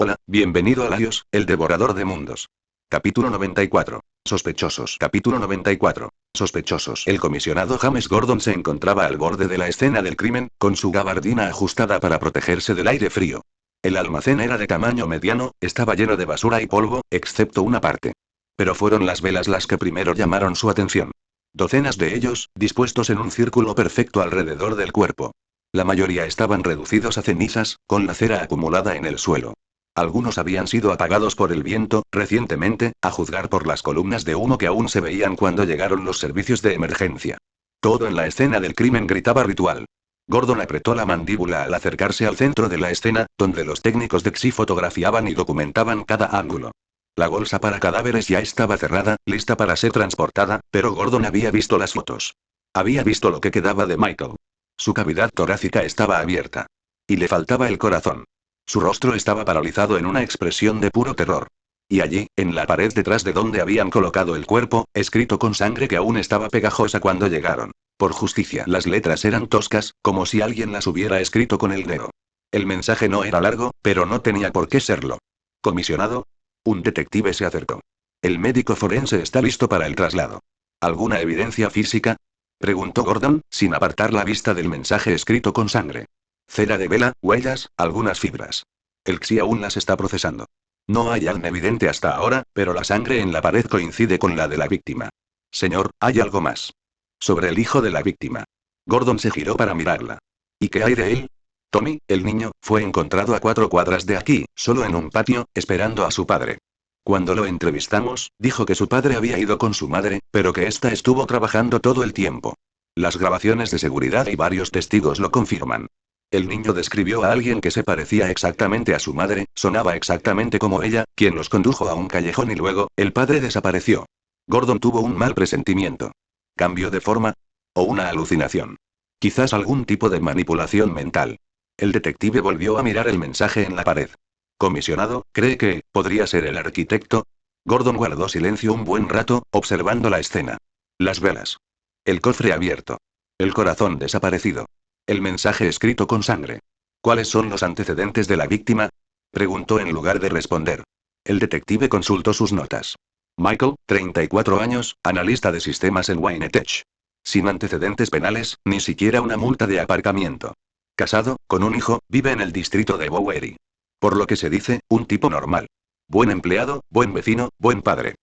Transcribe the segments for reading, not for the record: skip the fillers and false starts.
Hola, bienvenido a Laios, el devorador de mundos. Capítulo 94. Sospechosos. Capítulo 94. Sospechosos. El comisionado James Gordon se encontraba al borde de la escena del crimen, con su gabardina ajustada para protegerse del aire frío. El almacén era de tamaño mediano, estaba lleno de basura y polvo, excepto una parte. Pero fueron las velas las que primero llamaron su atención. Docenas de ellos, dispuestos en un círculo perfecto alrededor del cuerpo. La mayoría estaban reducidos a cenizas, con la cera acumulada en el suelo. Algunos habían sido apagados por el viento, recientemente, a juzgar por las columnas de humo que aún se veían cuando llegaron los servicios de emergencia. Todo en la escena del crimen gritaba ritual. Gordon apretó la mandíbula al acercarse al centro de la escena, donde los técnicos de XI fotografiaban y documentaban cada ángulo. La bolsa para cadáveres ya estaba cerrada, lista para ser transportada, pero Gordon había visto las fotos. Había visto lo que quedaba de Michael. Su cavidad torácica estaba abierta. Y le faltaba el corazón. Su rostro estaba paralizado en una expresión de puro terror. Y allí, en la pared detrás de donde habían colocado el cuerpo, escrito con sangre que aún estaba pegajosa cuando llegaron. Por justicia. Las letras eran toscas, como si alguien las hubiera escrito con el dedo. El mensaje no era largo, pero no tenía por qué serlo. ¿Comisionado? Un detective se acercó. El médico forense está listo para el traslado. ¿Alguna evidencia física? Preguntó Gordon, sin apartar la vista del mensaje escrito con sangre. Cera de vela, huellas, algunas fibras. El XI aún las está procesando. No hay algo evidente hasta ahora, pero la sangre en la pared coincide con la de la víctima. Señor, hay algo más. Sobre el hijo de la víctima. Gordon se giró para mirarla. ¿Y qué hay de él? Tommy, el niño, fue encontrado a 4 cuadras de aquí, solo en un patio, esperando a su padre. Cuando lo entrevistamos, dijo que su padre había ido con su madre, pero que ésta estuvo trabajando todo el tiempo. Las grabaciones de seguridad y varios testigos lo confirman. El niño describió a alguien que se parecía exactamente a su madre, sonaba exactamente como ella, quien los condujo a un callejón y luego, el padre desapareció. Gordon tuvo un mal presentimiento. ¿Cambio de forma? ¿O una alucinación? Quizás algún tipo de manipulación mental. El detective volvió a mirar el mensaje en la pared. Comisionado, ¿cree que podría ser el arquitecto? Gordon guardó silencio un buen rato, observando la escena. Las velas. El cofre abierto. El corazón desaparecido. El mensaje escrito con sangre. ¿Cuáles son los antecedentes de la víctima? Preguntó en lugar de responder. El detective consultó sus notas. Michael, 34 años, analista de sistemas en Wynetech. Sin antecedentes penales, ni siquiera una multa de aparcamiento. Casado, con un hijo, vive en el distrito de Bowery. Por lo que se dice, un tipo normal. Buen empleado, buen vecino, buen padre.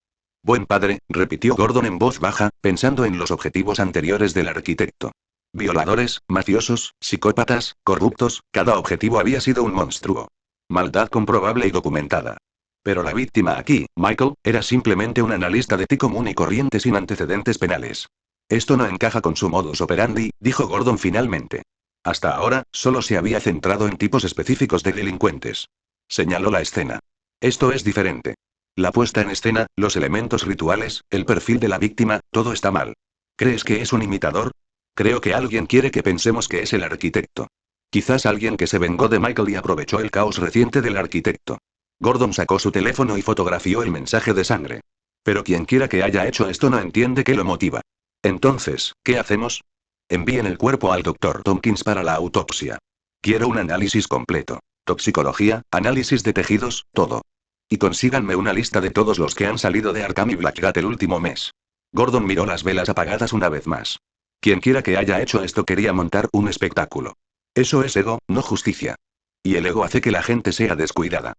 Buen padre, repitió Gordon en voz baja, pensando en los objetivos anteriores del arquitecto. Violadores, mafiosos, psicópatas, corruptos, cada objetivo había sido un monstruo. Maldad comprobable y documentada. Pero la víctima aquí, Michael, era simplemente un analista de TI común y corriente sin antecedentes penales. Esto no encaja con su modus operandi, dijo Gordon finalmente. Hasta ahora, solo se había centrado en tipos específicos de delincuentes. Señaló la escena. Esto es diferente. La puesta en escena, los elementos rituales, el perfil de la víctima, todo está mal. ¿Crees que es un imitador? Creo que alguien quiere que pensemos que es el arquitecto. Quizás alguien que se vengó de Michael y aprovechó el caos reciente del arquitecto. Gordon sacó su teléfono y fotografió el mensaje de sangre. Pero quien quiera que haya hecho esto no entiende qué lo motiva. Entonces, ¿qué hacemos? Envíen el cuerpo al Dr. Tompkins para la autopsia. Quiero un análisis completo. Toxicología, análisis de tejidos, todo. Y consíganme una lista de todos los que han salido de Arkham y Blackgate el último mes. Gordon miró las velas apagadas una vez más. Quien quiera que haya hecho esto quería montar un espectáculo. Eso es ego, no justicia. Y el ego hace que la gente sea descuidada.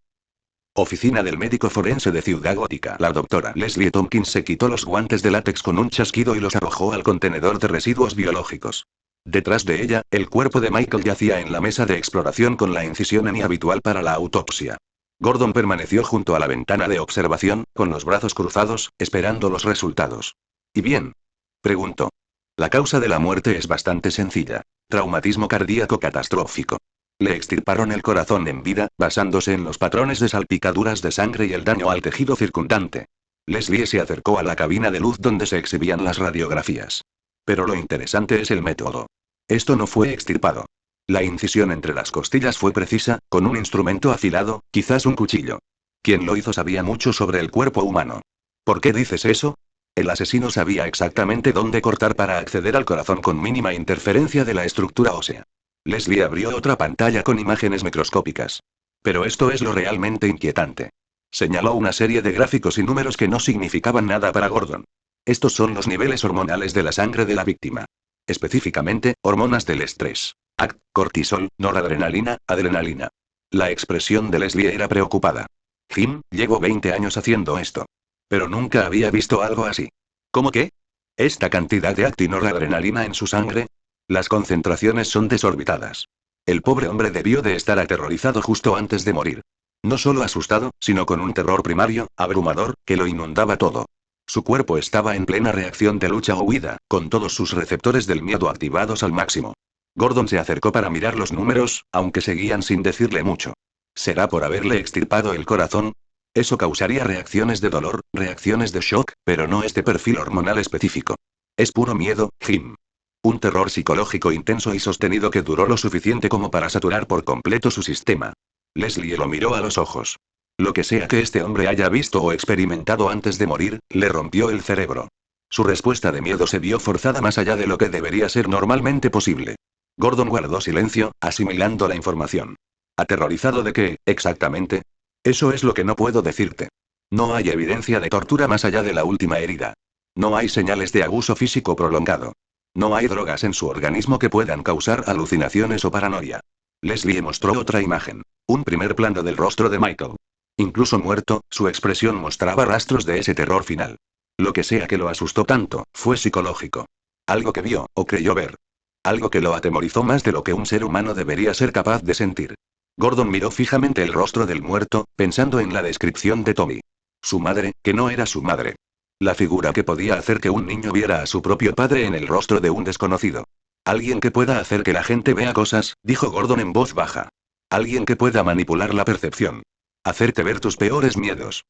Oficina del médico forense de Ciudad Gótica. La doctora Leslie Tompkins se quitó los guantes de látex con un chasquido y los arrojó al contenedor de residuos biológicos. Detrás de ella, el cuerpo de Michael yacía en la mesa de exploración con la incisión inhabitual para la autopsia. Gordon permaneció junto a la ventana de observación, con los brazos cruzados, esperando los resultados. ¿Y bien? Preguntó. La causa de la muerte es bastante sencilla. Traumatismo cardíaco catastrófico. Le extirparon el corazón en vida, basándose en los patrones de salpicaduras de sangre y el daño al tejido circundante. Leslie se acercó a la cabina de luz donde se exhibían las radiografías. Pero lo interesante es el método. Esto no fue extirpado. La incisión entre las costillas fue precisa, con un instrumento afilado, quizás un cuchillo. Quien lo hizo sabía mucho sobre el cuerpo humano. ¿Por qué dices eso? El asesino sabía exactamente dónde cortar para acceder al corazón con mínima interferencia de la estructura ósea. Leslie abrió otra pantalla con imágenes microscópicas. Pero esto es lo realmente inquietante. Señaló una serie de gráficos y números que no significaban nada para Gordon. Estos son los niveles hormonales de la sangre de la víctima. Específicamente, hormonas del estrés. Cortisol, noradrenalina, adrenalina. La expresión de Leslie era preocupada. Jim, llevo 20 años haciendo esto. Pero nunca había visto algo así. ¿Cómo qué? ¿Esta cantidad de y noradrenalina en su sangre? Las concentraciones son desorbitadas. El pobre hombre debió de estar aterrorizado justo antes de morir. No solo asustado, sino con un terror primario, abrumador, que lo inundaba todo. Su cuerpo estaba en plena reacción de lucha o huida, con todos sus receptores del miedo activados al máximo. Gordon se acercó para mirar los números, aunque seguían sin decirle mucho. ¿Será por haberle extirpado el corazón? Eso causaría reacciones de dolor, reacciones de shock, pero no este perfil hormonal específico. Es puro miedo, Jim. Un terror psicológico intenso y sostenido que duró lo suficiente como para saturar por completo su sistema. Leslie lo miró a los ojos. Lo que sea que este hombre haya visto o experimentado antes de morir, le rompió el cerebro. Su respuesta de miedo se vio forzada más allá de lo que debería ser normalmente posible. Gordon guardó silencio, asimilando la información. ¿Aterrorizado de qué, exactamente? Eso es lo que no puedo decirte. No hay evidencia de tortura más allá de la última herida. No hay señales de abuso físico prolongado. No hay drogas en su organismo que puedan causar alucinaciones o paranoia. Leslie mostró otra imagen. Un primer plano del rostro de Michael. Incluso muerto, su expresión mostraba rastros de ese terror final. Lo que sea que lo asustó tanto, fue psicológico. Algo que vio, o creyó ver. Algo que lo atemorizó más de lo que un ser humano debería ser capaz de sentir. Gordon miró fijamente el rostro del muerto, pensando en la descripción de Tommy. Su madre, que no era su madre. La figura que podía hacer que un niño viera a su propio padre en el rostro de un desconocido. Alguien que pueda hacer que la gente vea cosas, dijo Gordon en voz baja. Alguien que pueda manipular la percepción. Hacerte ver tus peores miedos.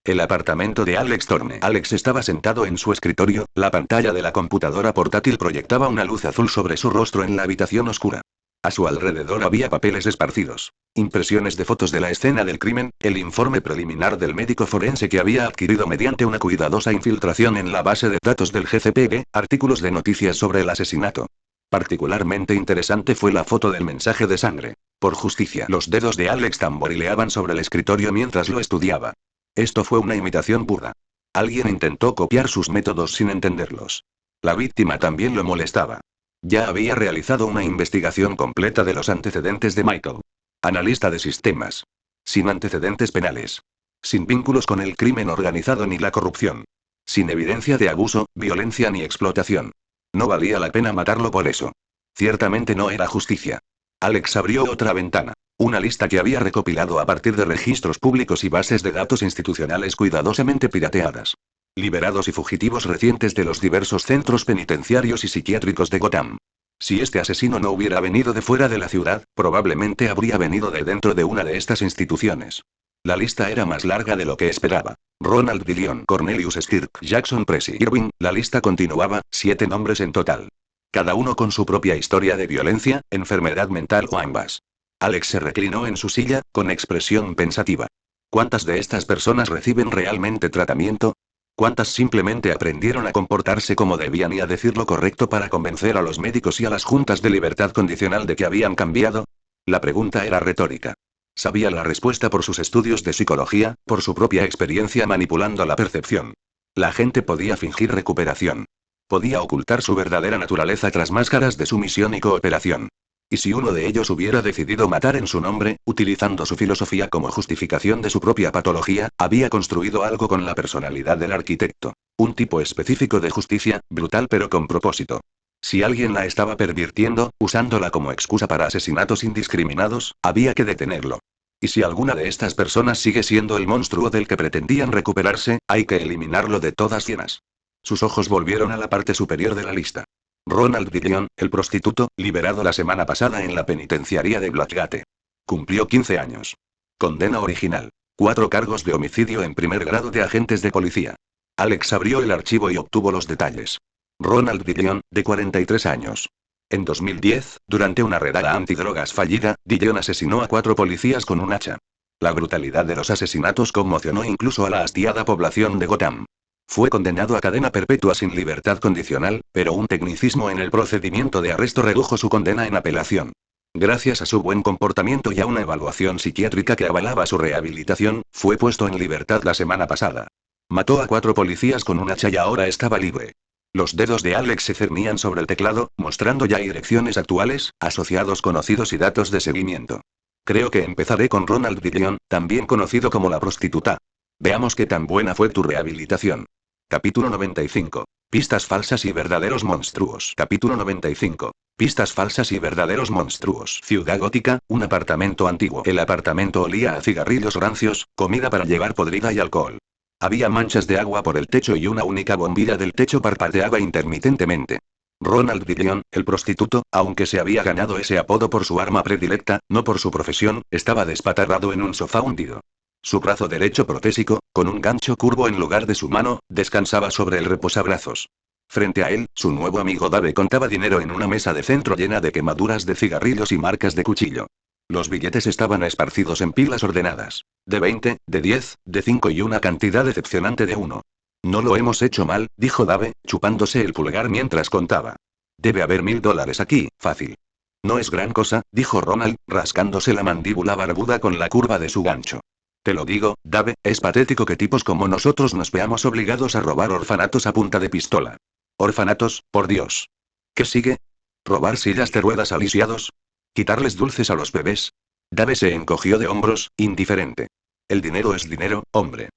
El apartamento de Alex Thorne. Alex estaba sentado en su escritorio, la pantalla de la computadora portátil proyectaba una luz azul sobre su rostro en la habitación oscura. A su alrededor había papeles esparcidos. Impresiones de fotos de la escena del crimen, el informe preliminar del médico forense que había adquirido mediante una cuidadosa infiltración en la base de datos del GCPG, artículos de noticias sobre el asesinato. Particularmente interesante fue la foto del mensaje de sangre. Por justicia. Los dedos de Alex tamborileaban sobre el escritorio mientras lo estudiaba. Esto fue una imitación burda. Alguien intentó copiar sus métodos sin entenderlos. La víctima también lo molestaba. Ya había realizado una investigación completa de los antecedentes de Michael. Analista de sistemas. Sin antecedentes penales. Sin vínculos con el crimen organizado ni la corrupción. Sin evidencia de abuso, violencia ni explotación. No valía la pena matarlo por eso. Ciertamente no era justicia. Alex abrió otra ventana. Una lista que había recopilado a partir de registros públicos y bases de datos institucionales cuidadosamente pirateadas. Liberados y fugitivos recientes de los diversos centros penitenciarios y psiquiátricos de Gotham. Si este asesino no hubiera venido de fuera de la ciudad, probablemente habría venido de dentro de una de estas instituciones. La lista era más larga de lo que esperaba. Ronald Dillon, Cornelius Skirk, Jackson Pressey Irving, la lista continuaba, 7 nombres en total. Cada uno con su propia historia de violencia, enfermedad mental o ambas. Alex se reclinó en su silla, con expresión pensativa. ¿Cuántas de estas personas reciben realmente tratamiento? ¿Cuántas simplemente aprendieron a comportarse como debían y a decir lo correcto para convencer a los médicos y a las juntas de libertad condicional de que habían cambiado? La pregunta era retórica. Sabía la respuesta por sus estudios de psicología, por su propia experiencia manipulando la percepción. La gente podía fingir recuperación. Podía ocultar su verdadera naturaleza tras máscaras de sumisión y cooperación. Y si uno de ellos hubiera decidido matar en su nombre, utilizando su filosofía como justificación de su propia patología, había construido algo con la personalidad del arquitecto. Un tipo específico de justicia, brutal pero con propósito. Si alguien la estaba pervirtiendo, usándola como excusa para asesinatos indiscriminados, había que detenerlo. Y si alguna de estas personas sigue siendo el monstruo del que pretendían recuperarse, hay que eliminarlo de todas llenas. Sus ojos volvieron a la parte superior de la lista. Ronald Dillon, el prostituto, liberado la semana pasada en la penitenciaría de Blackgate. Cumplió 15 años. Condena original. 4 cargos de homicidio en primer grado de agentes de policía. Alex abrió el archivo y obtuvo los detalles. Ronald Dillon, de 43 años. En 2010, durante una redada antidrogas fallida, Dillon asesinó a 4 policías con un hacha. La brutalidad de los asesinatos conmocionó incluso a la hastiada población de Gotham. Fue condenado a cadena perpetua sin libertad condicional, pero un tecnicismo en el procedimiento de arresto redujo su condena en apelación. Gracias a su buen comportamiento y a una evaluación psiquiátrica que avalaba su rehabilitación, fue puesto en libertad la semana pasada. Mató a 4 policías con un hacha y ahora estaba libre. Los dedos de Alex se cernían sobre el teclado, mostrando ya direcciones actuales, asociados conocidos y datos de seguimiento. Creo que empezaré con Ronald Dillon, también conocido como la prostituta. Veamos qué tan buena fue tu rehabilitación. Capítulo 95. Pistas falsas y verdaderos monstruos. Capítulo 95. Pistas falsas y verdaderos monstruos. Ciudad gótica, un apartamento antiguo. El apartamento olía a cigarrillos rancios, comida para llevar podrida y alcohol. Había manchas de agua por el techo y una única bombilla del techo parpadeaba intermitentemente. Ronald Dillon, el prostituto, aunque se había ganado ese apodo por su arma predilecta, no por su profesión, estaba despatarrado en un sofá hundido. Su brazo derecho protésico, con un gancho curvo en lugar de su mano, descansaba sobre el reposabrazos. Frente a él, su nuevo amigo Dave contaba dinero en una mesa de centro llena de quemaduras de cigarrillos y marcas de cuchillo. Los billetes estaban esparcidos en pilas ordenadas. De 20, de 10, de 5 y una cantidad decepcionante de 1. No lo hemos hecho mal, dijo Dave, chupándose el pulgar mientras contaba. Debe haber $1000 aquí, fácil. No es gran cosa, dijo Ronald, rascándose la mandíbula barbuda con la curva de su gancho. Te lo digo, Dave, es patético que tipos como nosotros nos veamos obligados a robar orfanatos a punta de pistola. Orfanatos, por Dios. ¿Qué sigue? ¿Robar sillas de ruedas a lisiados? ¿Quitarles dulces a los bebés? Dave se encogió de hombros, indiferente. El dinero es dinero, hombre.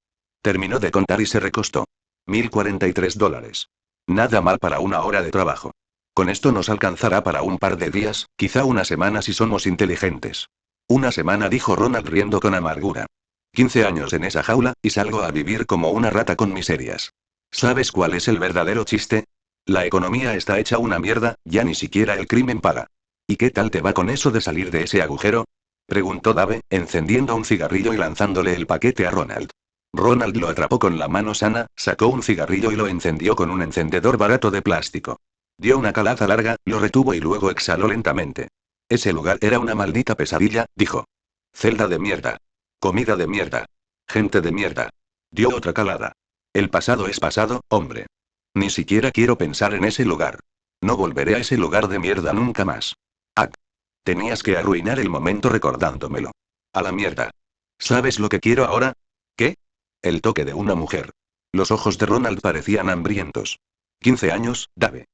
Terminó de contar y se recostó. $1043. Nada mal para una hora de trabajo. Con esto nos alcanzará para un par de días, quizá una semana si somos inteligentes. Una semana, dijo Ronald riendo con amargura. 15 años en esa jaula, y salgo a vivir como una rata con miserias. ¿Sabes cuál es el verdadero chiste? La economía está hecha una mierda, ya ni siquiera el crimen paga. ¿Y qué tal te va con eso de salir de ese agujero? Preguntó Dave, encendiendo un cigarrillo y lanzándole el paquete a Ronald. Ronald lo atrapó con la mano sana, sacó un cigarrillo y lo encendió con un encendedor barato de plástico. Dio una calada larga, lo retuvo y luego exhaló lentamente. Ese lugar era una maldita pesadilla, dijo. Celda de mierda. Comida de mierda. Gente de mierda. Dio otra calada. El pasado es pasado, hombre. Ni siquiera quiero pensar en ese lugar. No volveré a ese lugar de mierda nunca más. Ah. Tenías que arruinar el momento recordándomelo. A la mierda. ¿Sabes lo que quiero ahora? ¿Qué? El toque de una mujer. Los ojos de Ronald parecían hambrientos. 15 años, Dave.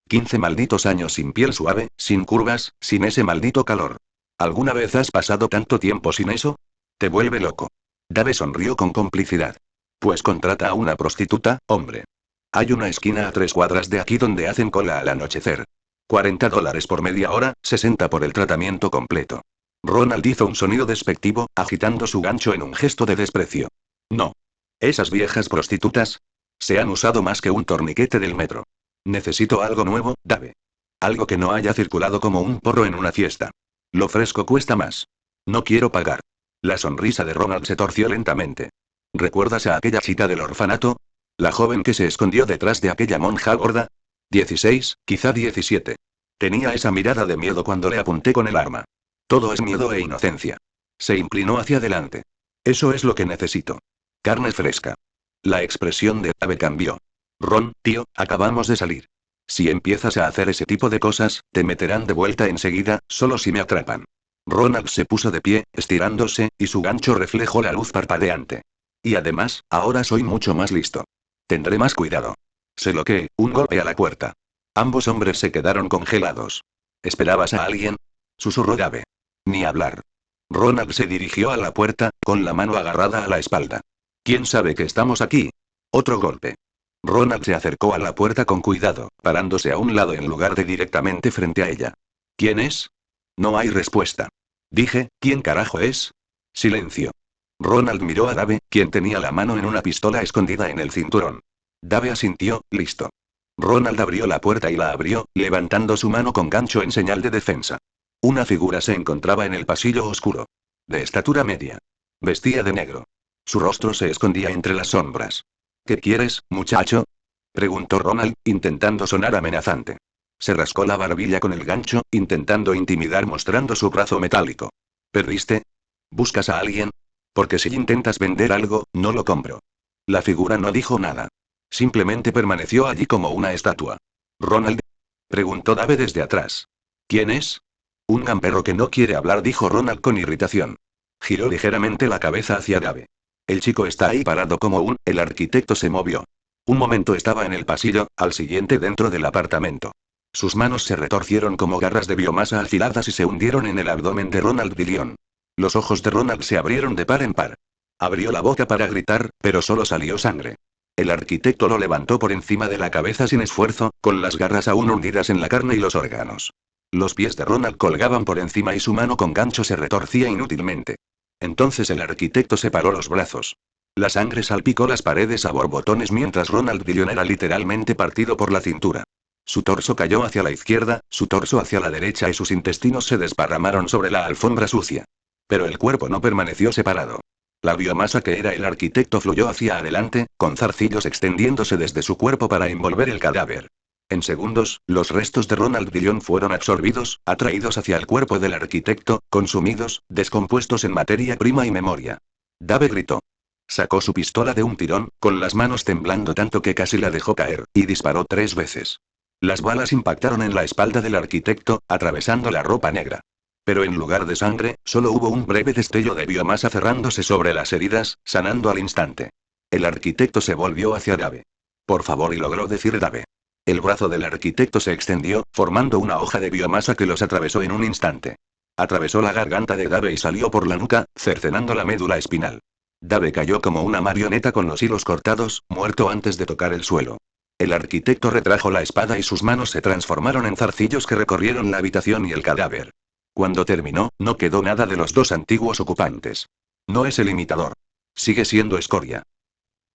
15 malditos años sin piel suave, sin curvas, sin ese maldito calor. ¿Alguna vez has pasado tanto tiempo sin eso? Te vuelve loco. Dave sonrió con complicidad. Pues contrata a una prostituta, hombre. Hay una esquina a 3 cuadras de aquí donde hacen cola al anochecer. $40 por media hora, 60 por el tratamiento completo. Ronald hizo un sonido despectivo, agitando su gancho en un gesto de desprecio. No. Esas viejas prostitutas se han usado más que un torniquete del metro. Necesito algo nuevo, Dave. Algo que no haya circulado como un porro en una fiesta. Lo fresco cuesta más. No quiero pagar. La sonrisa de Ronald se torció lentamente. ¿Recuerdas a aquella chica del orfanato? La joven que se escondió detrás de aquella monja gorda. 16, quizá 17. Tenía esa mirada de miedo cuando le apunté con el arma. Todo es miedo e inocencia. Se inclinó hacia adelante. Eso es lo que necesito. Carne fresca. La expresión de Dave cambió. Ron, tío, acabamos de salir. Si empiezas a hacer ese tipo de cosas, te meterán de vuelta enseguida, solo si me atrapan. Ronald se puso de pie, estirándose, y su gancho reflejó la luz parpadeante. Y además, ahora soy mucho más listo. Tendré más cuidado. Sé lo que, un golpe a la puerta. Ambos hombres se quedaron congelados. ¿Esperabas a alguien? Susurró Dave. Ni hablar. Ronald se dirigió a la puerta, con la mano agarrada a la espalda. ¿Quién sabe que estamos aquí? Otro golpe. Ronald se acercó a la puerta con cuidado, parándose a un lado en lugar de directamente frente a ella. ¿Quién es? No hay respuesta. Dije, ¿quién carajo es? Silencio. Ronald miró a Dave, quien tenía la mano en una pistola escondida en el cinturón. Dave asintió, listo. Ronald abrió la puerta y la abrió, levantando su mano con gancho en señal de defensa. Una figura se encontraba en el pasillo oscuro. De estatura media. Vestía de negro. Su rostro se escondía entre las sombras. ¿Qué quieres, muchacho? Preguntó Ronald, intentando sonar amenazante. Se rascó la barbilla con el gancho, intentando intimidar mostrando su brazo metálico. ¿Perdiste? ¿Buscas a alguien? Porque si intentas vender algo, no lo compro. La figura no dijo nada. Simplemente permaneció allí como una estatua. ¿Ronald? Preguntó Dave desde atrás. ¿Quién es? Un gamberro que no quiere hablar, dijo Ronald con irritación. Giró ligeramente la cabeza hacia Dave. El chico está ahí parado como un... El arquitecto se movió. Un momento estaba en el pasillo, al siguiente dentro del apartamento. Sus manos se retorcieron como garras de biomasa afiladas y se hundieron en el abdomen de Ronald Dillion. Los ojos de Ronald se abrieron de par en par. Abrió la boca para gritar, pero solo salió sangre. El arquitecto lo levantó por encima de la cabeza sin esfuerzo, con las garras aún hundidas en la carne y los órganos. Los pies de Ronald colgaban por encima y su mano con gancho se retorcía inútilmente. Entonces el arquitecto separó los brazos. La sangre salpicó las paredes a borbotones mientras Ronald Dillion era literalmente partido por la cintura. Su torso cayó hacia la izquierda, su torso hacia la derecha y sus intestinos se desparramaron sobre la alfombra sucia. Pero el cuerpo no permaneció separado. La biomasa que era el arquitecto fluyó hacia adelante, con zarcillos extendiéndose desde su cuerpo para envolver el cadáver. En segundos, los restos de Ronald Dillion fueron absorbidos, atraídos hacia el cuerpo del arquitecto, consumidos, descompuestos en materia prima y memoria. Dave gritó. Sacó su pistola de un tirón, con las manos temblando tanto que casi la dejó caer, y disparó 3 veces. Las balas impactaron en la espalda del arquitecto, atravesando la ropa negra. Pero en lugar de sangre, solo hubo un breve destello de biomasa cerrándose sobre las heridas, sanando al instante. El arquitecto se volvió hacia Dave. Por favor, y logró decir Dave. El brazo del arquitecto se extendió, formando una hoja de biomasa que los atravesó en un instante. Atravesó la garganta de Dave y salió por la nuca, cercenando la médula espinal. Dave cayó como una marioneta con los hilos cortados, muerto antes de tocar el suelo. El arquitecto retrajo la espada y sus manos se transformaron en zarcillos que recorrieron la habitación y el cadáver. Cuando terminó, no quedó nada de los 2 antiguos ocupantes. No es el imitador. Sigue siendo escoria.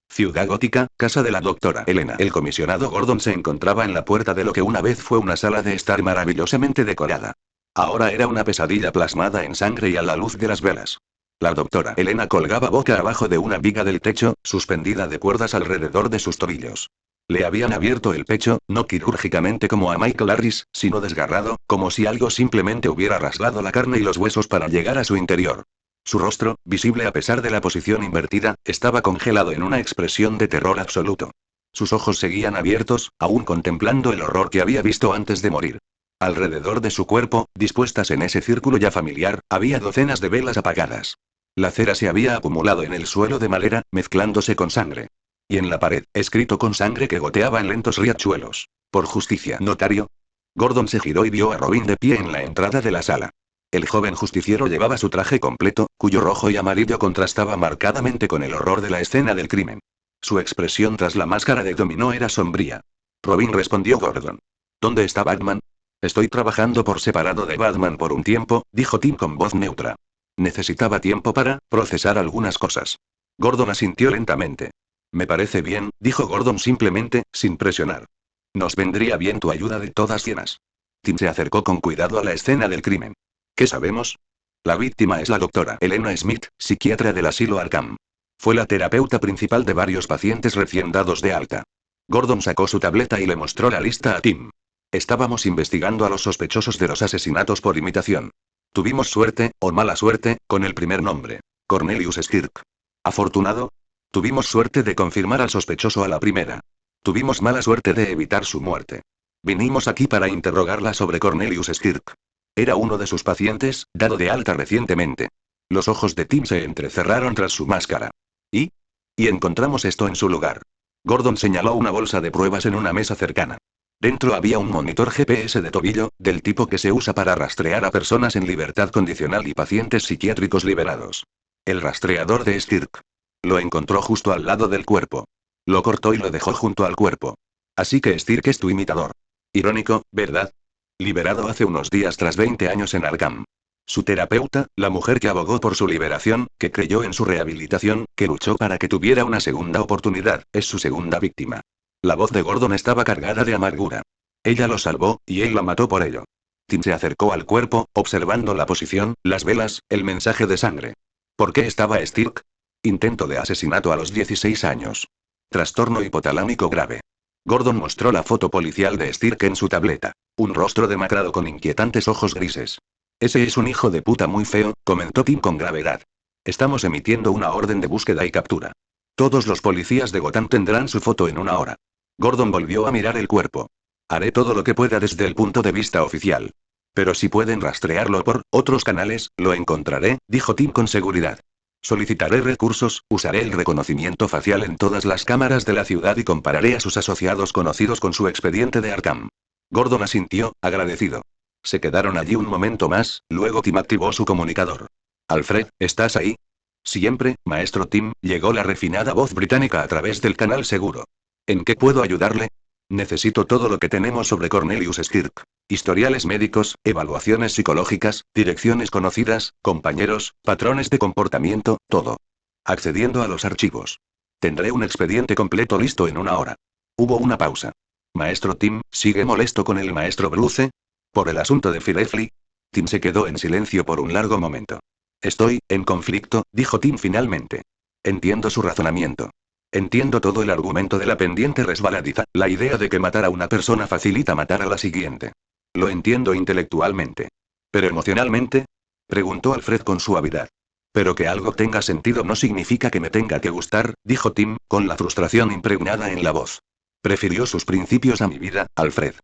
Ciudad Gótica, casa de la doctora Elena. El comisionado Gordon se encontraba en la puerta de lo que una vez fue una sala de estar maravillosamente decorada. Ahora era una pesadilla plasmada en sangre y a la luz de las velas. La doctora Elena colgaba boca abajo de una viga del techo, suspendida de cuerdas alrededor de sus tobillos. Le habían abierto el pecho, no quirúrgicamente como a Michael Harris, sino desgarrado, como si algo simplemente hubiera rasgado la carne y los huesos para llegar a su interior. Su rostro, visible a pesar de la posición invertida, estaba congelado en una expresión de terror absoluto. Sus ojos seguían abiertos, aún contemplando el horror que había visto antes de morir. Alrededor de su cuerpo, dispuestas en ese círculo ya familiar, había docenas de velas apagadas. La cera se había acumulado en el suelo de madera, mezclándose con sangre. Y en la pared, escrito con sangre que goteaba en lentos riachuelos. Por justicia, notario. Gordon se giró y vio a Robin de pie en la entrada de la sala. El joven justiciero llevaba su traje completo, cuyo rojo y amarillo contrastaba marcadamente con el horror de la escena del crimen. Su expresión tras la máscara de dominó era sombría. Robin, respondió Gordon. ¿Dónde está Batman? Estoy trabajando por separado de Batman por un tiempo, dijo Tim con voz neutra. Necesitaba tiempo para procesar algunas cosas. Gordon asintió lentamente. Me parece bien, dijo Gordon simplemente, sin presionar. Nos vendría bien tu ayuda de todas llenas. Tim se acercó con cuidado a la escena del crimen. ¿Qué sabemos? La víctima es la doctora Elena Smith, psiquiatra del asilo Arkham. Fue la terapeuta principal de varios pacientes recién dados de alta. Gordon sacó su tableta y le mostró la lista a Tim. Estábamos investigando a los sospechosos de los asesinatos por imitación. Tuvimos suerte, o mala suerte, con el primer nombre. Cornelius Skirk. Afortunado. Tuvimos suerte de confirmar al sospechoso a la primera. Tuvimos mala suerte de evitar su muerte. Vinimos aquí para interrogarla sobre Cornelius Skirk. Era uno de sus pacientes, dado de alta recientemente. Los ojos de Tim se entrecerraron tras su máscara. ¿Y? Y encontramos esto en su lugar. Gordon señaló una bolsa de pruebas en una mesa cercana. Dentro había un monitor GPS de tobillo, del tipo que se usa para rastrear a personas en libertad condicional y pacientes psiquiátricos liberados. El rastreador de Skirk. Lo encontró justo al lado del cuerpo. Lo cortó y lo dejó junto al cuerpo. Así que Skirk es tu imitador. Irónico, ¿verdad? Liberado hace unos días tras 20 años en Arkham. Su terapeuta, la mujer que abogó por su liberación, que creyó en su rehabilitación, que luchó para que tuviera una segunda oportunidad, es su segunda víctima. La voz de Gordon estaba cargada de amargura. Ella lo salvó, y él la mató por ello. Tim se acercó al cuerpo, observando la posición, las velas, el mensaje de sangre. ¿Por qué estaba Skirk? Intento de asesinato a los 16 años. Trastorno hipotalámico grave. Gordon mostró la foto policial de Skirk en su tableta. Un rostro demacrado con inquietantes ojos grises. Ese es un hijo de puta muy feo, comentó Tim con gravedad. Estamos emitiendo una orden de búsqueda y captura. Todos los policías de Gotham tendrán su foto en una hora. Gordon volvió a mirar el cuerpo. Haré todo lo que pueda desde el punto de vista oficial. Pero si pueden rastrearlo por otros canales, lo encontraré, dijo Tim con seguridad. Solicitaré recursos, usaré el reconocimiento facial en todas las cámaras de la ciudad y compararé a sus asociados conocidos con su expediente de Arkham. Gordon asintió, agradecido. Se quedaron allí un momento más, luego Tim activó su comunicador. Alfred, ¿estás ahí? Siempre, maestro Tim, llegó la refinada voz británica a través del canal seguro. ¿En qué puedo ayudarle? Necesito todo lo que tenemos sobre Cornelius Stirk. Historiales médicos, evaluaciones psicológicas, direcciones conocidas, compañeros, patrones de comportamiento, todo. Accediendo a los archivos. Tendré un expediente completo listo en una hora. Hubo una pausa. Maestro Tim, ¿sigue molesto con el maestro Bruce? ¿Por el asunto de Firefly? Tim se quedó en silencio por un largo momento. Estoy en conflicto, dijo Tim finalmente. Entiendo su razonamiento. Entiendo todo el argumento de la pendiente resbaladiza, la idea de que matar a una persona facilita matar a la siguiente. Lo entiendo intelectualmente. ¿Pero emocionalmente? Preguntó Alfred con suavidad. Pero que algo tenga sentido no significa que me tenga que gustar, dijo Tim, con la frustración impregnada en la voz. Prefirió sus principios a mi vida, Alfred.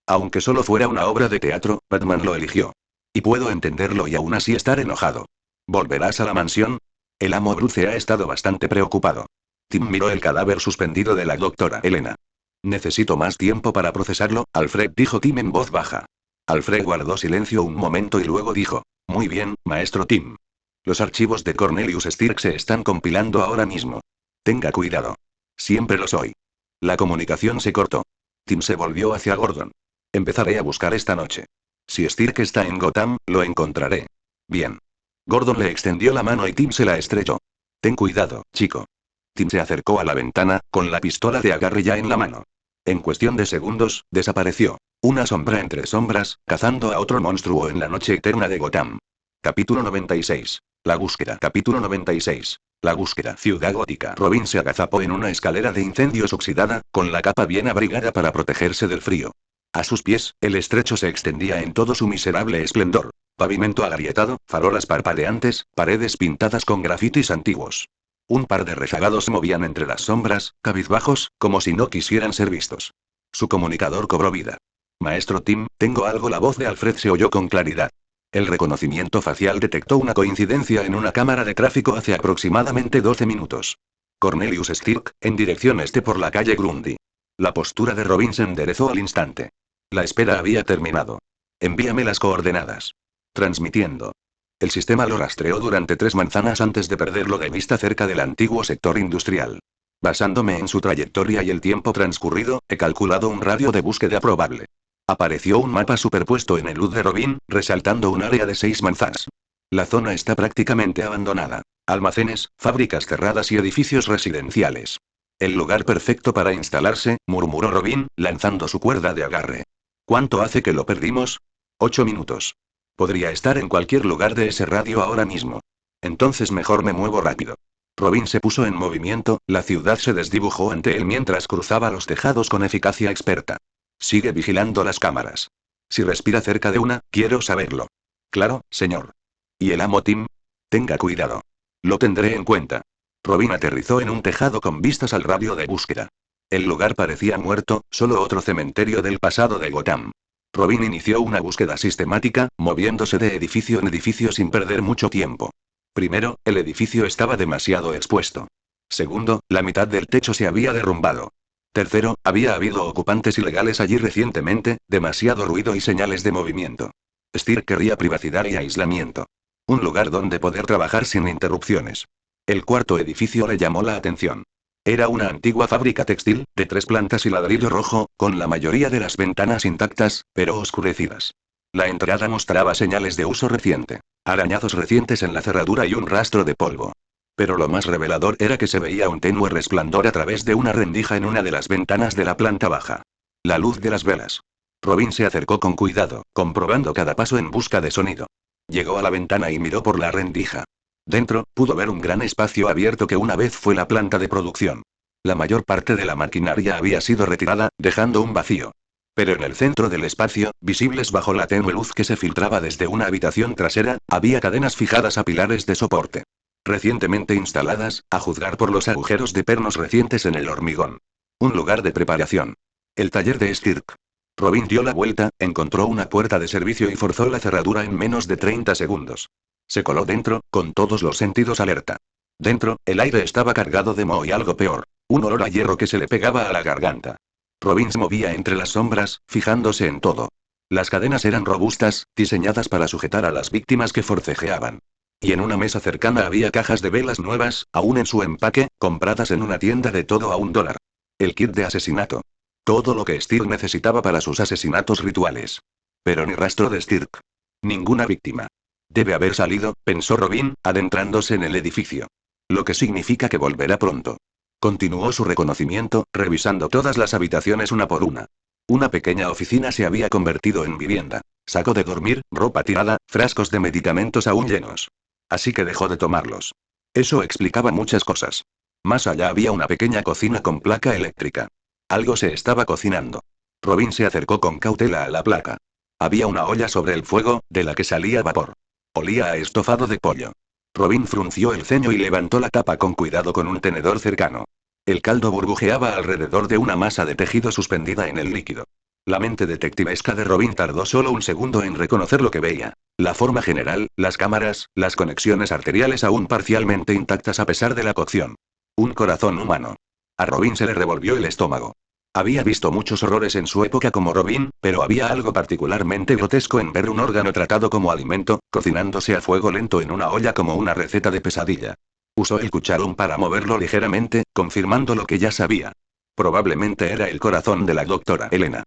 Aunque solo fuera una obra de teatro, Batman lo eligió. Y puedo entenderlo y aún así estar enojado. ¿Volverás a la mansión? El amo Bruce ha estado bastante preocupado. Tim miró el cadáver suspendido de la doctora Elena. Necesito más tiempo para procesarlo, Alfred, dijo Tim en voz baja. Alfred guardó silencio un momento y luego dijo, muy bien, maestro Tim. Los archivos de Cornelius Stirk se están compilando ahora mismo. Tenga cuidado. Siempre lo soy. La comunicación se cortó. Tim se volvió hacia Gordon. Empezaré a buscar esta noche. Si Stirk está en Gotham, lo encontraré. Bien. Gordon le extendió la mano y Tim se la estrechó. Ten cuidado, chico. Tim se acercó a la ventana, con la pistola de agarre ya en la mano. En cuestión de segundos, desapareció. Una sombra entre sombras, cazando a otro monstruo en la noche eterna de Gotham. Capítulo 96. La búsqueda. Capítulo 96. La búsqueda. Ciudad Gótica. Robin se agazapó en una escalera de incendios oxidada, con la capa bien abrigada para protegerse del frío. A sus pies, el estrecho se extendía en todo su miserable esplendor. Pavimento agrietado, farolas parpadeantes, paredes pintadas con grafitis antiguos. Un par de rezagados se movían entre las sombras, cabizbajos, como si no quisieran ser vistos. Su comunicador cobró vida. Maestro Tim, tengo algo. La voz de Alfred se oyó con claridad. El reconocimiento facial detectó una coincidencia en una cámara de tráfico hace aproximadamente 12 minutos. Cornelius Stirk, en dirección este por la calle Grundy. La postura de Robin se enderezó al instante. La espera había terminado. Envíame las coordenadas. Transmitiendo. El sistema lo rastreó durante 3 manzanas antes de perderlo de vista cerca del antiguo sector industrial. Basándome en su trayectoria y el tiempo transcurrido, he calculado un radio de búsqueda probable. Apareció un mapa superpuesto en el HUD de Robin, resaltando un área de 6 manzanas. La zona está prácticamente abandonada. Almacenes, fábricas cerradas y edificios residenciales. El lugar perfecto para instalarse, murmuró Robin, lanzando su cuerda de agarre. ¿Cuánto hace que lo perdimos? 8 minutos. Podría estar en cualquier lugar de ese radio ahora mismo. Entonces mejor me muevo rápido. Robin se puso en movimiento, la ciudad se desdibujó ante él mientras cruzaba los tejados con eficacia experta. Sigue vigilando las cámaras. Si respira cerca de una, quiero saberlo. Claro, señor. ¿Y el amo Tim? Tenga cuidado. Lo tendré en cuenta. Robin aterrizó en un tejado con vistas al radio de búsqueda. El lugar parecía muerto, solo otro cementerio del pasado de Gotham. Robin inició una búsqueda sistemática, moviéndose de edificio en edificio sin perder mucho tiempo. Primero, el edificio estaba demasiado expuesto. Segundo, la mitad del techo se había derrumbado. Tercero, había habido ocupantes ilegales allí recientemente, demasiado ruido y señales de movimiento. Stirk quería privacidad y aislamiento. Un lugar donde poder trabajar sin interrupciones. El cuarto edificio le llamó la atención. Era una antigua fábrica textil, de 3 plantas y ladrillo rojo, con la mayoría de las ventanas intactas, pero oscurecidas. La entrada mostraba señales de uso reciente, arañazos recientes en la cerradura y un rastro de polvo. Pero lo más revelador era que se veía un tenue resplandor a través de una rendija en una de las ventanas de la planta baja. La luz de las velas. Robin se acercó con cuidado, comprobando cada paso en busca de sonido. Llegó a la ventana y miró por la rendija. Dentro, pudo ver un gran espacio abierto que una vez fue la planta de producción. La mayor parte de la maquinaria había sido retirada, dejando un vacío. Pero en el centro del espacio, visibles bajo la tenue luz que se filtraba desde una habitación trasera, había cadenas fijadas a pilares de soporte. Recientemente instaladas, a juzgar por los agujeros de pernos recientes en el hormigón. Un lugar de preparación. El taller de Stirk. Robin dio la vuelta, encontró una puerta de servicio y forzó la cerradura en menos de 30 segundos. Se coló dentro, con todos los sentidos alerta. Dentro, el aire estaba cargado de moho y algo peor, un olor a hierro que se le pegaba a la garganta. Robin se movía entre las sombras, fijándose en todo. Las cadenas eran robustas, diseñadas para sujetar a las víctimas que forcejeaban. Y en una mesa cercana había cajas de velas nuevas, aún en su empaque, compradas en una tienda de todo a $1. El kit de asesinato. Todo lo que Stirk necesitaba para sus asesinatos rituales. Pero ni rastro de Stirk. Ninguna víctima. Debe haber salido, pensó Robin, adentrándose en el edificio. Lo que significa que volverá pronto. Continuó su reconocimiento, revisando todas las habitaciones una por una. Una pequeña oficina se había convertido en vivienda. Saco de dormir, ropa tirada, frascos de medicamentos aún llenos. Así que dejó de tomarlos. Eso explicaba muchas cosas. Más allá había una pequeña cocina con placa eléctrica. Algo se estaba cocinando. Robin se acercó con cautela a la placa. Había una olla sobre el fuego, de la que salía vapor. Olía a estofado de pollo. Robin frunció el ceño y levantó la tapa con cuidado con un tenedor cercano. El caldo burbujeaba alrededor de una masa de tejido suspendida en el líquido. La mente detectivesca de Robin tardó solo un segundo en reconocer lo que veía. La forma general, las cámaras, las conexiones arteriales aún parcialmente intactas a pesar de la cocción. Un corazón humano. A Robin se le revolvió el estómago. Había visto muchos horrores en su época como Robin, pero había algo particularmente grotesco en ver un órgano tratado como alimento, cocinándose a fuego lento en una olla como una receta de pesadilla. Usó el cucharón para moverlo ligeramente, confirmando lo que ya sabía. Probablemente era el corazón de la doctora Elena.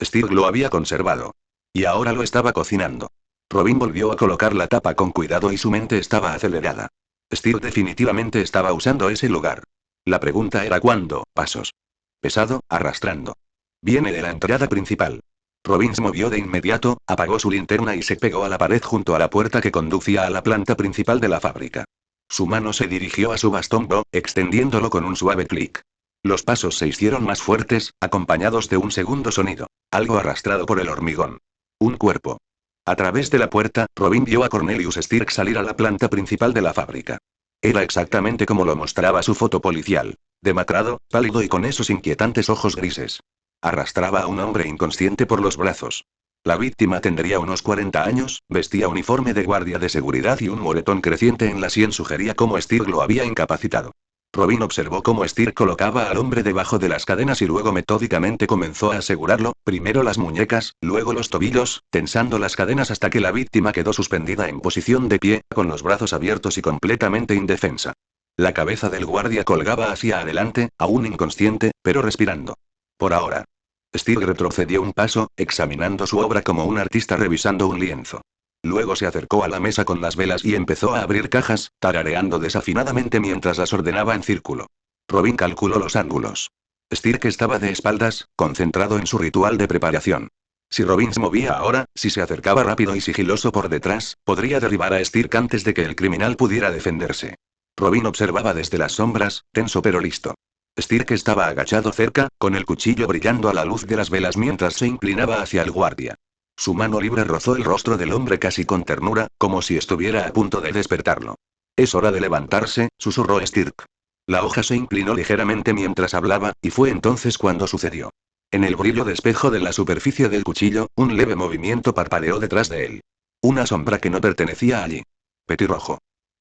Stirk lo había conservado. Y ahora lo estaba cocinando. Robin volvió a colocar la tapa con cuidado y su mente estaba acelerada. Stirk definitivamente estaba usando ese lugar. La pregunta era cuándo, pasos. Pesado, arrastrando. Viene de la entrada principal. Robin se movió de inmediato, apagó su linterna y se pegó a la pared junto a la puerta que conducía a la planta principal de la fábrica. Su mano se dirigió a su bastón Bo, extendiéndolo con un suave clic. Los pasos se hicieron más fuertes, acompañados de un segundo sonido. Algo arrastrado por el hormigón. Un cuerpo. A través de la puerta, Robin vio a Cornelius Stirk salir a la planta principal de la fábrica. Era exactamente como lo mostraba su foto policial. Demacrado, pálido y con esos inquietantes ojos grises. Arrastraba a un hombre inconsciente por los brazos. La víctima tendría unos 40 años, vestía uniforme de guardia de seguridad y un moretón creciente en la sien sugería cómo Stirk lo había incapacitado. Robin observó cómo Stirk colocaba al hombre debajo de las cadenas y luego metódicamente comenzó a asegurarlo, primero las muñecas, luego los tobillos, tensando las cadenas hasta que la víctima quedó suspendida en posición de pie, con los brazos abiertos y completamente indefensa. La cabeza del guardia colgaba hacia adelante, aún inconsciente, pero respirando. Por ahora. Stirk retrocedió un paso, examinando su obra como un artista revisando un lienzo. Luego se acercó a la mesa con las velas y empezó a abrir cajas, tarareando desafinadamente mientras las ordenaba en círculo. Robin calculó los ángulos. Stirk estaba de espaldas, concentrado en su ritual de preparación. Si Robin se movía ahora, si se acercaba rápido y sigiloso por detrás, podría derribar a Stirk antes de que el criminal pudiera defenderse. Robin observaba desde las sombras, tenso pero listo. Stirk estaba agachado cerca, con el cuchillo brillando a la luz de las velas mientras se inclinaba hacia el guardia. Su mano libre rozó el rostro del hombre casi con ternura, como si estuviera a punto de despertarlo. Es hora de levantarse, susurró Stirk. La hoja se inclinó ligeramente mientras hablaba, y fue entonces cuando sucedió. En el brillo de espejo de la superficie del cuchillo, un leve movimiento parpadeó detrás de él. Una sombra que no pertenecía allí. Petirrojo.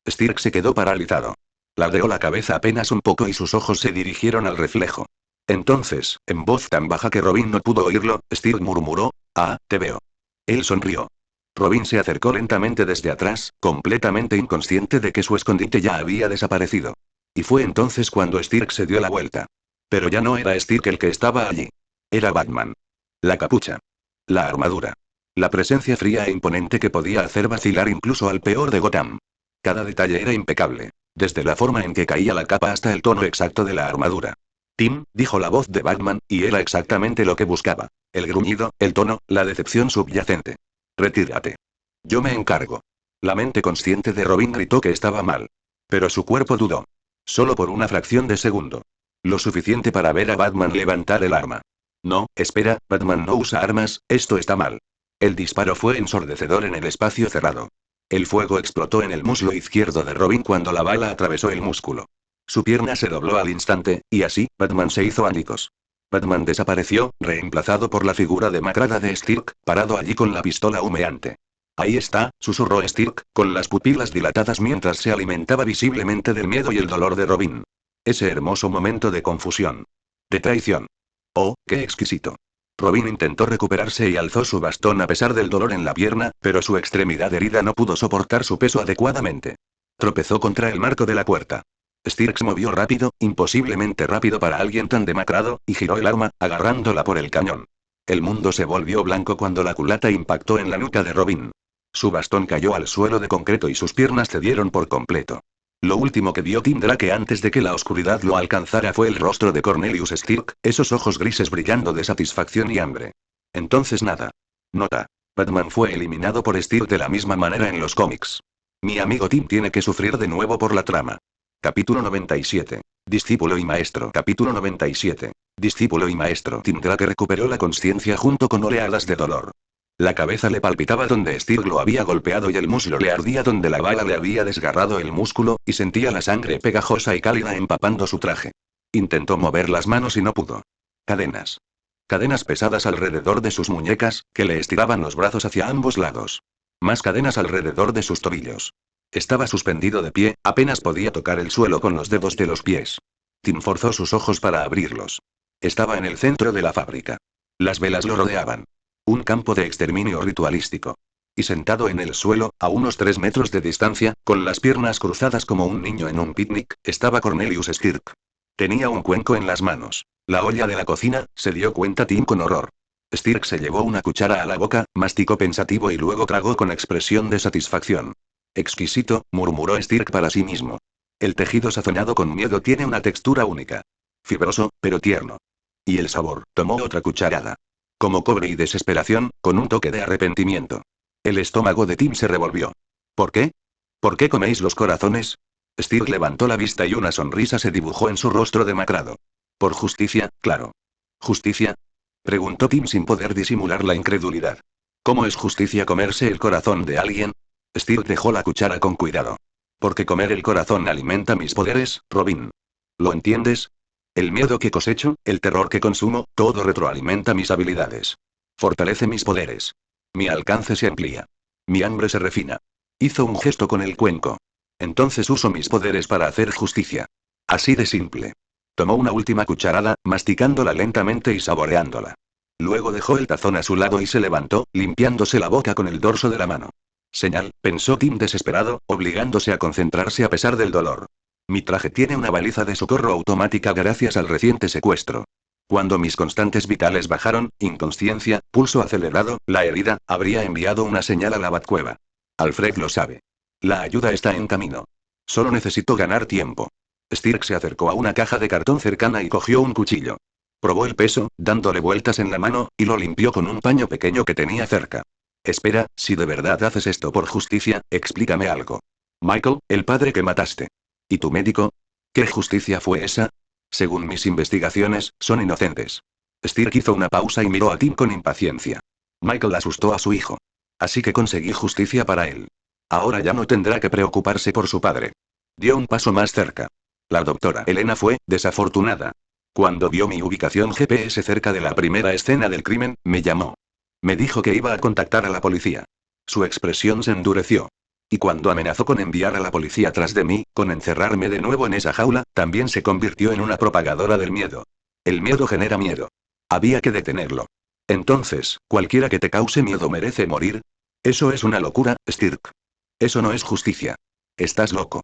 Stirk se quedó paralizado. Ladeó la cabeza apenas un poco y sus ojos se dirigieron al reflejo. Entonces, en voz tan baja que Robin no pudo oírlo, Stirk murmuró, «Ah, te veo». Él sonrió. Robin se acercó lentamente desde atrás, completamente inconsciente de que su escondite ya había desaparecido. Y fue entonces cuando Stirk se dio la vuelta. Pero ya no era Stirk el que estaba allí. Era Batman. La capucha. La armadura. La presencia fría e imponente que podía hacer vacilar incluso al peor de Gotham. Cada detalle era impecable. Desde la forma en que caía la capa hasta el tono exacto de la armadura. Tim, dijo la voz de Batman, y era exactamente lo que buscaba. El gruñido, el tono, la decepción subyacente. Retírate. Yo me encargo. La mente consciente de Robin gritó que estaba mal. Pero su cuerpo dudó. Solo por una fracción de segundo. Lo suficiente para ver a Batman levantar el arma. No, espera, Batman no usa armas, esto está mal. El disparo fue ensordecedor en el espacio cerrado. El fuego explotó en el muslo izquierdo de Robin cuando la bala atravesó el músculo. Su pierna se dobló al instante, y así, Batman se hizo añicos. Batman desapareció, reemplazado por la figura demacrada de Stirk, parado allí con la pistola humeante. Ahí está, susurró Stirk, con las pupilas dilatadas mientras se alimentaba visiblemente del miedo y el dolor de Robin. Ese hermoso momento de confusión. De traición. Oh, qué exquisito. Robin intentó recuperarse y alzó su bastón a pesar del dolor en la pierna, pero su extremidad herida no pudo soportar su peso adecuadamente. Tropezó contra el marco de la puerta. Stirk se movió rápido, imposiblemente rápido para alguien tan demacrado, y giró el arma, agarrándola por el cañón. El mundo se volvió blanco cuando la culata impactó en la nuca de Robin. Su bastón cayó al suelo de concreto y sus piernas cedieron por completo. Lo último que vio Tim Drake antes de que la oscuridad lo alcanzara fue el rostro de Cornelius Stirk, esos ojos grises brillando de satisfacción y hambre. Entonces nada. Nota. Batman fue eliminado por Stirk de la misma manera en los cómics. Mi amigo Tim tiene que sufrir de nuevo por la trama. Capítulo 97. Discípulo y maestro. Capítulo 97. Discípulo y maestro. Tim Drake recuperó la consciencia junto con oleadas de dolor. La cabeza le palpitaba donde Stirk lo había golpeado y el muslo le ardía donde la bala le había desgarrado el músculo, y sentía la sangre pegajosa y cálida empapando su traje. Intentó mover las manos y no pudo. Cadenas. Cadenas pesadas alrededor de sus muñecas, que le estiraban los brazos hacia ambos lados. Más cadenas alrededor de sus tobillos. Estaba suspendido de pie, apenas podía tocar el suelo con los dedos de los pies. Tim forzó sus ojos para abrirlos. Estaba en el centro de la fábrica. Las velas lo rodeaban. Un campo de exterminio ritualístico. Y sentado en el suelo, a unos 3 metros de distancia, con las piernas cruzadas como un niño en un picnic, estaba Cornelius Stirk. Tenía un cuenco en las manos. La olla de la cocina, se dio cuenta Tim con horror. Stirk se llevó una cuchara a la boca, masticó pensativo y luego tragó con expresión de satisfacción. Exquisito, murmuró Stirk para sí mismo. El tejido sazonado con miedo tiene una textura única. Fibroso, pero tierno. Y el sabor, tomó otra cucharada. Como cobre y desesperación, con un toque de arrepentimiento. El estómago de Tim se revolvió. ¿Por qué? ¿Por qué coméis los corazones? Stirk levantó la vista y una sonrisa se dibujó en su rostro demacrado. Por justicia, claro. ¿Justicia? Preguntó Tim sin poder disimular la incredulidad. ¿Cómo es justicia comerse el corazón de alguien? Stirk dejó la cuchara con cuidado. Porque comer el corazón alimenta mis poderes, Robin. ¿Lo entiendes? El miedo que cosecho, el terror que consumo, todo retroalimenta mis habilidades. Fortalece mis poderes. Mi alcance se amplía. Mi hambre se refina. Hizo un gesto con el cuenco. Entonces uso mis poderes para hacer justicia. Así de simple. Tomó una última cucharada, masticándola lentamente y saboreándola. Luego dejó el tazón a su lado y se levantó, limpiándose la boca con el dorso de la mano. Señal, pensó Tim desesperado, obligándose a concentrarse a pesar del dolor. Mi traje tiene una baliza de socorro automática gracias al reciente secuestro. Cuando mis constantes vitales bajaron, inconsciencia, pulso acelerado, la herida, habría enviado una señal a la Batcueva. Alfred lo sabe. La ayuda está en camino. Solo necesito ganar tiempo. Stirk se acercó a una caja de cartón cercana y cogió un cuchillo. Probó el peso, dándole vueltas en la mano, y lo limpió con un paño pequeño que tenía cerca. Espera, si de verdad haces esto por justicia, explícame algo. Michael, el padre que mataste. ¿Y tu médico? ¿Qué justicia fue esa? Según mis investigaciones, son inocentes. Stirk hizo una pausa y miró a Tim con impaciencia. Michael asustó a su hijo. Así que conseguí justicia para él. Ahora ya no tendrá que preocuparse por su padre. Dio un paso más cerca. La doctora Elena fue, desafortunada. Cuando vio mi ubicación GPS cerca de la primera escena del crimen, me llamó. Me dijo que iba a contactar a la policía. Su expresión se endureció. Y cuando amenazó con enviar a la policía tras de mí, con encerrarme de nuevo en esa jaula, también se convirtió en una propagadora del miedo. El miedo genera miedo. Había que detenerlo. Entonces, ¿cualquiera que te cause miedo merece morir? Eso es una locura, Stirk. Eso no es justicia. Estás loco.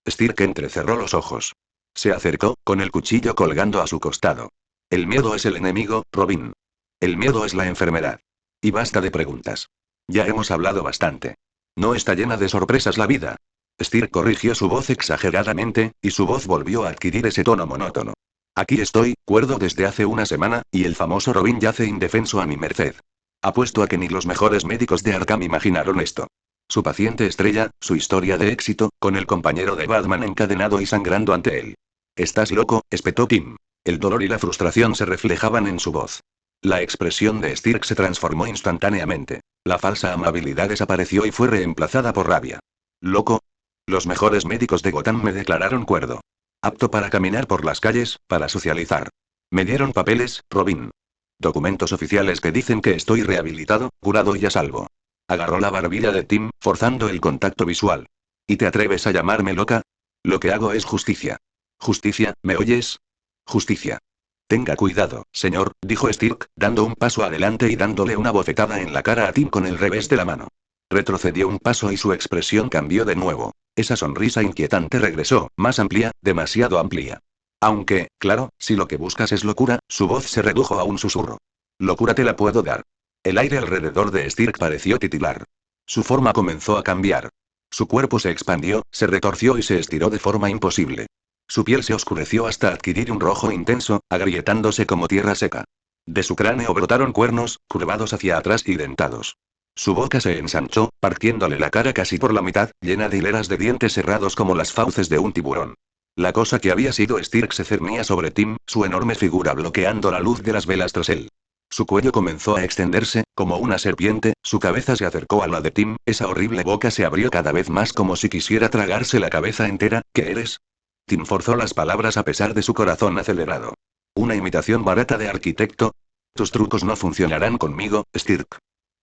Stirk entrecerró los ojos. Se acercó, con el cuchillo colgando a su costado. El miedo es el enemigo, Robin. El miedo es la enfermedad. Y basta de preguntas. Ya hemos hablado bastante. No está llena de sorpresas la vida. Stirk corrigió su voz exageradamente, y su voz volvió a adquirir ese tono monótono. Aquí estoy, cuerdo desde hace una semana, y el famoso Robin yace indefenso a mi merced. Apuesto a que ni los mejores médicos de Arkham imaginaron esto. Su paciente estrella, su historia de éxito, con el compañero de Batman encadenado y sangrando ante él. ¿Estás loco?, espetó Tim. El dolor y la frustración se reflejaban en su voz. La expresión de Stirk se transformó instantáneamente. La falsa amabilidad desapareció y fue reemplazada por rabia. ¿Loco? Los mejores médicos de Gotham me declararon cuerdo. Apto para caminar por las calles, para socializar. Me dieron papeles, Robin. Documentos oficiales que dicen que estoy rehabilitado, curado y a salvo. Agarró la barbilla de Tim, forzando el contacto visual. ¿Y te atreves a llamarme loca? Lo que hago es justicia. ¿Justicia, me oyes? Justicia. Tenga cuidado, señor, dijo Stirk, dando un paso adelante y dándole una bofetada en la cara a Tim con el revés de la mano. Retrocedió un paso y su expresión cambió de nuevo. Esa sonrisa inquietante regresó, más amplia, demasiado amplia. Aunque, claro, si lo que buscas es locura, su voz se redujo a un susurro. Locura te la puedo dar. El aire alrededor de Stirk pareció titilar. Su forma comenzó a cambiar. Su cuerpo se expandió, se retorció y se estiró de forma imposible. Su piel se oscureció hasta adquirir un rojo intenso, agrietándose como tierra seca. De su cráneo brotaron cuernos, curvados hacia atrás y dentados. Su boca se ensanchó, partiéndole la cara casi por la mitad, llena de hileras de dientes cerrados como las fauces de un tiburón. La cosa que había sido Stirk se cernía sobre Tim, su enorme figura bloqueando la luz de las velas tras él. Su cuello comenzó a extenderse, como una serpiente, su cabeza se acercó a la de Tim, esa horrible boca se abrió cada vez más como si quisiera tragarse la cabeza entera. ¿Qué eres? Tim forzó las palabras a pesar de su corazón acelerado. ¿Una imitación barata de arquitecto? Tus trucos no funcionarán conmigo, Stirk.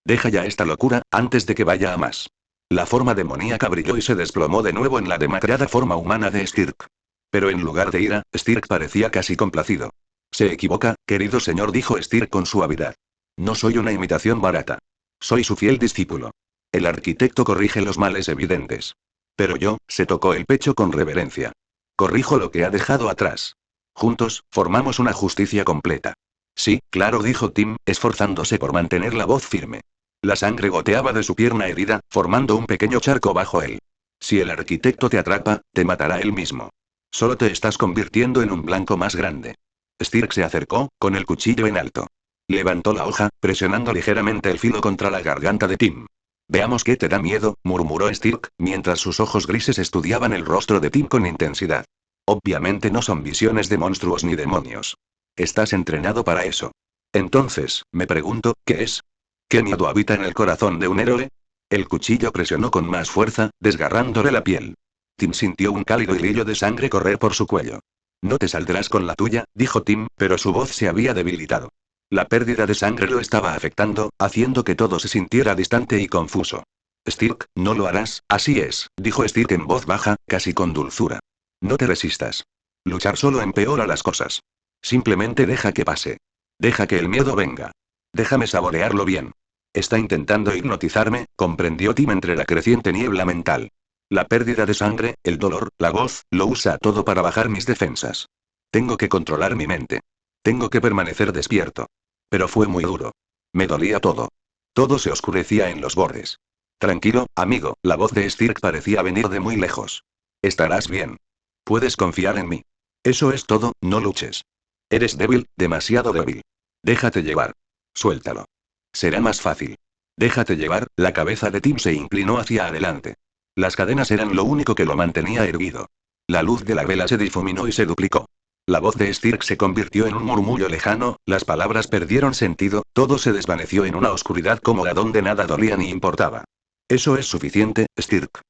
Deja ya esta locura, antes de que vaya a más. La forma demoníaca brilló y se desplomó de nuevo en la demacrada forma humana de Stirk. Pero en lugar de ira, Stirk parecía casi complacido. Se equivoca, querido señor, dijo Stirk con suavidad. No soy una imitación barata. Soy su fiel discípulo. El arquitecto corrige los males evidentes. Pero yo, se tocó el pecho con reverencia. Corrijo lo que ha dejado atrás. Juntos, formamos una justicia completa. Sí, claro, dijo Tim, esforzándose por mantener la voz firme. La sangre goteaba de su pierna herida, formando un pequeño charco bajo él. Si el arquitecto te atrapa, te matará él mismo. Solo te estás convirtiendo en un blanco más grande. Stirk se acercó, con el cuchillo en alto. Levantó la hoja, presionando ligeramente el filo contra la garganta de Tim. Veamos qué te da miedo, murmuró Stirk, mientras sus ojos grises estudiaban el rostro de Tim con intensidad. Obviamente no son visiones de monstruos ni demonios. Estás entrenado para eso. Entonces, me pregunto, ¿qué es? ¿Qué miedo habita en el corazón de un héroe? El cuchillo presionó con más fuerza, desgarrándole la piel. Tim sintió un cálido hilillo de sangre correr por su cuello. No te saldrás con la tuya, dijo Tim, pero su voz se había debilitado. La pérdida de sangre lo estaba afectando, haciendo que todo se sintiera distante y confuso. Stirk, no lo harás, así es, dijo Stirk en voz baja, casi con dulzura. No te resistas. Luchar solo empeora las cosas. Simplemente deja que pase. Deja que el miedo venga. Déjame saborearlo bien. Está intentando hipnotizarme, comprendió Tim entre la creciente niebla mental. La pérdida de sangre, el dolor, la voz, lo usa todo para bajar mis defensas. Tengo que controlar mi mente. Tengo que permanecer despierto. Pero fue muy duro. Me dolía todo. Todo se oscurecía en los bordes. Tranquilo, amigo, la voz de Stirk parecía venir de muy lejos. Estarás bien. Puedes confiar en mí. Eso es todo, no luches. Eres débil, demasiado débil. Déjate llevar. Suéltalo. Será más fácil. Déjate llevar, la cabeza de Tim se inclinó hacia adelante. Las cadenas eran lo único que lo mantenía erguido. La luz de la vela se difuminó y se duplicó. La voz de Stirk se convirtió en un murmullo lejano, las palabras perdieron sentido, todo se desvaneció en una oscuridad cómoda donde nada dolía ni importaba. Eso es suficiente, Stirk.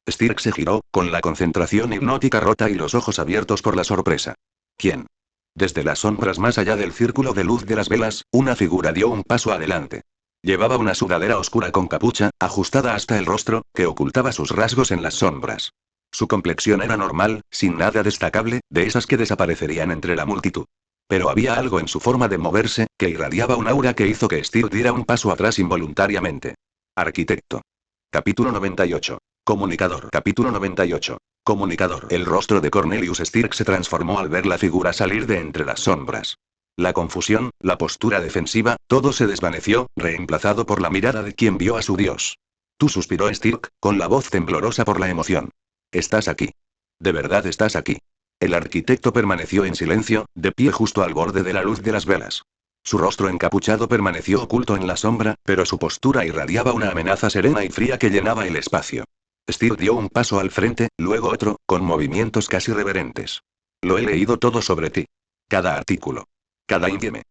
Stirk se giró, con la concentración hipnótica rota y los ojos abiertos por la sorpresa. ¿Quién? Desde las sombras más allá del círculo de luz de las velas, una figura dio un paso adelante. Llevaba una sudadera oscura con capucha, ajustada hasta el rostro, que ocultaba sus rasgos en las sombras. Su complexión era normal, sin nada destacable, de esas que desaparecerían entre la multitud. Pero había algo en su forma de moverse, que irradiaba un aura que hizo que Stirk diera un paso atrás involuntariamente. Arquitecto. Capítulo 98. Comunicador. Capítulo 98. Comunicador. El rostro de Cornelius Stirk se transformó al ver la figura salir de entre las sombras. La confusión, la postura defensiva, todo se desvaneció, reemplazado por la mirada de quien vio a su dios. Tú, suspiró Stirk, con la voz temblorosa por la emoción. Estás aquí. De verdad estás aquí. El arquitecto permaneció en silencio, de pie justo al borde de la luz de las velas. Su rostro encapuchado permaneció oculto en la sombra, pero su postura irradiaba una amenaza serena y fría que llenaba el espacio. Stirk dio un paso al frente, luego otro, con movimientos casi reverentes. Lo he leído todo sobre ti. Cada artículo. Cada índice.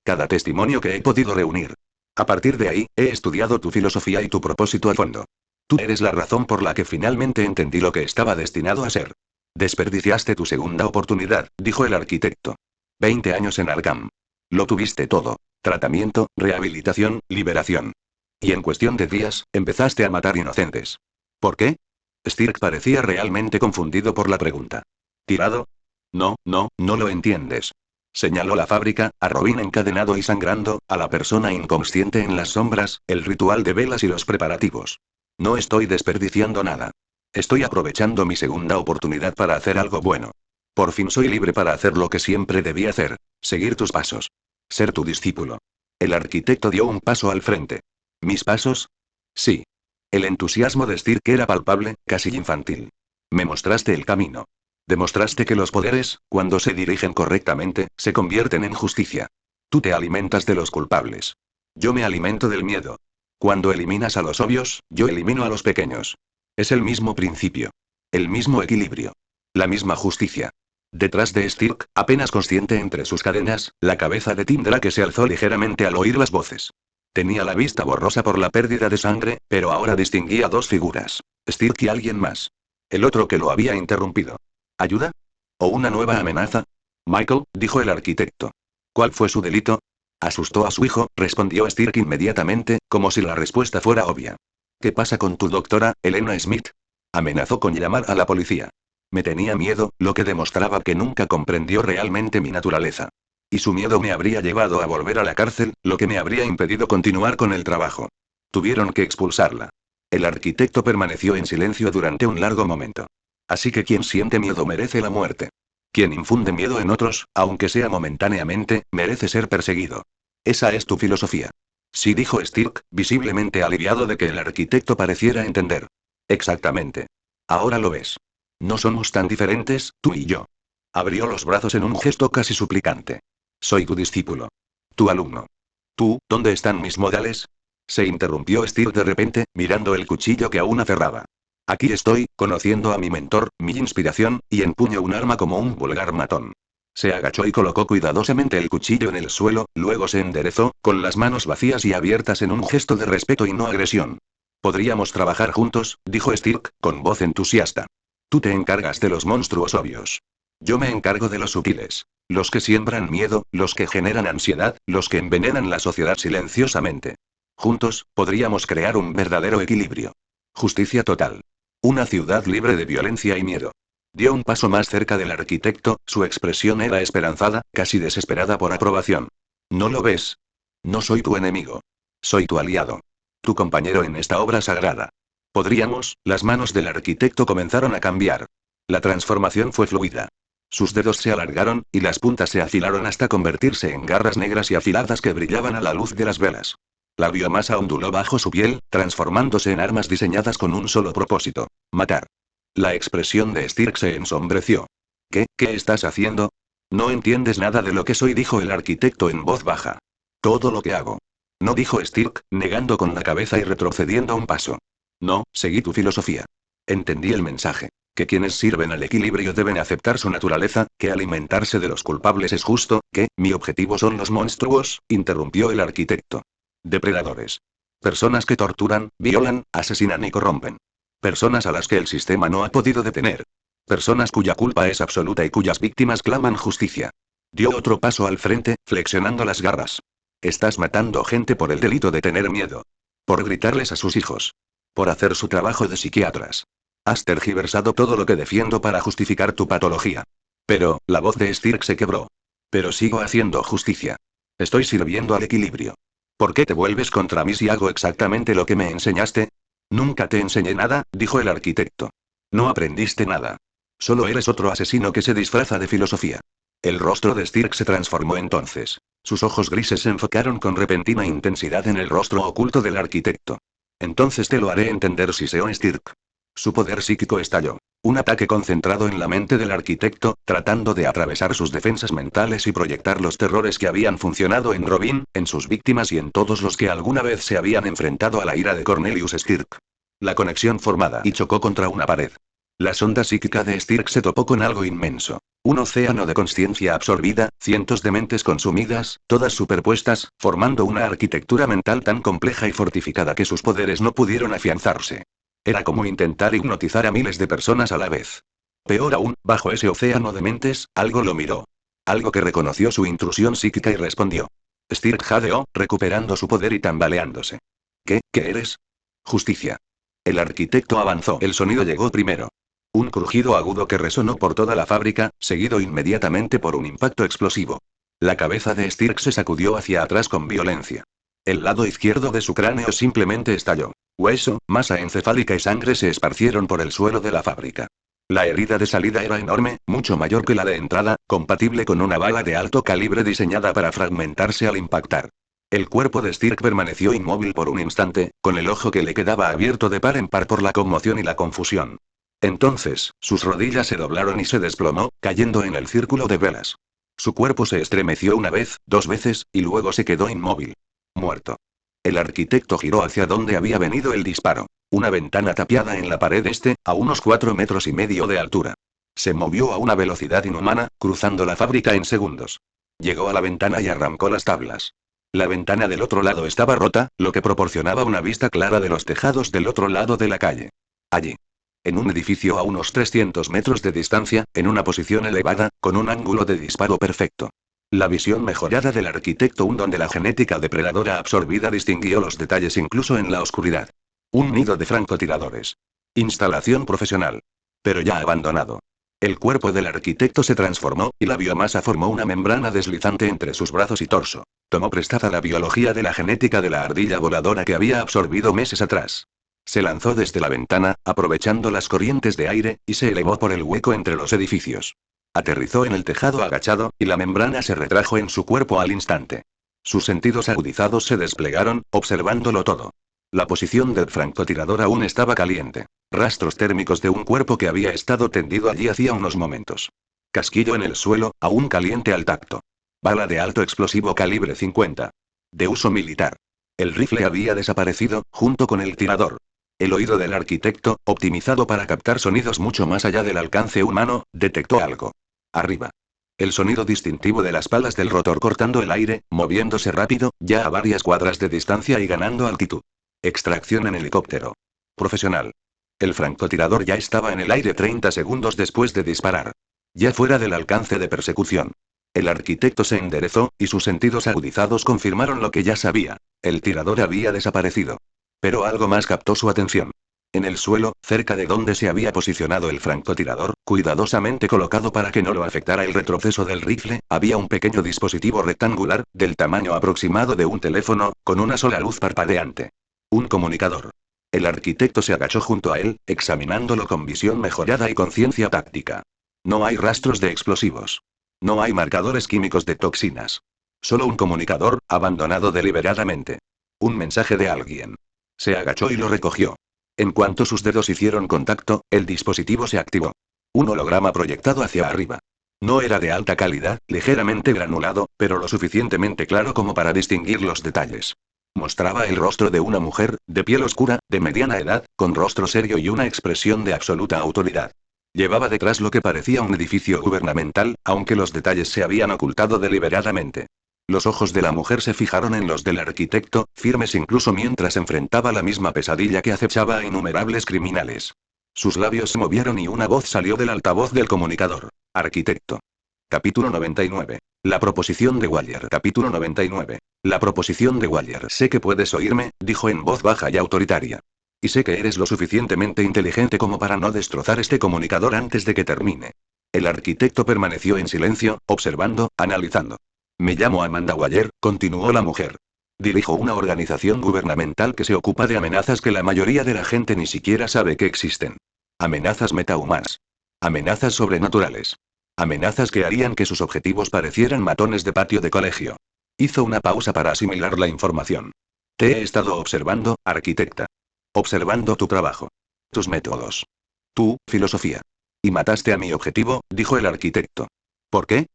Cada testimonio que he podido reunir. A partir de ahí, he estudiado tu filosofía y tu propósito a fondo. Tú eres la razón por la que finalmente entendí lo que estaba destinado a ser. Desperdiciaste tu segunda oportunidad, dijo el arquitecto. 20 años en Arkham. Lo tuviste todo. Tratamiento, rehabilitación, liberación. Y en cuestión de días, empezaste a matar inocentes. ¿Por qué? Stirk parecía realmente confundido por la pregunta. ¿Tirado? No lo entiendes. Señaló la fábrica, a Robin encadenado y sangrando, a la persona inconsciente en las sombras, el ritual de velas y los preparativos. No estoy desperdiciando nada. Estoy aprovechando mi segunda oportunidad para hacer algo bueno. Por fin soy libre para hacer lo que siempre debí hacer, seguir tus pasos. Ser tu discípulo. El arquitecto dio un paso al frente. ¿Mis pasos? Sí. El entusiasmo de Stirk era palpable, casi infantil. Me mostraste el camino. Demostraste que los poderes, cuando se dirigen correctamente, se convierten en justicia. Tú te alimentas de los culpables. Yo me alimento del miedo. Cuando eliminas a los obvios, yo elimino a los pequeños. Es el mismo principio. El mismo equilibrio. La misma justicia. Detrás de Stirk, apenas consciente entre sus cadenas, la cabeza de Tim Drake se alzó ligeramente al oír las voces. Tenía la vista borrosa por la pérdida de sangre, pero ahora distinguía dos figuras. Stirk y alguien más. El otro que lo había interrumpido. ¿Ayuda? ¿O una nueva amenaza? Michael, dijo el arquitecto. ¿Cuál fue su delito? Asustó a su hijo, respondió Stirk inmediatamente, como si la respuesta fuera obvia. ¿Qué pasa con tu doctora, Elena Smith? Amenazó con llamar a la policía. Me tenía miedo, lo que demostraba que nunca comprendió realmente mi naturaleza. Y su miedo me habría llevado a volver a la cárcel, lo que me habría impedido continuar con el trabajo. Tuvieron que expulsarla. El arquitecto permaneció en silencio durante un largo momento. Así que quien siente miedo merece la muerte. Quien infunde miedo en otros, aunque sea momentáneamente, merece ser perseguido. Esa es tu filosofía. Sí, dijo Stirk, visiblemente aliviado de que el arquitecto pareciera entender. Exactamente. Ahora lo ves. No somos tan diferentes, tú y yo. Abrió los brazos en un gesto casi suplicante. Soy tu discípulo. Tu alumno. ¿Tú, dónde están mis modales? Se interrumpió Stirk de repente, mirando el cuchillo que aún aferraba. Aquí estoy, conociendo a mi mentor, mi inspiración, y empuño un arma como un vulgar matón. Se agachó y colocó cuidadosamente el cuchillo en el suelo, luego se enderezó, con las manos vacías y abiertas en un gesto de respeto y no agresión. Podríamos trabajar juntos, dijo Stirk, con voz entusiasta. Tú te encargas de los monstruos obvios. Yo me encargo de los sutiles. Los que siembran miedo, los que generan ansiedad, los que envenenan la sociedad silenciosamente. Juntos, podríamos crear un verdadero equilibrio. Justicia total. Una ciudad libre de violencia y miedo. Dio un paso más cerca del arquitecto, su expresión era esperanzada, casi desesperada por aprobación. ¿No lo ves? No soy tu enemigo. Soy tu aliado. Tu compañero en esta obra sagrada. Podríamos, las manos del arquitecto comenzaron a cambiar. La transformación fue fluida. Sus dedos se alargaron, y las puntas se afilaron hasta convertirse en garras negras y afiladas que brillaban a la luz de las velas. La biomasa onduló bajo su piel, transformándose en armas diseñadas con un solo propósito: matar. La expresión de Stirk se ensombreció. ¿Qué estás haciendo? No entiendes nada de lo que soy, dijo el arquitecto en voz baja. Todo lo que hago. No, dijo Stirk, negando con la cabeza y retrocediendo un paso. No, seguí tu filosofía. Entendí el mensaje. Que quienes sirven al equilibrio deben aceptar su naturaleza, que alimentarse de los culpables es justo, que, mi objetivo son los monstruos, interrumpió el arquitecto. Depredadores. Personas que torturan, violan, asesinan y corrompen. Personas a las que el sistema no ha podido detener. Personas cuya culpa es absoluta y cuyas víctimas claman justicia. Dio otro paso al frente, flexionando las garras. Estás matando gente por el delito de tener miedo. Por gritarles a sus hijos. Por hacer su trabajo de psiquiatras. Has tergiversado todo lo que defiendo para justificar tu patología. Pero, la voz de Stirk se quebró. Pero sigo haciendo justicia. Estoy sirviendo al equilibrio. ¿Por qué te vuelves contra mí si hago exactamente lo que me enseñaste? Nunca te enseñé nada, dijo el arquitecto. No aprendiste nada. Solo eres otro asesino que se disfraza de filosofía. El rostro de Stirk se transformó entonces. Sus ojos grises se enfocaron con repentina intensidad en el rostro oculto del arquitecto. Entonces te lo haré entender, siseó Stirk. Su poder psíquico estalló. Un ataque concentrado en la mente del arquitecto, tratando de atravesar sus defensas mentales y proyectar los terrores que habían funcionado en Robin, en sus víctimas y en todos los que alguna vez se habían enfrentado a la ira de Cornelius Stirk. La conexión formada y chocó contra una pared. La sonda psíquica de Stirk se topó con algo inmenso. Un océano de conciencia absorbida, cientos de mentes consumidas, todas superpuestas, formando una arquitectura mental tan compleja y fortificada que sus poderes no pudieron afianzarse. Era como intentar hipnotizar a miles de personas a la vez. Peor aún, bajo ese océano de mentes, algo lo miró. Algo que reconoció su intrusión psíquica y respondió. Stirk jadeó, recuperando su poder y tambaleándose. ¿Qué eres? Justicia. El arquitecto avanzó. El sonido llegó primero. Un crujido agudo que resonó por toda la fábrica, seguido inmediatamente por un impacto explosivo. La cabeza de Stirk se sacudió hacia atrás con violencia. El lado izquierdo de su cráneo simplemente estalló. Hueso, masa encefálica y sangre se esparcieron por el suelo de la fábrica. La herida de salida era enorme, mucho mayor que la de entrada, compatible con una bala de alto calibre diseñada para fragmentarse al impactar. El cuerpo de Stirk permaneció inmóvil por un instante, con el ojo que le quedaba abierto de par en par por la conmoción y la confusión. Entonces, sus rodillas se doblaron y se desplomó, cayendo en el círculo de velas. Su cuerpo se estremeció una vez, dos veces, y luego se quedó inmóvil. Muerto. El arquitecto giró hacia donde había venido el disparo. Una ventana tapiada en la pared este, a unos 4,5 metros de altura. Se movió a una velocidad inhumana, cruzando la fábrica en segundos. Llegó a la ventana y arrancó las tablas. La ventana del otro lado estaba rota, lo que proporcionaba una vista clara de los tejados del otro lado de la calle. Allí. En un edificio a unos 300 metros de distancia, en una posición elevada, con un ángulo de disparo perfecto. La visión mejorada del arquitecto, un don de la genética depredadora absorbida, distinguió los detalles incluso en la oscuridad. Un nido de francotiradores. Instalación profesional. Pero ya abandonado. El cuerpo del arquitecto se transformó, y la biomasa formó una membrana deslizante entre sus brazos y torso. Tomó prestada la biología de la genética de la ardilla voladora que había absorbido meses atrás. Se lanzó desde la ventana, aprovechando las corrientes de aire, y se elevó por el hueco entre los edificios. Aterrizó en el tejado agachado, y la membrana se retrajo en su cuerpo al instante. Sus sentidos agudizados se desplegaron, observándolo todo. La posición del francotirador aún estaba caliente. Rastros térmicos de un cuerpo que había estado tendido allí hacía unos momentos. Casquillo en el suelo, aún caliente al tacto. Bala de alto explosivo calibre 50. De uso militar. El rifle había desaparecido, junto con el tirador. El oído del arquitecto, optimizado para captar sonidos mucho más allá del alcance humano, detectó algo. Arriba. El sonido distintivo de las palas del rotor cortando el aire, moviéndose rápido, ya a varias cuadras de distancia y ganando altitud. Extracción en helicóptero. Profesional. El francotirador ya estaba en el aire 30 segundos después de disparar. Ya fuera del alcance de persecución. El arquitecto se enderezó, y sus sentidos agudizados confirmaron lo que ya sabía. El tirador había desaparecido. Pero algo más captó su atención. En el suelo, cerca de donde se había posicionado el francotirador, cuidadosamente colocado para que no lo afectara el retroceso del rifle, había un pequeño dispositivo rectangular, del tamaño aproximado de un teléfono, con una sola luz parpadeante. Un comunicador. El arquitecto se agachó junto a él, examinándolo con visión mejorada y conciencia táctica. No hay rastros de explosivos. No hay marcadores químicos de toxinas. Solo un comunicador, abandonado deliberadamente. Un mensaje de alguien. Se agachó y lo recogió. En cuanto sus dedos hicieron contacto, el dispositivo se activó. Un holograma proyectado hacia arriba. No era de alta calidad, ligeramente granulado, pero lo suficientemente claro como para distinguir los detalles. Mostraba el rostro de una mujer, de piel oscura, de mediana edad, con rostro serio y una expresión de absoluta autoridad. Llevaba detrás lo que parecía un edificio gubernamental, aunque los detalles se habían ocultado deliberadamente. Los ojos de la mujer se fijaron en los del arquitecto, firmes incluso mientras enfrentaba la misma pesadilla que acechaba a innumerables criminales. Sus labios se movieron y una voz salió del altavoz del comunicador. Arquitecto. Capítulo 99. La proposición de Waller. Capítulo 99. La proposición de Waller. Sé que puedes oírme, dijo en voz baja y autoritaria. Y sé que eres lo suficientemente inteligente como para no destrozar este comunicador antes de que termine. El arquitecto permaneció en silencio, observando, analizando. Me llamo Amanda Waller, continuó la mujer. Dirijo una organización gubernamental que se ocupa de amenazas que la mayoría de la gente ni siquiera sabe que existen. Amenazas metahumanas. Amenazas sobrenaturales. Amenazas que harían que sus objetivos parecieran matones de patio de colegio. Hizo una pausa para asimilar la información. Te he estado observando, arquitecta. Observando tu trabajo. Tus métodos. Tu filosofía. Y mataste a mi objetivo, dijo el arquitecto. ¿Por qué?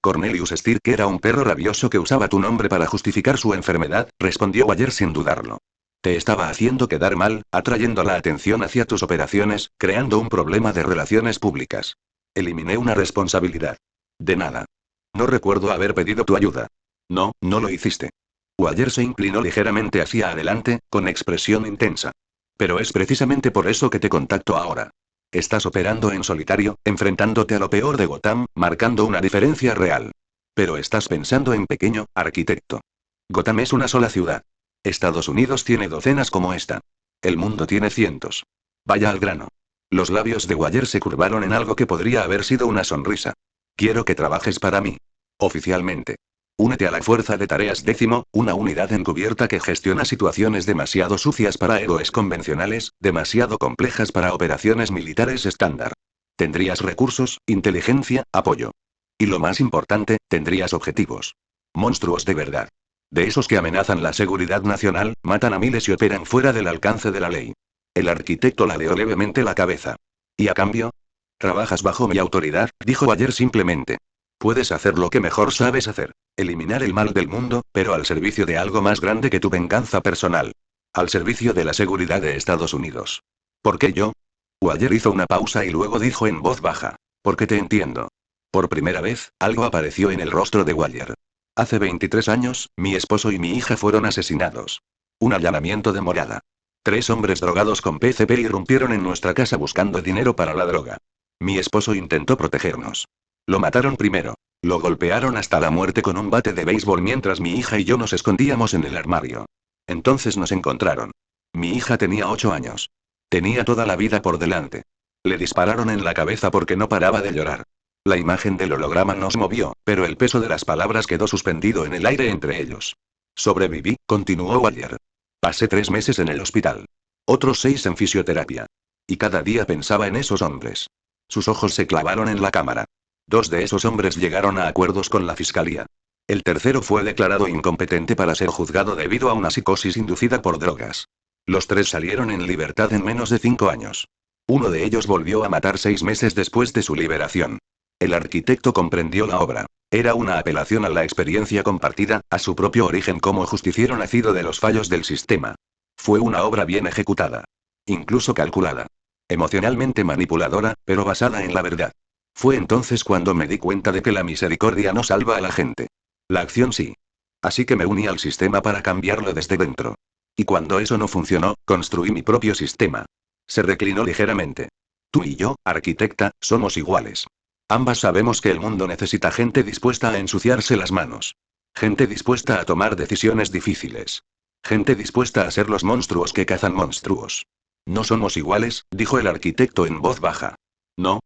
Cornelius Stirk era un perro rabioso que usaba tu nombre para justificar su enfermedad, respondió Waller sin dudarlo. Te estaba haciendo quedar mal, atrayendo la atención hacia tus operaciones, creando un problema de relaciones públicas. Eliminé una responsabilidad. De nada. No recuerdo haber pedido tu ayuda. No, no lo hiciste. Waller se inclinó ligeramente hacia adelante, con expresión intensa. Pero es precisamente por eso que te contacto ahora. Estás operando en solitario, enfrentándote a lo peor de Gotham, marcando una diferencia real. Pero estás pensando en pequeño, arquitecto. Gotham es una sola ciudad. Estados Unidos tiene docenas como esta. El mundo tiene cientos. Vaya al grano. Los labios de Wire se curvaron en algo que podría haber sido una sonrisa. Quiero que trabajes para mí. Oficialmente. Únete a la Fuerza de Tareas Décimo, una unidad encubierta que gestiona situaciones demasiado sucias para héroes convencionales, demasiado complejas para operaciones militares estándar. Tendrías recursos, inteligencia, apoyo. Y lo más importante, tendrías objetivos. Monstruos de verdad. De esos que amenazan la seguridad nacional, matan a miles y operan fuera del alcance de la ley. El arquitecto ladeó levemente la cabeza. ¿Y a cambio? Trabajas bajo mi autoridad, dijo ayer simplemente. Puedes hacer lo que mejor sabes hacer. Eliminar el mal del mundo, pero al servicio de algo más grande que tu venganza personal. Al servicio de la seguridad de Estados Unidos. ¿Por qué yo? Wire hizo una pausa y luego dijo en voz baja. Porque te entiendo. Por primera vez, algo apareció en el rostro de Wire. Hace 23 años, mi esposo y mi hija fueron asesinados. Un allanamiento de morada. 3 hombres drogados con PCP irrumpieron en nuestra casa buscando dinero para la droga. Mi esposo intentó protegernos. Lo mataron primero. Lo golpearon hasta la muerte con un bate de béisbol mientras mi hija y yo nos escondíamos en el armario. Entonces nos encontraron. Mi hija tenía 8 años. Tenía toda la vida por delante. Le dispararon en la cabeza porque no paraba de llorar. La imagen del holograma nos movió, pero el peso de las palabras quedó suspendido en el aire entre ellos. Sobreviví, continuó Wire. Pasé 3 meses en el hospital. Otros 6 en fisioterapia. Y cada día pensaba en esos hombres. Sus ojos se clavaron en la cámara. 2 de esos hombres llegaron a acuerdos con la fiscalía. El tercero fue declarado incompetente para ser juzgado debido a una psicosis inducida por drogas. Los 3 salieron en libertad en menos de 5 años. Uno de ellos volvió a matar 6 meses después de su liberación. El arquitecto comprendió la obra. Era una apelación a la experiencia compartida, a su propio origen como justiciero nacido de los fallos del sistema. Fue una obra bien ejecutada. Incluso calculada. Emocionalmente manipuladora, pero basada en la verdad. Fue entonces cuando me di cuenta de que la misericordia no salva a la gente. La acción sí. Así que me uní al sistema para cambiarlo desde dentro. Y cuando eso no funcionó, construí mi propio sistema. Se reclinó ligeramente. Tú y yo, arquitecta, somos iguales. Ambas sabemos que el mundo necesita gente dispuesta a ensuciarse las manos. Gente dispuesta a tomar decisiones difíciles. Gente dispuesta a ser los monstruos que cazan monstruos. No somos iguales, dijo el arquitecto en voz baja. No.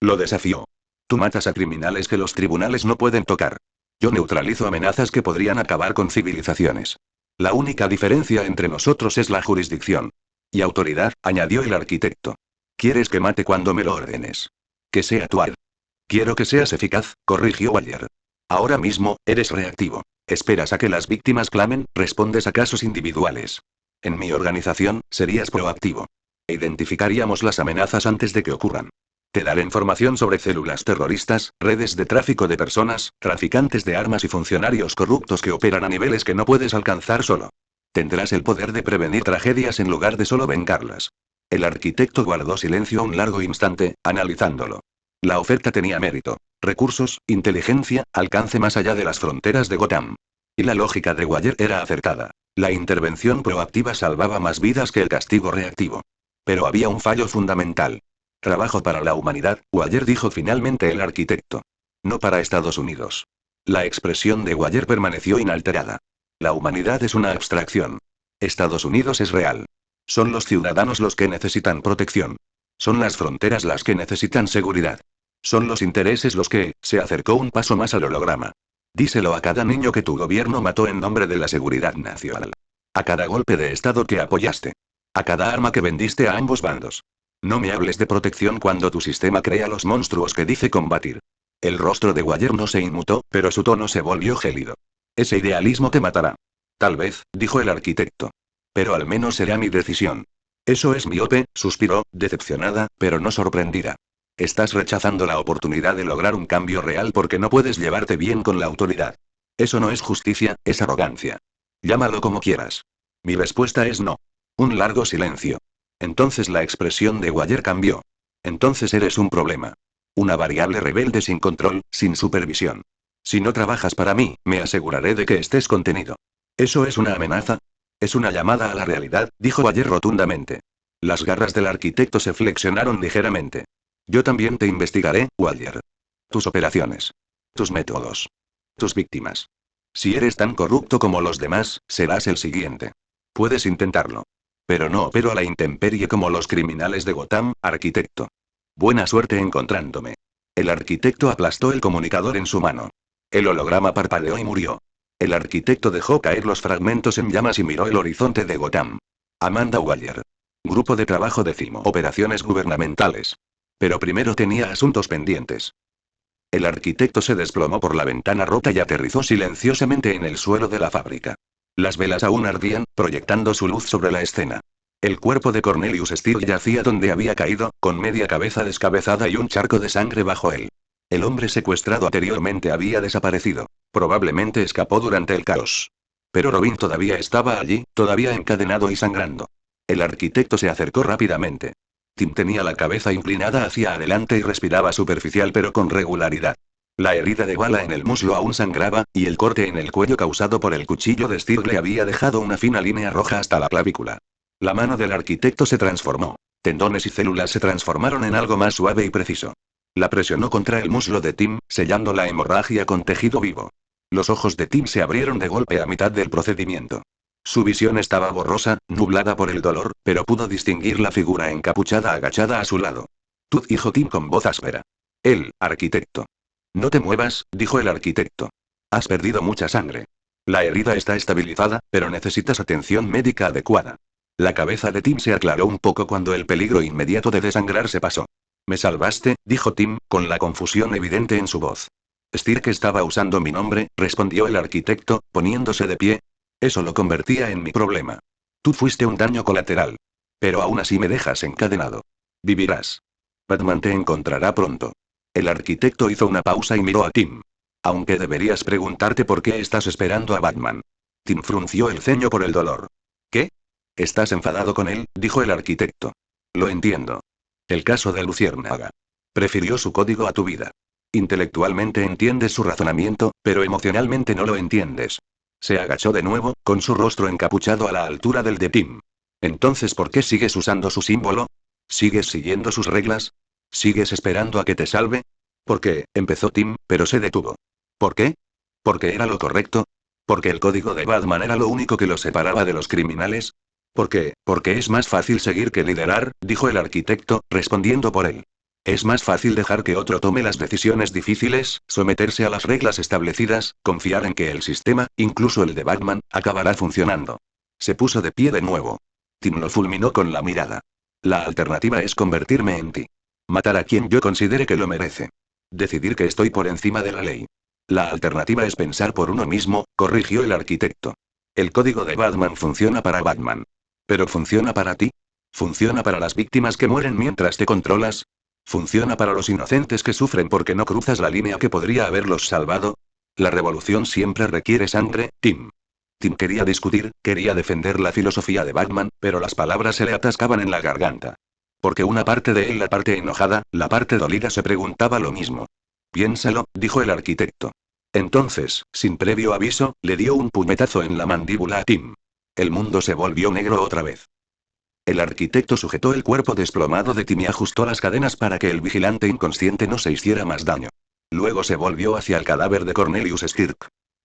Lo desafió. Tú matas a criminales que los tribunales no pueden tocar. Yo neutralizo amenazas que podrían acabar con civilizaciones. La única diferencia entre nosotros es la jurisdicción. Y autoridad, añadió el arquitecto. ¿Quieres que mate cuando me lo ordenes? Que sea tu ar. Quiero que seas eficaz, corrigió Wire. Ahora mismo, eres reactivo. Esperas a que las víctimas clamen, respondes a casos individuales. En mi organización, serías proactivo. Identificaríamos las amenazas antes de que ocurran. Te daré información sobre células terroristas, redes de tráfico de personas, traficantes de armas y funcionarios corruptos que operan a niveles que no puedes alcanzar solo. Tendrás el poder de prevenir tragedias en lugar de solo vengarlas. El arquitecto guardó silencio un largo instante, analizándolo. La oferta tenía mérito, recursos, inteligencia, alcance más allá de las fronteras de Gotham. Y la lógica de Wire era acertada. La intervención proactiva salvaba más vidas que el castigo reactivo. Pero había un fallo fundamental. Trabajo para la humanidad, Wire dijo finalmente el arquitecto. No para Estados Unidos. La expresión de Wire permaneció inalterada. La humanidad es una abstracción. Estados Unidos es real. Son los ciudadanos los que necesitan protección. Son las fronteras las que necesitan seguridad. Son los intereses los que, se acercó un paso más al holograma. Díselo a cada niño que tu gobierno mató en nombre de la seguridad nacional. A cada golpe de Estado que apoyaste. A cada arma que vendiste a ambos bandos. No me hables de protección cuando tu sistema crea los monstruos que dice combatir. El rostro de Wire no se inmutó, pero su tono se volvió gélido. Ese idealismo te matará. Tal vez, dijo el arquitecto. Pero al menos será mi decisión. Eso es miope, suspiró, decepcionada, pero no sorprendida. Estás rechazando la oportunidad de lograr un cambio real porque no puedes llevarte bien con la autoridad. Eso no es justicia, es arrogancia. Llámalo como quieras. Mi respuesta es no. Un largo silencio. Entonces la expresión de Wire cambió. Entonces eres un problema. Una variable rebelde sin control, sin supervisión. Si no trabajas para mí, me aseguraré de que estés contenido. ¿Eso es una amenaza? Es una llamada a la realidad, dijo Wire rotundamente. Las garras del arquitecto se flexionaron ligeramente. Yo también te investigaré, Wallier. Tus operaciones. Tus métodos. Tus víctimas. Si eres tan corrupto como los demás, serás el siguiente. Puedes intentarlo. Pero no opero a la intemperie como los criminales de Gotham, arquitecto. Buena suerte encontrándome. El arquitecto aplastó el comunicador en su mano. El holograma parpadeó y murió. El arquitecto dejó caer los fragmentos en llamas y miró el horizonte de Gotham. Amanda Waller. Grupo de trabajo décimo. Operaciones gubernamentales. Pero primero tenía asuntos pendientes. El arquitecto se desplomó por la ventana rota y aterrizó silenciosamente en el suelo de la fábrica. Las velas aún ardían, proyectando su luz sobre la escena. El cuerpo de Cornelius Steele yacía donde había caído, con media cabeza descabezada y un charco de sangre bajo él. El hombre secuestrado anteriormente había desaparecido. Probablemente escapó durante el caos. Pero Robin todavía estaba allí, todavía encadenado y sangrando. El arquitecto se acercó rápidamente. Tim tenía la cabeza inclinada hacia adelante y respiraba superficial pero con regularidad. La herida de bala en el muslo aún sangraba, y el corte en el cuello causado por el cuchillo de Steele le había dejado una fina línea roja hasta la clavícula. La mano del arquitecto se transformó. Tendones y células se transformaron en algo más suave y preciso. La presionó contra el muslo de Tim, sellando la hemorragia con tejido vivo. Los ojos de Tim se abrieron de golpe a mitad del procedimiento. Su visión estaba borrosa, nublada por el dolor, pero pudo distinguir la figura encapuchada agachada a su lado. Tú, dijo Tim con voz áspera. El arquitecto. No te muevas, dijo el arquitecto. Has perdido mucha sangre. La herida está estabilizada, pero necesitas atención médica adecuada. La cabeza de Tim se aclaró un poco cuando el peligro inmediato de desangrar se pasó. Me salvaste, dijo Tim, con la confusión evidente en su voz. Steele que estaba usando mi nombre, respondió el arquitecto, poniéndose de pie. Eso lo convertía en mi problema. Tú fuiste un daño colateral. Pero aún así me dejas encadenado. Vivirás. Batman te encontrará pronto. El arquitecto hizo una pausa y miró a Tim. Aunque deberías preguntarte por qué estás esperando a Batman. Tim frunció el ceño por el dolor. ¿Qué? Estás enfadado con él, dijo el arquitecto. Lo entiendo. El caso de Luciérnaga. Prefirió su código a tu vida. Intelectualmente entiendes su razonamiento, pero emocionalmente no lo entiendes. Se agachó de nuevo, con su rostro encapuchado a la altura del de Tim. Entonces, ¿por qué sigues usando su símbolo? ¿Sigues siguiendo sus reglas? ¿Sigues esperando a que te salve? ¿Por qué? Empezó Tim, pero se detuvo. ¿Por qué? ¿Porque era lo correcto? ¿Porque el código de Batman era lo único que lo separaba de los criminales? ¿Por qué? Porque es más fácil seguir que liderar, dijo el arquitecto, respondiendo por él. Es más fácil dejar que otro tome las decisiones difíciles, someterse a las reglas establecidas, confiar en que el sistema, incluso el de Batman, acabará funcionando. Se puso de pie de nuevo. Tim lo fulminó con la mirada. La alternativa es convertirme en ti. Matar a quien yo considere que lo merece. Decidir que estoy por encima de la ley. La alternativa es pensar por uno mismo, corrigió el arquitecto. El código de Batman funciona para Batman. ¿Pero funciona para ti? ¿Funciona para las víctimas que mueren mientras te controlas? ¿Funciona para los inocentes que sufren porque no cruzas la línea que podría haberlos salvado? La revolución siempre requiere sangre, Tim. Tim quería discutir, quería defender la filosofía de Batman, pero las palabras se le atascaban en la garganta. Porque una parte de él, la parte enojada, la parte dolida, se preguntaba lo mismo. Piénsalo, dijo el arquitecto. Entonces, sin previo aviso, le dio un puñetazo en la mandíbula a Tim. El mundo se volvió negro otra vez. El arquitecto sujetó el cuerpo desplomado de Tim y ajustó las cadenas para que el vigilante inconsciente no se hiciera más daño. Luego se volvió hacia el cadáver de Cornelius Steele.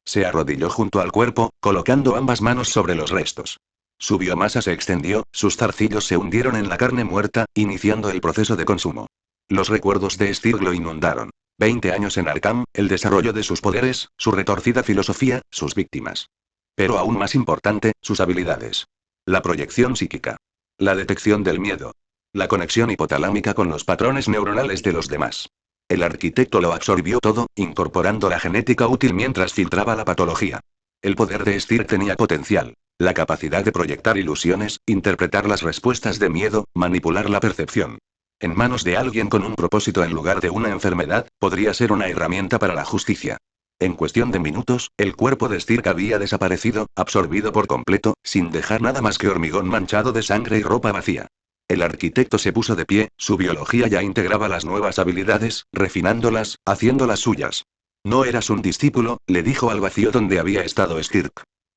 Se arrodilló junto al cuerpo, colocando ambas manos sobre los restos. Su biomasa se extendió, sus zarcillos se hundieron en la carne muerta, iniciando el proceso de consumo. Los recuerdos de Steele lo inundaron. 20 años en Arkham, el desarrollo de sus poderes, su retorcida filosofía, sus víctimas. Pero aún más importante, sus habilidades. La proyección psíquica. La detección del miedo. La conexión hipotalámica con los patrones neuronales de los demás. El arquitecto lo absorbió todo, incorporando la genética útil mientras filtraba la patología. El poder de Steele tenía potencial. La capacidad de proyectar ilusiones, interpretar las respuestas de miedo, manipular la percepción. En manos de alguien con un propósito en lugar de una enfermedad, podría ser una herramienta para la justicia. En cuestión de minutos, el cuerpo de Steele había desaparecido, absorbido por completo, sin dejar nada más que hormigón manchado de sangre y ropa vacía. El arquitecto se puso de pie, su biología ya integraba las nuevas habilidades, refinándolas, haciéndolas suyas. No eras un discípulo, le dijo al vacío donde había estado Steele.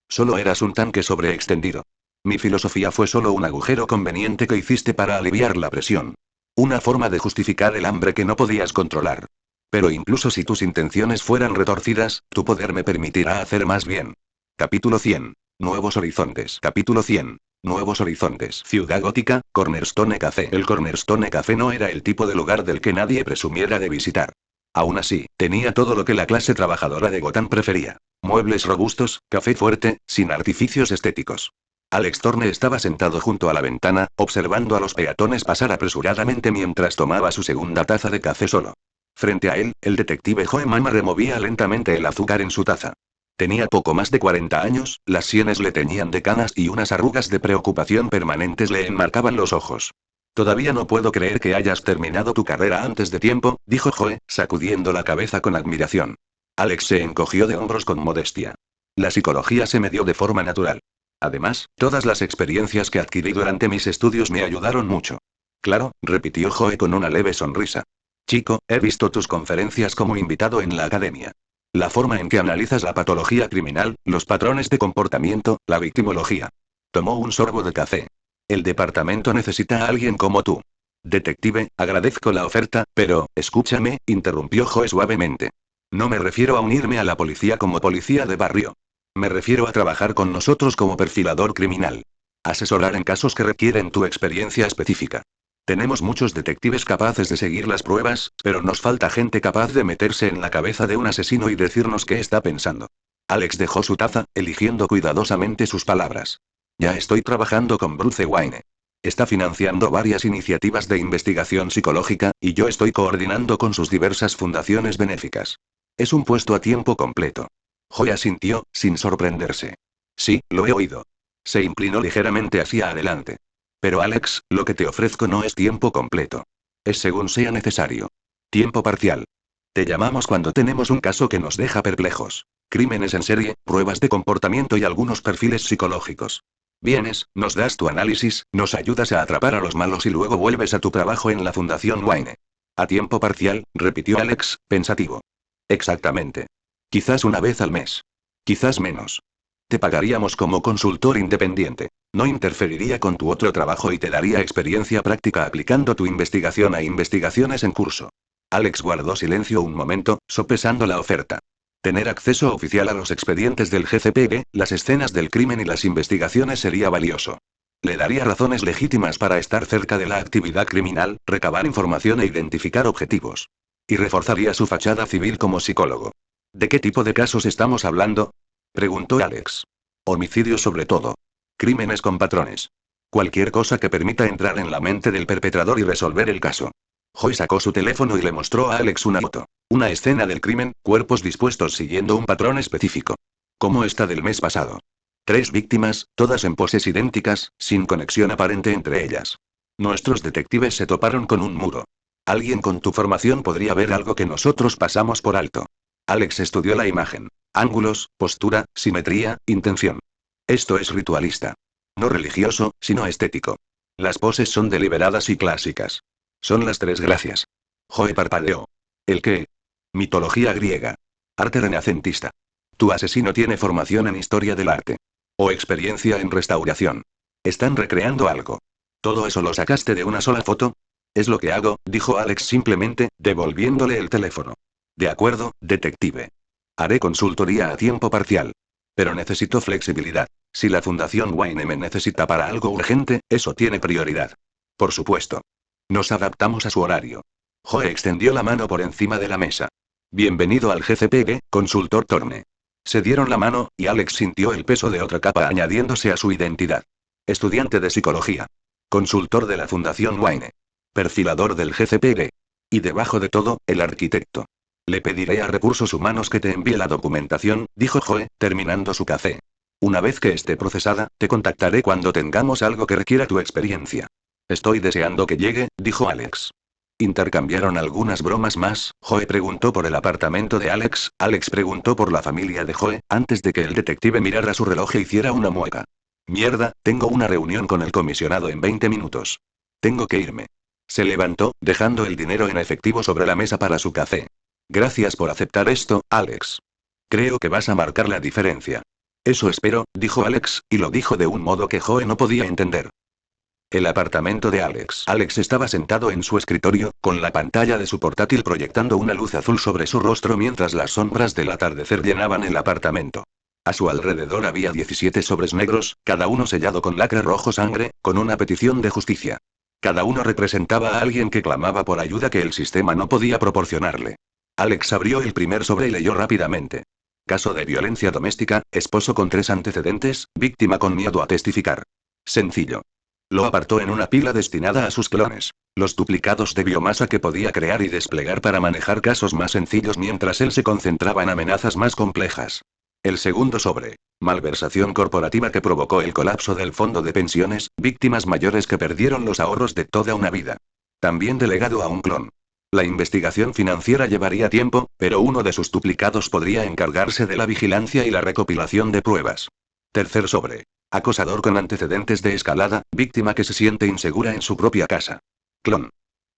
Solo eras un tanque sobreextendido. Mi filosofía fue solo un agujero conveniente que hiciste para aliviar la presión. Una forma de justificar el hambre que no podías controlar. Pero incluso si tus intenciones fueran retorcidas, tu poder me permitirá hacer más bien. Capítulo 100. Nuevos horizontes. Capítulo 100. Nuevos horizontes. Ciudad gótica, Cornerstone Café. El Cornerstone Café no era el tipo de lugar del que nadie presumiera de visitar. Aún así, tenía todo lo que la clase trabajadora de Gotham prefería. Muebles robustos, café fuerte, sin artificios estéticos. Alex Thorne estaba sentado junto a la ventana, observando a los peatones pasar apresuradamente mientras tomaba su segunda taza de café solo. Frente a él, el detective Joe Mama removía lentamente el azúcar en su taza. Tenía poco más de 40 años, las sienes le teñían de canas y unas arrugas de preocupación permanentes le enmarcaban los ojos. Todavía no puedo creer que hayas terminado tu carrera antes de tiempo, dijo Joe, sacudiendo la cabeza con admiración. Alex se encogió de hombros con modestia. La psicología se me dio de forma natural. Además, todas las experiencias que adquirí durante mis estudios me ayudaron mucho. Claro, repitió Joe con una leve sonrisa. Chico, he visto tus conferencias como invitado en la academia. La forma en que analizas la patología criminal, los patrones de comportamiento, la victimología. Tomó un sorbo de café. El departamento necesita a alguien como tú. Detective, agradezco la oferta, pero, escúchame, interrumpió Joe suavemente. No me refiero a unirme a la policía como policía de barrio. Me refiero a trabajar con nosotros como perfilador criminal. Asesorar en casos que requieren tu experiencia específica. Tenemos muchos detectives capaces de seguir las pruebas, pero nos falta gente capaz de meterse en la cabeza de un asesino y decirnos qué está pensando. Alex dejó su taza, eligiendo cuidadosamente sus palabras. Ya estoy trabajando con Bruce Wayne. Está financiando varias iniciativas de investigación psicológica, y yo estoy coordinando con sus diversas fundaciones benéficas. Es un puesto a tiempo completo. Joe asintió, sin sorprenderse. Sí, lo he oído. Se inclinó ligeramente hacia adelante. Pero Alex, lo que te ofrezco no es tiempo completo. Es según sea necesario. Tiempo parcial. Te llamamos cuando tenemos un caso que nos deja perplejos. Crímenes en serie, pruebas de comportamiento y algunos perfiles psicológicos. Vienes, nos das tu análisis, nos ayudas a atrapar a los malos y luego vuelves a tu trabajo en la Fundación Wayne. A tiempo parcial, repitió Alex, pensativo. Exactamente. Quizás una vez al mes. Quizás menos. Te pagaríamos como consultor independiente. No interferiría con tu otro trabajo y te daría experiencia práctica aplicando tu investigación a investigaciones en curso. Alex guardó silencio un momento, sopesando la oferta. Tener acceso oficial a los expedientes del GCPD, las escenas del crimen y las investigaciones sería valioso. Le daría razones legítimas para estar cerca de la actividad criminal, recabar información e identificar objetivos. Y reforzaría su fachada civil como psicólogo. ¿De qué tipo de casos estamos hablando?, preguntó Alex. Homicidios sobre todo. Crímenes con patrones. Cualquier cosa que permita entrar en la mente del perpetrador y resolver el caso. Joy sacó su teléfono y le mostró a Alex una foto. Una escena del crimen, cuerpos dispuestos siguiendo un patrón específico. Como esta del mes pasado. 3 víctimas, todas en poses idénticas, sin conexión aparente entre ellas. Nuestros detectives se toparon con un muro. Alguien con tu formación podría ver algo que nosotros pasamos por alto. Alex estudió la imagen. Ángulos, postura, simetría, intención. Esto es ritualista. No religioso, sino estético. Las poses son deliberadas y clásicas. Son las 3 gracias. Joe parpadeó. ¿El qué? Mitología griega. Arte renacentista. Tu asesino tiene formación en historia del arte. O experiencia en restauración. Están recreando algo. ¿Todo eso lo sacaste de una sola foto? Es lo que hago, dijo Alex simplemente, devolviéndole el teléfono. De acuerdo, detective. Haré consultoría a tiempo parcial. Pero necesito flexibilidad. Si la Fundación Wayne me necesita para algo urgente, eso tiene prioridad. Por supuesto. Nos adaptamos a su horario. Joe extendió la mano por encima de la mesa. Bienvenido al GCPD, consultor Thorne. Se dieron la mano, y Alex sintió el peso de otra capa añadiéndose a su identidad. Estudiante de psicología. Consultor de la Fundación Wayne. Perfilador del GCPD. Y debajo de todo, el arquitecto. Le pediré a Recursos Humanos que te envíe la documentación, dijo Joe, terminando su café. Una vez que esté procesada, te contactaré cuando tengamos algo que requiera tu experiencia. Estoy deseando que llegue, dijo Alex. Intercambiaron algunas bromas más. Joe preguntó por el apartamento de Alex preguntó por la familia de Joe, antes de que el detective mirara su reloj e hiciera una mueca. Mierda, tengo una reunión con el comisionado en 20 minutos. Tengo que irme. Se levantó, dejando el dinero en efectivo sobre la mesa para su café. Gracias por aceptar esto, Alex. Creo que vas a marcar la diferencia. Eso espero, dijo Alex, y lo dijo de un modo que Joe no podía entender. El apartamento de Alex. Alex estaba sentado en su escritorio, con la pantalla de su portátil proyectando una luz azul sobre su rostro mientras las sombras del atardecer llenaban el apartamento. A su alrededor había 17 sobres negros, cada uno sellado con lacre rojo sangre, con una petición de justicia. Cada uno representaba a alguien que clamaba por ayuda que el sistema no podía proporcionarle. Alex abrió el primer sobre y leyó rápidamente. Caso de violencia doméstica, esposo con 3 antecedentes, víctima con miedo a testificar. Sencillo. Lo apartó en una pila destinada a sus clones. Los duplicados de biomasa que podía crear y desplegar para manejar casos más sencillos mientras él se concentraba en amenazas más complejas. El segundo sobre. Malversación corporativa que provocó el colapso del fondo de pensiones, víctimas mayores que perdieron los ahorros de toda una vida. También delegado a un clon. La investigación financiera llevaría tiempo, pero uno de sus duplicados podría encargarse de la vigilancia y la recopilación de pruebas. Tercer sobre. Acosador con antecedentes de escalada, víctima que se siente insegura en su propia casa. Clon.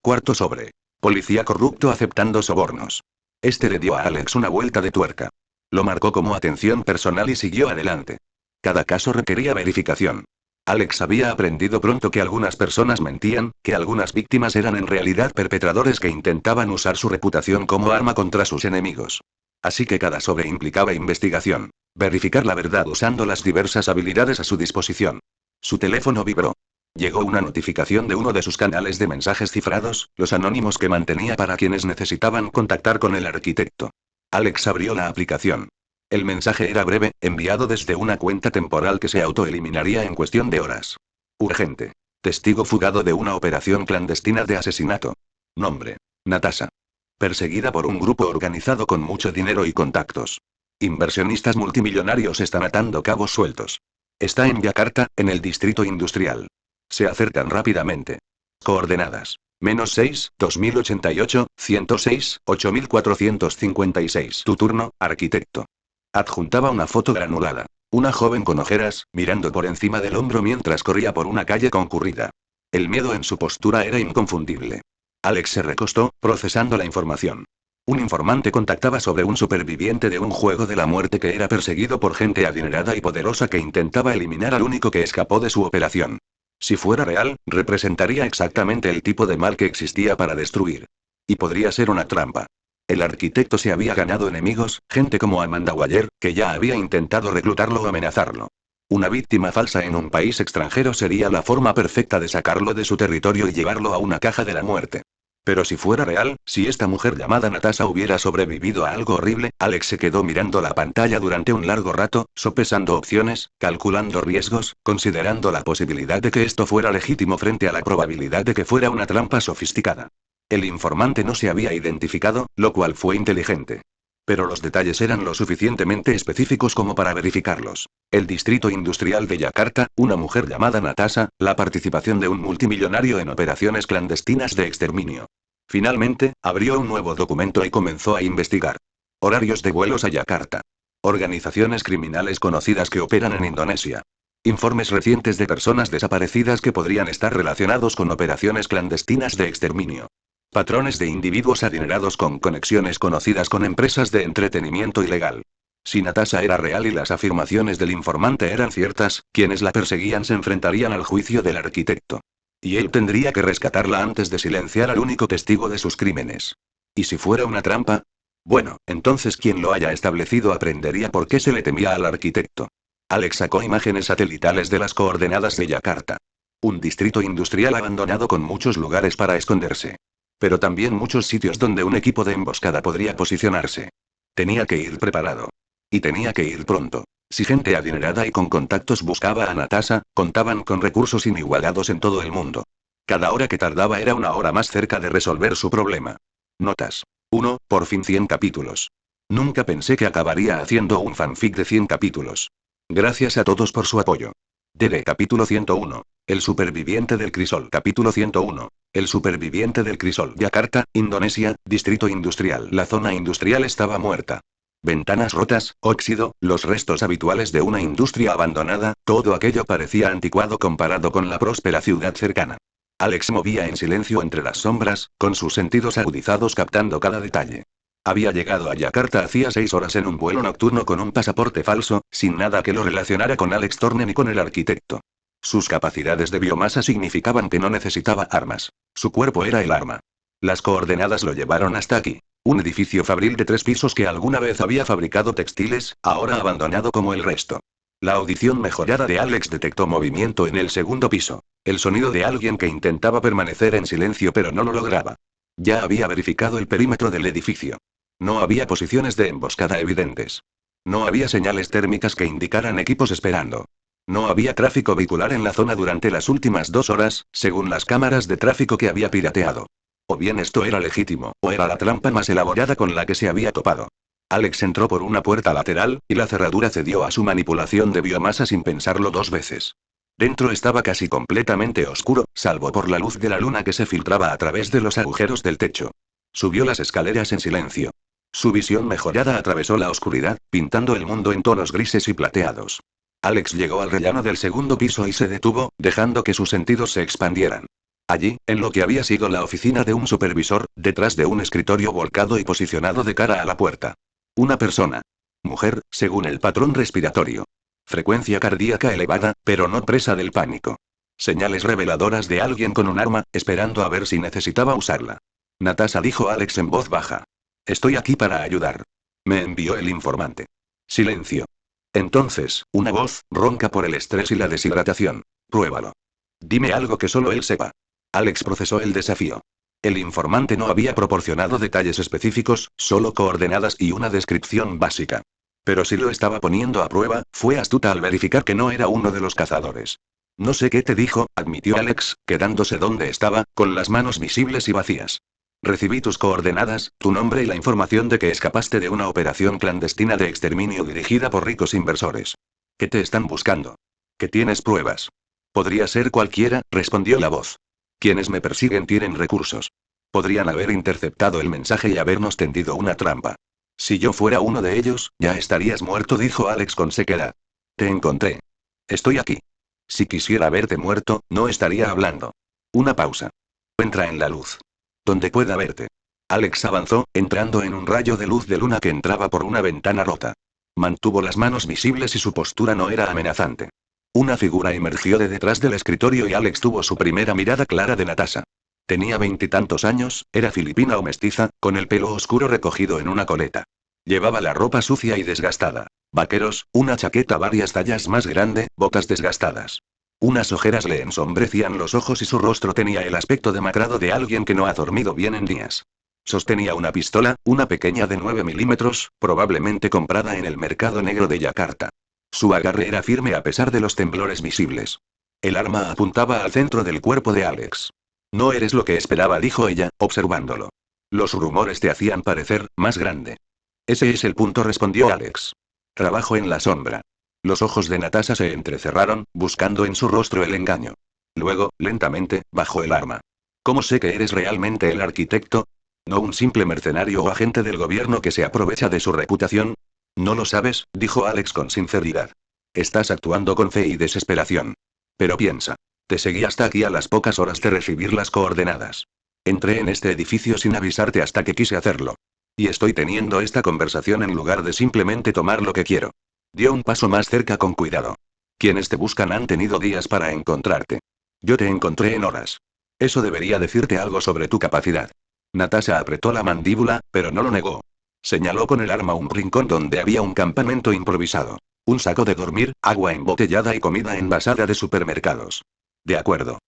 Cuarto sobre. Policía corrupto aceptando sobornos. Este le dio a Alex una vuelta de tuerca. Lo marcó como atención personal y siguió adelante. Cada caso requería verificación. Alex había aprendido pronto que algunas personas mentían, que algunas víctimas eran en realidad perpetradores que intentaban usar su reputación como arma contra sus enemigos. Así que cada sobre implicaba investigación. Verificar la verdad usando las diversas habilidades a su disposición. Su teléfono vibró. Llegó una notificación de uno de sus canales de mensajes cifrados, los anónimos que mantenía para quienes necesitaban contactar con el arquitecto. Alex abrió la aplicación. El mensaje era breve, enviado desde una cuenta temporal que se autoeliminaría en cuestión de horas. Urgente. Testigo fugado de una operación clandestina de asesinato. Nombre. Natasha. Perseguida por un grupo organizado con mucho dinero y contactos. Inversionistas multimillonarios están atando cabos sueltos. Está en Yakarta, en el distrito industrial. Se acercan rápidamente. Coordenadas. -6, 2088, 106, 8456. Tu turno, arquitecto. Adjuntaba una foto granulada. Una joven con ojeras, mirando por encima del hombro mientras corría por una calle concurrida. El miedo en su postura era inconfundible. Alex se recostó, procesando la información. Un informante contactaba sobre un superviviente de un juego de la muerte que era perseguido por gente adinerada y poderosa que intentaba eliminar al único que escapó de su operación. Si fuera real, representaría exactamente el tipo de mal que existía para destruir. Y podría ser una trampa. El arquitecto se había ganado enemigos, gente como Amanda Waller, que ya había intentado reclutarlo o amenazarlo. Una víctima falsa en un país extranjero sería la forma perfecta de sacarlo de su territorio y llevarlo a una caja de la muerte. Pero si fuera real, si esta mujer llamada Natasha hubiera sobrevivido a algo horrible, Alex se quedó mirando la pantalla durante un largo rato, sopesando opciones, calculando riesgos, considerando la posibilidad de que esto fuera legítimo frente a la probabilidad de que fuera una trampa sofisticada. El informante no se había identificado, lo cual fue inteligente. Pero los detalles eran lo suficientemente específicos como para verificarlos. El distrito industrial de Yakarta, una mujer llamada Natasha, la participación de un multimillonario en operaciones clandestinas de exterminio. Finalmente, abrió un nuevo documento y comenzó a investigar. Horarios de vuelos a Yakarta. Organizaciones criminales conocidas que operan en Indonesia. Informes recientes de personas desaparecidas que podrían estar relacionados con operaciones clandestinas de exterminio. Patrones de individuos adinerados con conexiones conocidas con empresas de entretenimiento ilegal. Si Natasha era real y las afirmaciones del informante eran ciertas, quienes la perseguían se enfrentarían al juicio del arquitecto. Y él tendría que rescatarla antes de silenciar al único testigo de sus crímenes. ¿Y si fuera una trampa? Bueno, entonces quien lo haya establecido aprendería por qué se le temía al arquitecto. Alex sacó imágenes satelitales de las coordenadas de Yakarta. Un distrito industrial abandonado con muchos lugares para esconderse. Pero también muchos sitios donde un equipo de emboscada podría posicionarse. Tenía que ir preparado. Y tenía que ir pronto. Si gente adinerada y con contactos buscaba a Natasha, contaban con recursos inigualados en todo el mundo. Cada hora que tardaba era una hora más cerca de resolver su problema. Notas. 1, por fin 100 capítulos. Nunca pensé que acabaría haciendo un fanfic de 100 capítulos. Gracias a todos por su apoyo. DD capítulo 101. El superviviente del crisol. Capítulo 101. El superviviente del crisol. Yakarta, Indonesia, distrito industrial. La zona industrial estaba muerta. Ventanas rotas, óxido, los restos habituales de una industria abandonada, todo aquello parecía anticuado comparado con la próspera ciudad cercana. Alex movía en silencio entre las sombras, con sus sentidos agudizados captando cada detalle. Había llegado a Yakarta hacía 6 horas en un vuelo nocturno con un pasaporte falso, sin nada que lo relacionara con Alex Turner ni con el arquitecto. Sus capacidades de biomasa significaban que no necesitaba armas. Su cuerpo era el arma. Las coordenadas lo llevaron hasta aquí. Un edificio fabril de 3 pisos que alguna vez había fabricado textiles, ahora abandonado como el resto. La audición mejorada de Alex detectó movimiento en el segundo piso. El sonido de alguien que intentaba permanecer en silencio pero no lo lograba. Ya había verificado el perímetro del edificio. No había posiciones de emboscada evidentes. No había señales térmicas que indicaran equipos esperando. No había tráfico vehicular en la zona durante las últimas 2 horas, según las cámaras de tráfico que había pirateado. O bien esto era legítimo, o era la trampa más elaborada con la que se había topado. Alex entró por una puerta lateral, y la cerradura cedió a su manipulación de biomasa sin pensarlo 2 veces. Dentro estaba casi completamente oscuro, salvo por la luz de la luna que se filtraba a través de los agujeros del techo. Subió las escaleras en silencio. Su visión mejorada atravesó la oscuridad, pintando el mundo en tonos grises y plateados. Alex llegó al rellano del segundo piso y se detuvo, dejando que sus sentidos se expandieran. Allí, en lo que había sido la oficina de un supervisor, detrás de un escritorio volcado y posicionado de cara a la puerta. Una persona. Mujer, según el patrón respiratorio. Frecuencia cardíaca elevada, pero no presa del pánico. Señales reveladoras de alguien con un arma, esperando a ver si necesitaba usarla. Natasha, dijo Alex en voz baja. Estoy aquí para ayudar. Me envió el informante. Silencio. Entonces, una voz, ronca por el estrés y la deshidratación. Pruébalo. Dime algo que solo él sepa. Alex procesó el desafío. El informante no había proporcionado detalles específicos, solo coordenadas y una descripción básica. Pero si lo estaba poniendo a prueba, fue astuta al verificar que no era uno de los cazadores. No sé qué te dijo, admitió Alex, quedándose donde estaba, con las manos visibles y vacías. Recibí tus coordenadas, tu nombre y la información de que escapaste de una operación clandestina de exterminio dirigida por ricos inversores. ¿Qué te están buscando? ¿Que tienes pruebas? Podría ser cualquiera, respondió la voz. Quienes me persiguen tienen recursos. Podrían haber interceptado el mensaje y habernos tendido una trampa. Si yo fuera uno de ellos, ya estarías muerto, dijo Alex con sequedad. Te encontré. Estoy aquí. Si quisiera verte muerto, no estaría hablando. Una pausa. Entra en la luz. Donde pueda verte. Alex avanzó, entrando en un rayo de luz de luna que entraba por una ventana rota. Mantuvo las manos visibles y su postura no era amenazante. Una figura emergió de detrás del escritorio y Alex tuvo su primera mirada clara de Natasha. Tenía 20 y tantos años, era filipina o mestiza, con el pelo oscuro recogido en una coleta. Llevaba la ropa sucia y desgastada. Vaqueros, una chaqueta varias tallas más grande, botas desgastadas. Unas ojeras le ensombrecían los ojos y su rostro tenía el aspecto demacrado de alguien que no ha dormido bien en días. Sostenía una pistola, una pequeña de 9 milímetros, probablemente comprada en el mercado negro de Yakarta. Su agarre era firme a pesar de los temblores visibles. El arma apuntaba al centro del cuerpo de Alex. No eres lo que esperaba, dijo ella, observándolo. Los rumores te hacían parecer más grande. Ese es el punto, respondió Alex. Trabajo en la sombra. Los ojos de Natasha se entrecerraron, buscando en su rostro el engaño. Luego, lentamente, bajó el arma. ¿Cómo sé que eres realmente el arquitecto? ¿No un simple mercenario o agente del gobierno que se aprovecha de su reputación? No lo sabes, dijo Alex con sinceridad. Estás actuando con fe y desesperación. Pero piensa. Te seguí hasta aquí a las pocas horas de recibir las coordenadas. Entré en este edificio sin avisarte hasta que quise hacerlo. Y estoy teniendo esta conversación en lugar de simplemente tomar lo que quiero. Dio un paso más cerca con cuidado. Quienes te buscan han tenido días para encontrarte. Yo te encontré en horas. Eso debería decirte algo sobre tu capacidad. Natasha apretó la mandíbula, pero no lo negó. Señaló con el arma un rincón donde había un campamento improvisado. Un saco de dormir, agua embotellada y comida envasada de supermercados. De acuerdo.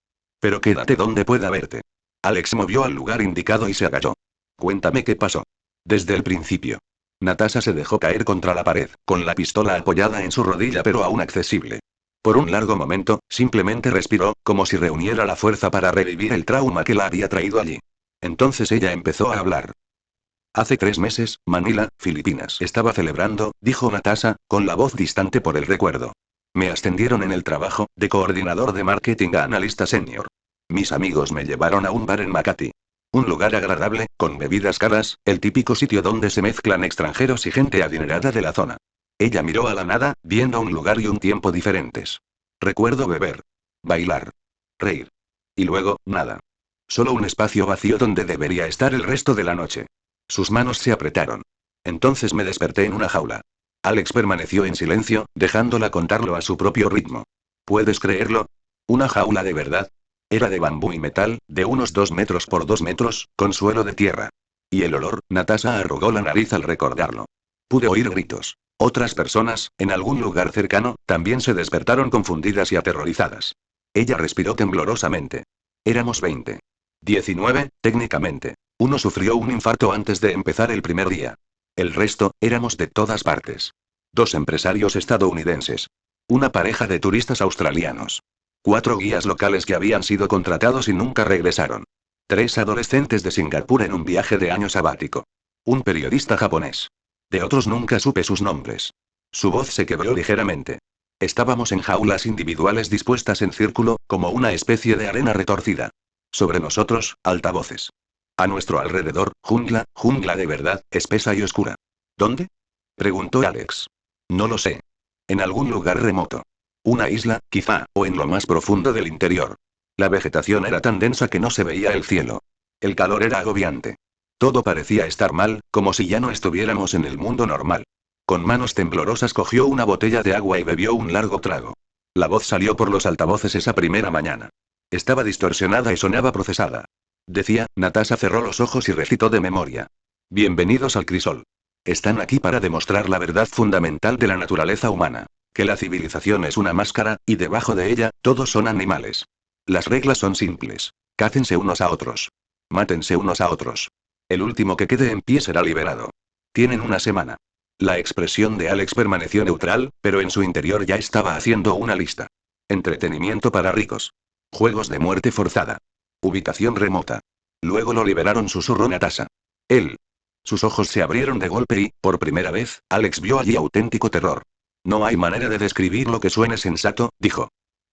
Pero quédate donde pueda verte. Alex movió al lugar indicado y se agachó. Cuéntame qué pasó. Desde el principio. Natasha se dejó caer contra la pared, con la pistola apoyada en su rodilla pero aún accesible. Por un largo momento, simplemente respiró, como si reuniera la fuerza para revivir el trauma que la había traído allí. Entonces ella empezó a hablar. Hace 3 meses, Manila, Filipinas. Estaba celebrando, dijo Natasha, con la voz distante por el recuerdo. Me ascendieron en el trabajo, de coordinador de marketing a analista senior. Mis amigos me llevaron a un bar en Makati. Un lugar agradable, con bebidas caras, el típico sitio donde se mezclan extranjeros y gente adinerada de la zona. Ella miró a la nada, viendo un lugar y un tiempo diferentes. Recuerdo beber. Bailar. Reír. Y luego, nada. Solo un espacio vacío donde debería estar el resto de la noche. Sus manos se apretaron. Entonces me desperté en una jaula. Alex permaneció en silencio, dejándola contarlo a su propio ritmo. ¿Puedes creerlo? ¿Una jaula de verdad? Era de bambú y metal, de unos 2 metros por 2 metros, con suelo de tierra. Y el olor, Natasha arrugó la nariz al recordarlo. Pude oír gritos. Otras personas, en algún lugar cercano, también se despertaron confundidas y aterrorizadas. Ella respiró temblorosamente. Éramos 20. 19, técnicamente. Uno sufrió un infarto antes de empezar el primer día. El resto, éramos de todas partes. 2 empresarios estadounidenses. Una pareja de turistas australianos. 4 guías locales que habían sido contratados y nunca regresaron. 3 adolescentes de Singapur en un viaje de año sabático. Un periodista japonés. De otros nunca supe sus nombres. Su voz se quebró ligeramente. Estábamos en jaulas individuales dispuestas en círculo, como una especie de arena retorcida. Sobre nosotros, altavoces. A nuestro alrededor, jungla, jungla de verdad, espesa y oscura. ¿Dónde? Preguntó Alex. No lo sé. En algún lugar remoto. Una isla, quizá, o en lo más profundo del interior. La vegetación era tan densa que no se veía el cielo. El calor era agobiante. Todo parecía estar mal, como si ya no estuviéramos en el mundo normal. Con manos temblorosas cogió una botella de agua y bebió un largo trago. La voz salió por los altavoces esa primera mañana. Estaba distorsionada y sonaba procesada. Decía, Natasha cerró los ojos y recitó de memoria. Bienvenidos al crisol. Están aquí para demostrar la verdad fundamental de la naturaleza humana. Que la civilización es una máscara, y debajo de ella, todos son animales. Las reglas son simples. Cácense unos a otros. Mátense unos a otros. El último que quede en pie será liberado. Tienen una semana. La expresión de Alex permaneció neutral, pero en su interior ya estaba haciendo una lista. Entretenimiento para ricos. Juegos de muerte forzada. Ubicación remota. Luego lo liberaron, susurró Natasha. Él. Sus ojos se abrieron de golpe y, por primera vez, Alex vio allí auténtico terror. No hay manera de describir lo que suene sensato, dijo.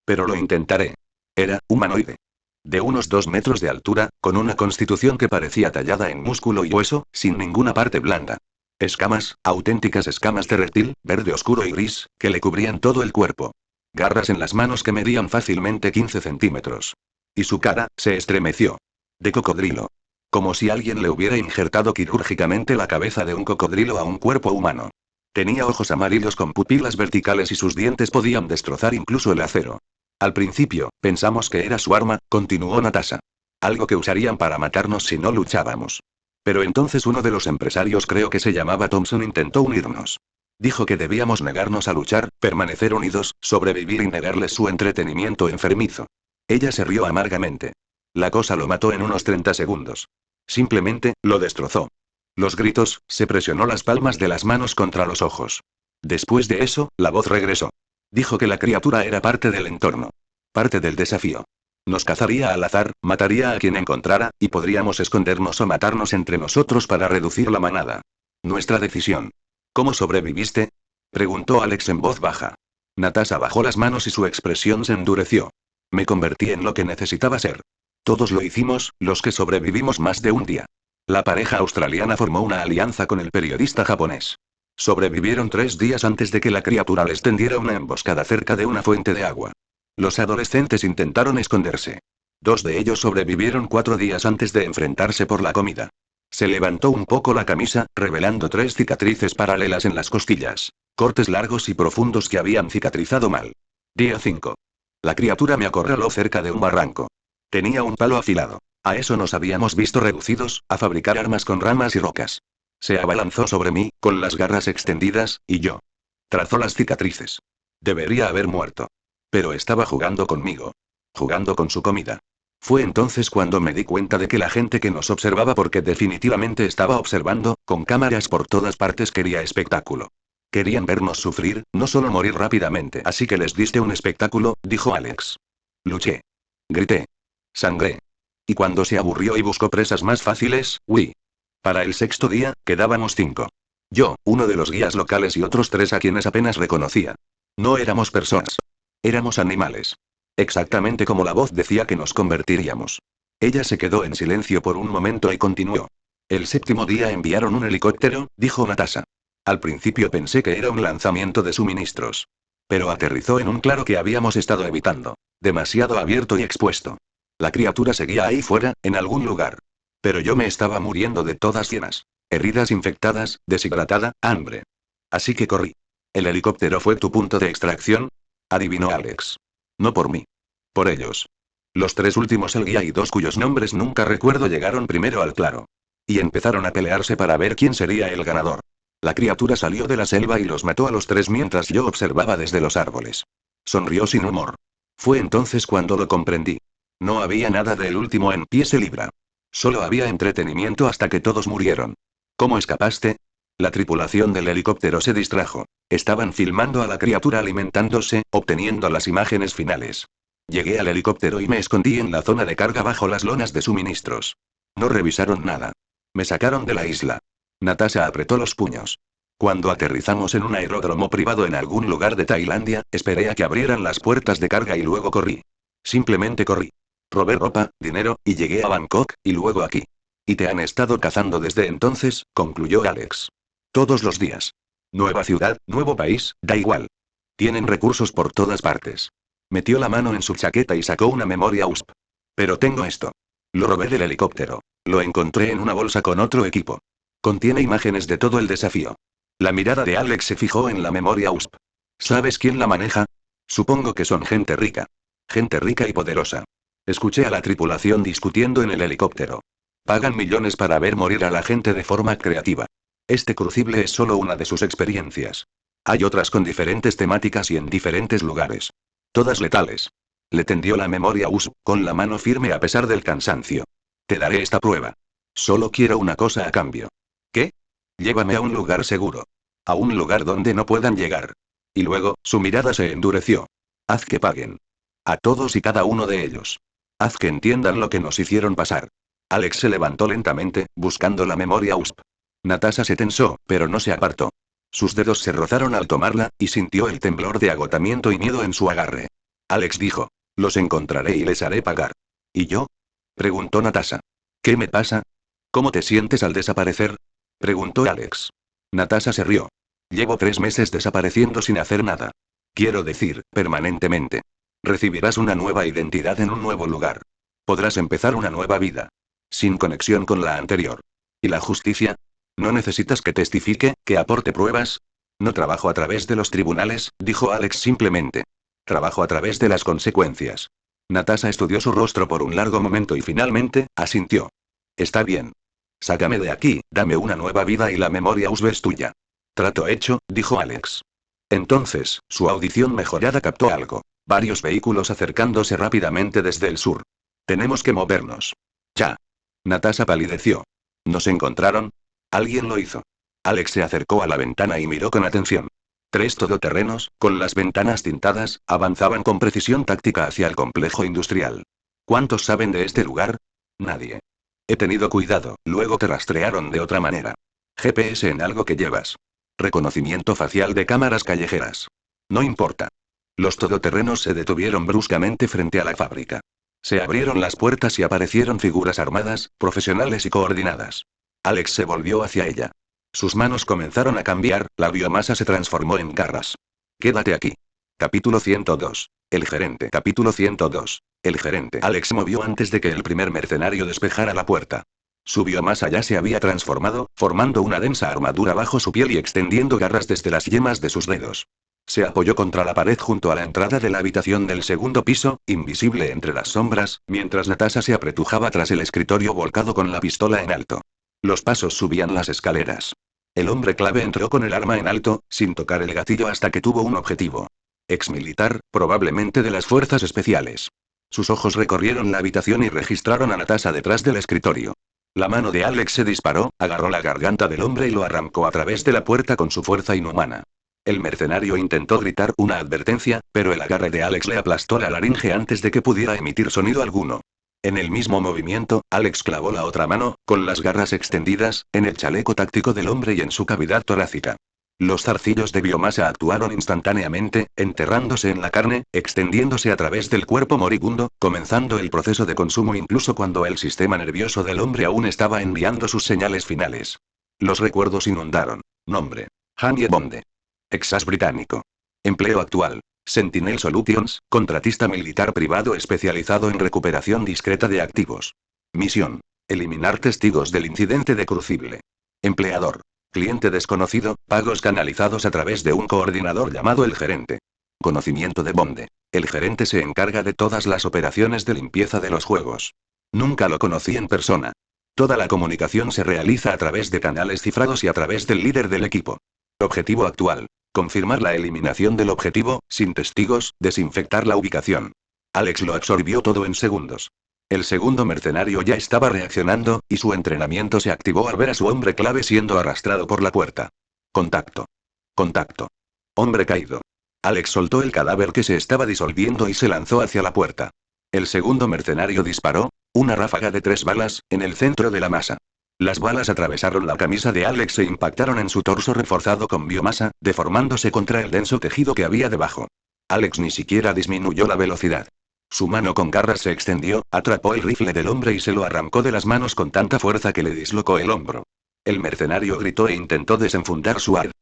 Pero lo intentaré. Era humanoide. De unos 2 metros de altura, con una constitución que parecía tallada en músculo y hueso, sin ninguna parte blanda. Escamas, auténticas escamas de reptil, verde oscuro y gris, que le cubrían todo el cuerpo. Garras en las manos que medían fácilmente 15 centímetros. Y su cara, se estremeció. De cocodrilo. Como si alguien le hubiera injertado quirúrgicamente la cabeza de un cocodrilo a un cuerpo humano. Tenía ojos amarillos con pupilas verticales y sus dientes podían destrozar incluso el acero. Al principio, pensamos que era su arma, continuó Natasha. Algo que usarían para matarnos si no luchábamos. Pero entonces uno de los empresarios, creo que se llamaba Thompson, intentó unirnos. Dijo que debíamos negarnos a luchar, permanecer unidos, sobrevivir y negarles su entretenimiento enfermizo. Ella se rió amargamente. La cosa lo mató en unos 30 segundos. Simplemente, lo destrozó. Los gritos, se presionó las palmas de las manos contra los ojos. Después de eso, la voz regresó. Dijo que la criatura era parte del entorno. Parte del desafío. Nos cazaría al azar, mataría a quien encontrara, y podríamos escondernos o matarnos entre nosotros para reducir la manada. Nuestra decisión. ¿Cómo sobreviviste? Preguntó Alex en voz baja. Natasha bajó las manos y su expresión se endureció. Me convertí en lo que necesitaba ser. Todos lo hicimos, los que sobrevivimos más de un día. La pareja australiana formó una alianza con el periodista japonés. Sobrevivieron 3 días antes de que la criatura les tendiera una emboscada cerca de una fuente de agua. Los adolescentes intentaron esconderse. 2 de ellos sobrevivieron 4 días antes de enfrentarse por la comida. Se levantó un poco la camisa, revelando 3 cicatrices paralelas en las costillas. Cortes largos y profundos que habían cicatrizado mal. Día 5. La criatura me acorraló cerca de un barranco. Tenía un palo afilado. A eso nos habíamos visto reducidos, a fabricar armas con ramas y rocas. Se abalanzó sobre mí, con las garras extendidas, y yo. Trazó las cicatrices. Debería haber muerto. Pero estaba jugando conmigo. Jugando con su comida. Fue entonces cuando me di cuenta de que la gente que nos observaba, porque definitivamente estaba observando, con cámaras por todas partes, quería espectáculo. Querían vernos sufrir, no solo morir rápidamente. Así que les diste un espectáculo, dijo Alex. Luché. Grité. Sangré. Y cuando se aburrió y buscó presas más fáciles, huí. Para el 6.º día, quedábamos 5. Yo, uno de los guías locales y otros 3 a quienes apenas reconocía. No éramos personas. Éramos animales. Exactamente como la voz decía que nos convertiríamos. Ella se quedó en silencio por un momento y continuó. El 7.º día enviaron un helicóptero, dijo Natasha. Al principio pensé que era un lanzamiento de suministros. Pero aterrizó en un claro que habíamos estado evitando. Demasiado abierto y expuesto. La criatura seguía ahí fuera, en algún lugar. Pero yo me estaba muriendo de todas llenas. Heridas infectadas, deshidratada, hambre. Así que corrí. ¿El helicóptero fue tu punto de extracción? Adivinó Alex. No por mí. Por ellos. Los tres últimos, el guía y dos cuyos nombres nunca recuerdo, llegaron primero al claro. Y empezaron a pelearse para ver quién sería el ganador. La criatura salió de la selva y los mató a los tres mientras yo observaba desde los árboles. Sonrió sin humor. Fue entonces cuando lo comprendí. No había nada del último en pie se libra. Solo había entretenimiento hasta que todos murieron. ¿Cómo escapaste? La tripulación del helicóptero se distrajo. Estaban filmando a la criatura alimentándose, obteniendo las imágenes finales. Llegué al helicóptero y me escondí en la zona de carga bajo las lonas de suministros. No revisaron nada. Me sacaron de la isla. Natasha apretó los puños. Cuando aterrizamos en un aeródromo privado en algún lugar de Tailandia, esperé a que abrieran las puertas de carga y luego corrí. Simplemente corrí. Robé ropa, dinero, y llegué a Bangkok, y luego aquí. Y te han estado cazando desde entonces, concluyó Alex. Todos los días. Nueva ciudad, nuevo país, da igual. Tienen recursos por todas partes. Metió la mano en su chaqueta y sacó una memoria USB. Pero tengo esto. Lo robé del helicóptero. Lo encontré en una bolsa con otro equipo. Contiene imágenes de todo el desafío. La mirada de Alex se fijó en la memoria USB. ¿Sabes quién la maneja? Supongo que son gente rica. Gente rica y poderosa. Escuché a la tripulación discutiendo en el helicóptero. Pagan millones para ver morir a la gente de forma creativa. Este crucible es solo una de sus experiencias. Hay otras con diferentes temáticas y en diferentes lugares. Todas letales. Le tendió la memoria USB, con la mano firme a pesar del cansancio. Te daré esta prueba. Solo quiero una cosa a cambio. ¿Qué? Llévame a un lugar seguro. A un lugar donde no puedan llegar. Y luego, su mirada se endureció. Haz que paguen. A todos y cada uno de ellos. Haz que entiendan lo que nos hicieron pasar. Alex se levantó lentamente, buscando la memoria USB. Natasha se tensó, pero no se apartó. Sus dedos se rozaron al tomarla, y sintió el temblor de agotamiento y miedo en su agarre. Alex dijo: los encontraré y les haré pagar. ¿Y yo? Preguntó Natasha. ¿Qué me pasa? ¿Cómo te sientes al desaparecer? Preguntó Alex. Natasha se rió. Llevo 3 meses desapareciendo sin hacer nada. Quiero decir, permanentemente. Recibirás una nueva identidad en un nuevo lugar. Podrás empezar una nueva vida. Sin conexión con la anterior. ¿Y la justicia? ¿No necesitas que testifique, que aporte pruebas? No trabajo a través de los tribunales, dijo Alex simplemente. Trabajo a través de las consecuencias. Natasha estudió su rostro por un largo momento y finalmente, asintió. Está bien. Sácame de aquí, dame una nueva vida y la memoria USB es tuya. Trato hecho, dijo Alex. Entonces, su audición mejorada captó algo. Varios vehículos acercándose rápidamente desde el sur. Tenemos que movernos. Ya. Natasha palideció. ¿Nos encontraron? Alguien lo hizo. Alex se acercó a la ventana y miró con atención. 3 todoterrenos, con las ventanas tintadas, avanzaban con precisión táctica hacia el complejo industrial. ¿Cuántos saben de este lugar? Nadie. He tenido cuidado, luego te rastrearon de otra manera. GPS en algo que llevas. Reconocimiento facial de cámaras callejeras. No importa. Los todoterrenos se detuvieron bruscamente frente a la fábrica. Se abrieron las puertas y aparecieron figuras armadas, profesionales y coordinadas. Alex se volvió hacia ella. Sus manos comenzaron a cambiar, la biomasa se transformó en garras. Quédate aquí. Capítulo 102. El gerente. Capítulo 102. El gerente. Alex movió antes de que el primer mercenario despejara la puerta. Su biomasa ya se había transformado, formando una densa armadura bajo su piel y extendiendo garras desde las yemas de sus dedos. Se apoyó contra la pared junto a la entrada de la habitación del segundo piso, invisible entre las sombras, mientras Natasha se apretujaba tras el escritorio volcado con la pistola en alto. Los pasos subían las escaleras. El hombre clave entró con el arma en alto, sin tocar el gatillo hasta que tuvo un objetivo. Exmilitar, probablemente de las fuerzas especiales. Sus ojos recorrieron la habitación y registraron a Natasha detrás del escritorio. La mano de Alex se disparó, agarró la garganta del hombre y lo arrancó a través de la puerta con su fuerza inhumana. El mercenario intentó gritar una advertencia, pero el agarre de Alex le aplastó la laringe antes de que pudiera emitir sonido alguno. En el mismo movimiento, Alex clavó la otra mano, con las garras extendidas, en el chaleco táctico del hombre y en su cavidad torácica. Los zarcillos de biomasa actuaron instantáneamente, enterrándose en la carne, extendiéndose a través del cuerpo moribundo, comenzando el proceso de consumo incluso cuando el sistema nervioso del hombre aún estaba enviando sus señales finales. Los recuerdos inundaron. Nombre: Hanye Bonde. Exas británico. Empleo actual: Sentinel Solutions, contratista militar privado especializado en recuperación discreta de activos. Misión: eliminar testigos del incidente de crucible. Empleador. Cliente desconocido, pagos canalizados a través de un coordinador llamado el gerente. Conocimiento de Bonde. El gerente se encarga de todas las operaciones de limpieza de los juegos. Nunca lo conocí en persona. Toda la comunicación se realiza a través de canales cifrados y a través del líder del equipo. Objetivo actual. Confirmar la eliminación del objetivo, sin testigos, desinfectar la ubicación. Alex lo absorbió todo en segundos. El segundo mercenario ya estaba reaccionando, y su entrenamiento se activó al ver a su hombre clave siendo arrastrado por la puerta. Contacto. Contacto. Hombre caído. Alex soltó el cadáver que se estaba disolviendo y se lanzó hacia la puerta. El segundo mercenario disparó, una ráfaga de 3 balas, en el centro de la masa. Las balas atravesaron la camisa de Alex e impactaron en su torso reforzado con biomasa, deformándose contra el denso tejido que había debajo. Alex ni siquiera disminuyó la velocidad. Su mano con garras se extendió, atrapó el rifle del hombre y se lo arrancó de las manos con tanta fuerza que le dislocó el hombro. El mercenario gritó e intentó desenfundar su arma.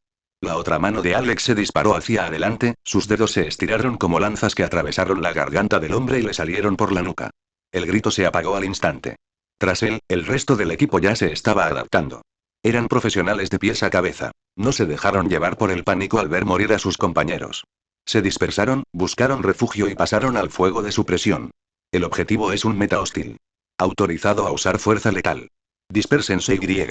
La otra mano de Alex se disparó hacia adelante, sus dedos se estiraron como lanzas que atravesaron la garganta del hombre y le salieron por la nuca. El grito se apagó al instante. Tras él, el resto del equipo ya se estaba adaptando. Eran profesionales de pies a cabeza. No se dejaron llevar por el pánico al ver morir a sus compañeros. Se dispersaron, buscaron refugio y pasaron al fuego de supresión. El objetivo es un meta hostil. Autorizado a usar fuerza letal. Dispérsense Y.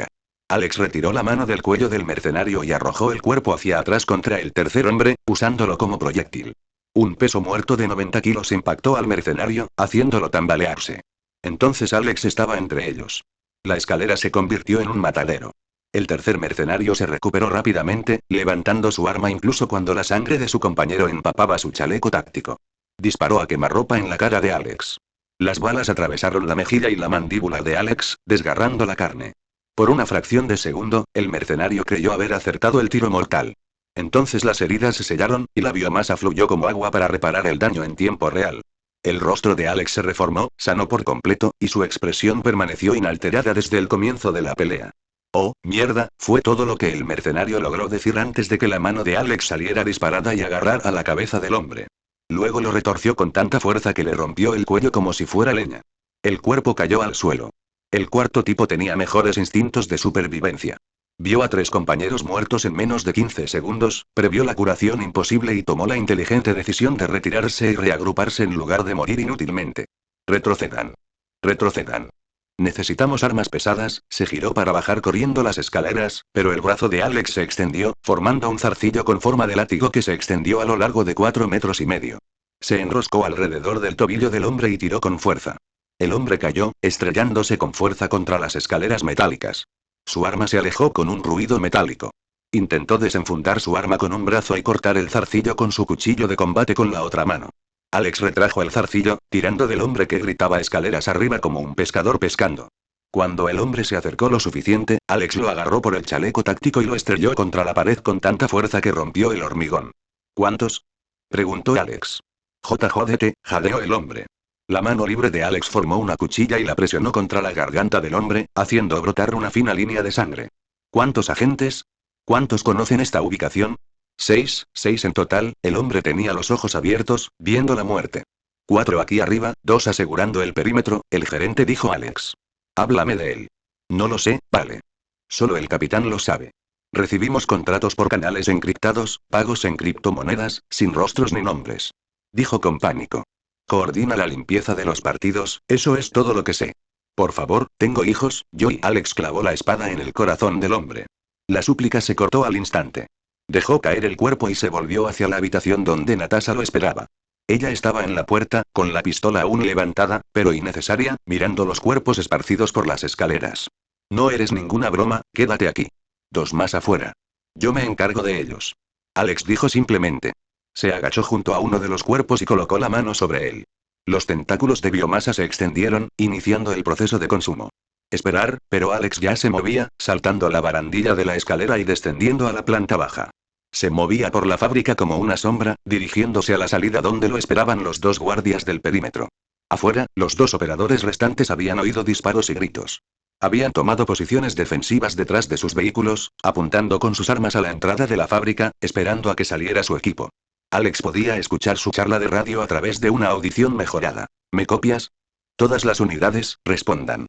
Alex retiró la mano del cuello del mercenario y arrojó el cuerpo hacia atrás contra el tercer hombre, usándolo como proyectil. Un peso muerto de 90 kilos impactó al mercenario, haciéndolo tambalearse. Entonces Alex estaba entre ellos. La escalera se convirtió en un matadero. El tercer mercenario se recuperó rápidamente, levantando su arma incluso cuando la sangre de su compañero empapaba su chaleco táctico. Disparó a quemarropa en la cara de Alex. Las balas atravesaron la mejilla y la mandíbula de Alex, desgarrando la carne. Por una fracción de segundo, el mercenario creyó haber acertado el tiro mortal. Entonces las heridas se sellaron, y la biomasa fluyó como agua para reparar el daño en tiempo real. El rostro de Alex se reformó, sanó por completo, y su expresión permaneció inalterada desde el comienzo de la pelea. Oh, mierda, fue todo lo que el mercenario logró decir antes de que la mano de Alex saliera disparada y agarrara la cabeza del hombre. Luego lo retorció con tanta fuerza que le rompió el cuello como si fuera leña. El cuerpo cayó al suelo. El cuarto tipo tenía mejores instintos de supervivencia. Vio a 3 compañeros muertos en menos de 15 segundos, previó la curación imposible y tomó la inteligente decisión de retirarse y reagruparse en lugar de morir inútilmente. Retrocedan. Retrocedan. Necesitamos armas pesadas. Se giró para bajar corriendo las escaleras, pero el brazo de Alex se extendió, formando un zarcillo con forma de látigo que se extendió a lo largo de 4,5 metros. Se enroscó alrededor del tobillo del hombre y tiró con fuerza. El hombre cayó, estrellándose con fuerza contra las escaleras metálicas. Su arma se alejó con un ruido metálico. Intentó desenfundar su arma con un brazo y cortar el zarcillo con su cuchillo de combate con la otra mano. Alex retrajo el zarcillo, tirando del hombre que gritaba escaleras arriba como un pescador pescando. Cuando el hombre se acercó lo suficiente, Alex lo agarró por el chaleco táctico y lo estrelló contra la pared con tanta fuerza que rompió el hormigón. ¿Cuántos?, preguntó Alex. JJT, jadeó el hombre. La mano libre de Alex formó una cuchilla y la presionó contra la garganta del hombre, haciendo brotar una fina línea de sangre. ¿Cuántos agentes? ¿Cuántos conocen esta ubicación? 6 en total. El hombre tenía los ojos abiertos, viendo la muerte. 4 aquí arriba, 2 asegurando el perímetro, el gerente dijo Alex. Háblame de él. No lo sé, vale. Solo el capitán lo sabe. Recibimos contratos por canales encriptados, pagos en criptomonedas, sin rostros ni nombres. Dijo con pánico. Coordina la limpieza de los partidos, eso es todo lo que sé. Por favor, tengo hijos, yo y Alex clavó la espada en el corazón del hombre. La súplica se cortó al instante. Dejó caer el cuerpo y se volvió hacia la habitación donde Natasha lo esperaba. Ella estaba en la puerta, con la pistola aún levantada, pero innecesaria, mirando los cuerpos esparcidos por las escaleras. No eres ninguna broma, quédate aquí. 2 más afuera. Yo me encargo de ellos. Alex dijo simplemente. Se agachó junto a uno de los cuerpos y colocó la mano sobre él. Los tentáculos de biomasa se extendieron, iniciando el proceso de consumo. Esperar, pero Alex ya se movía, saltando la barandilla de la escalera y descendiendo a la planta baja. Se movía por la fábrica como una sombra, dirigiéndose a la salida donde lo esperaban los 2 guardias del perímetro. Afuera, los 2 operadores restantes habían oído disparos y gritos. Habían tomado posiciones defensivas detrás de sus vehículos, apuntando con sus armas a la entrada de la fábrica, esperando a que saliera su equipo. Alex podía escuchar su charla de radio a través de una audición mejorada. ¿Me copias? Todas las unidades, respondan.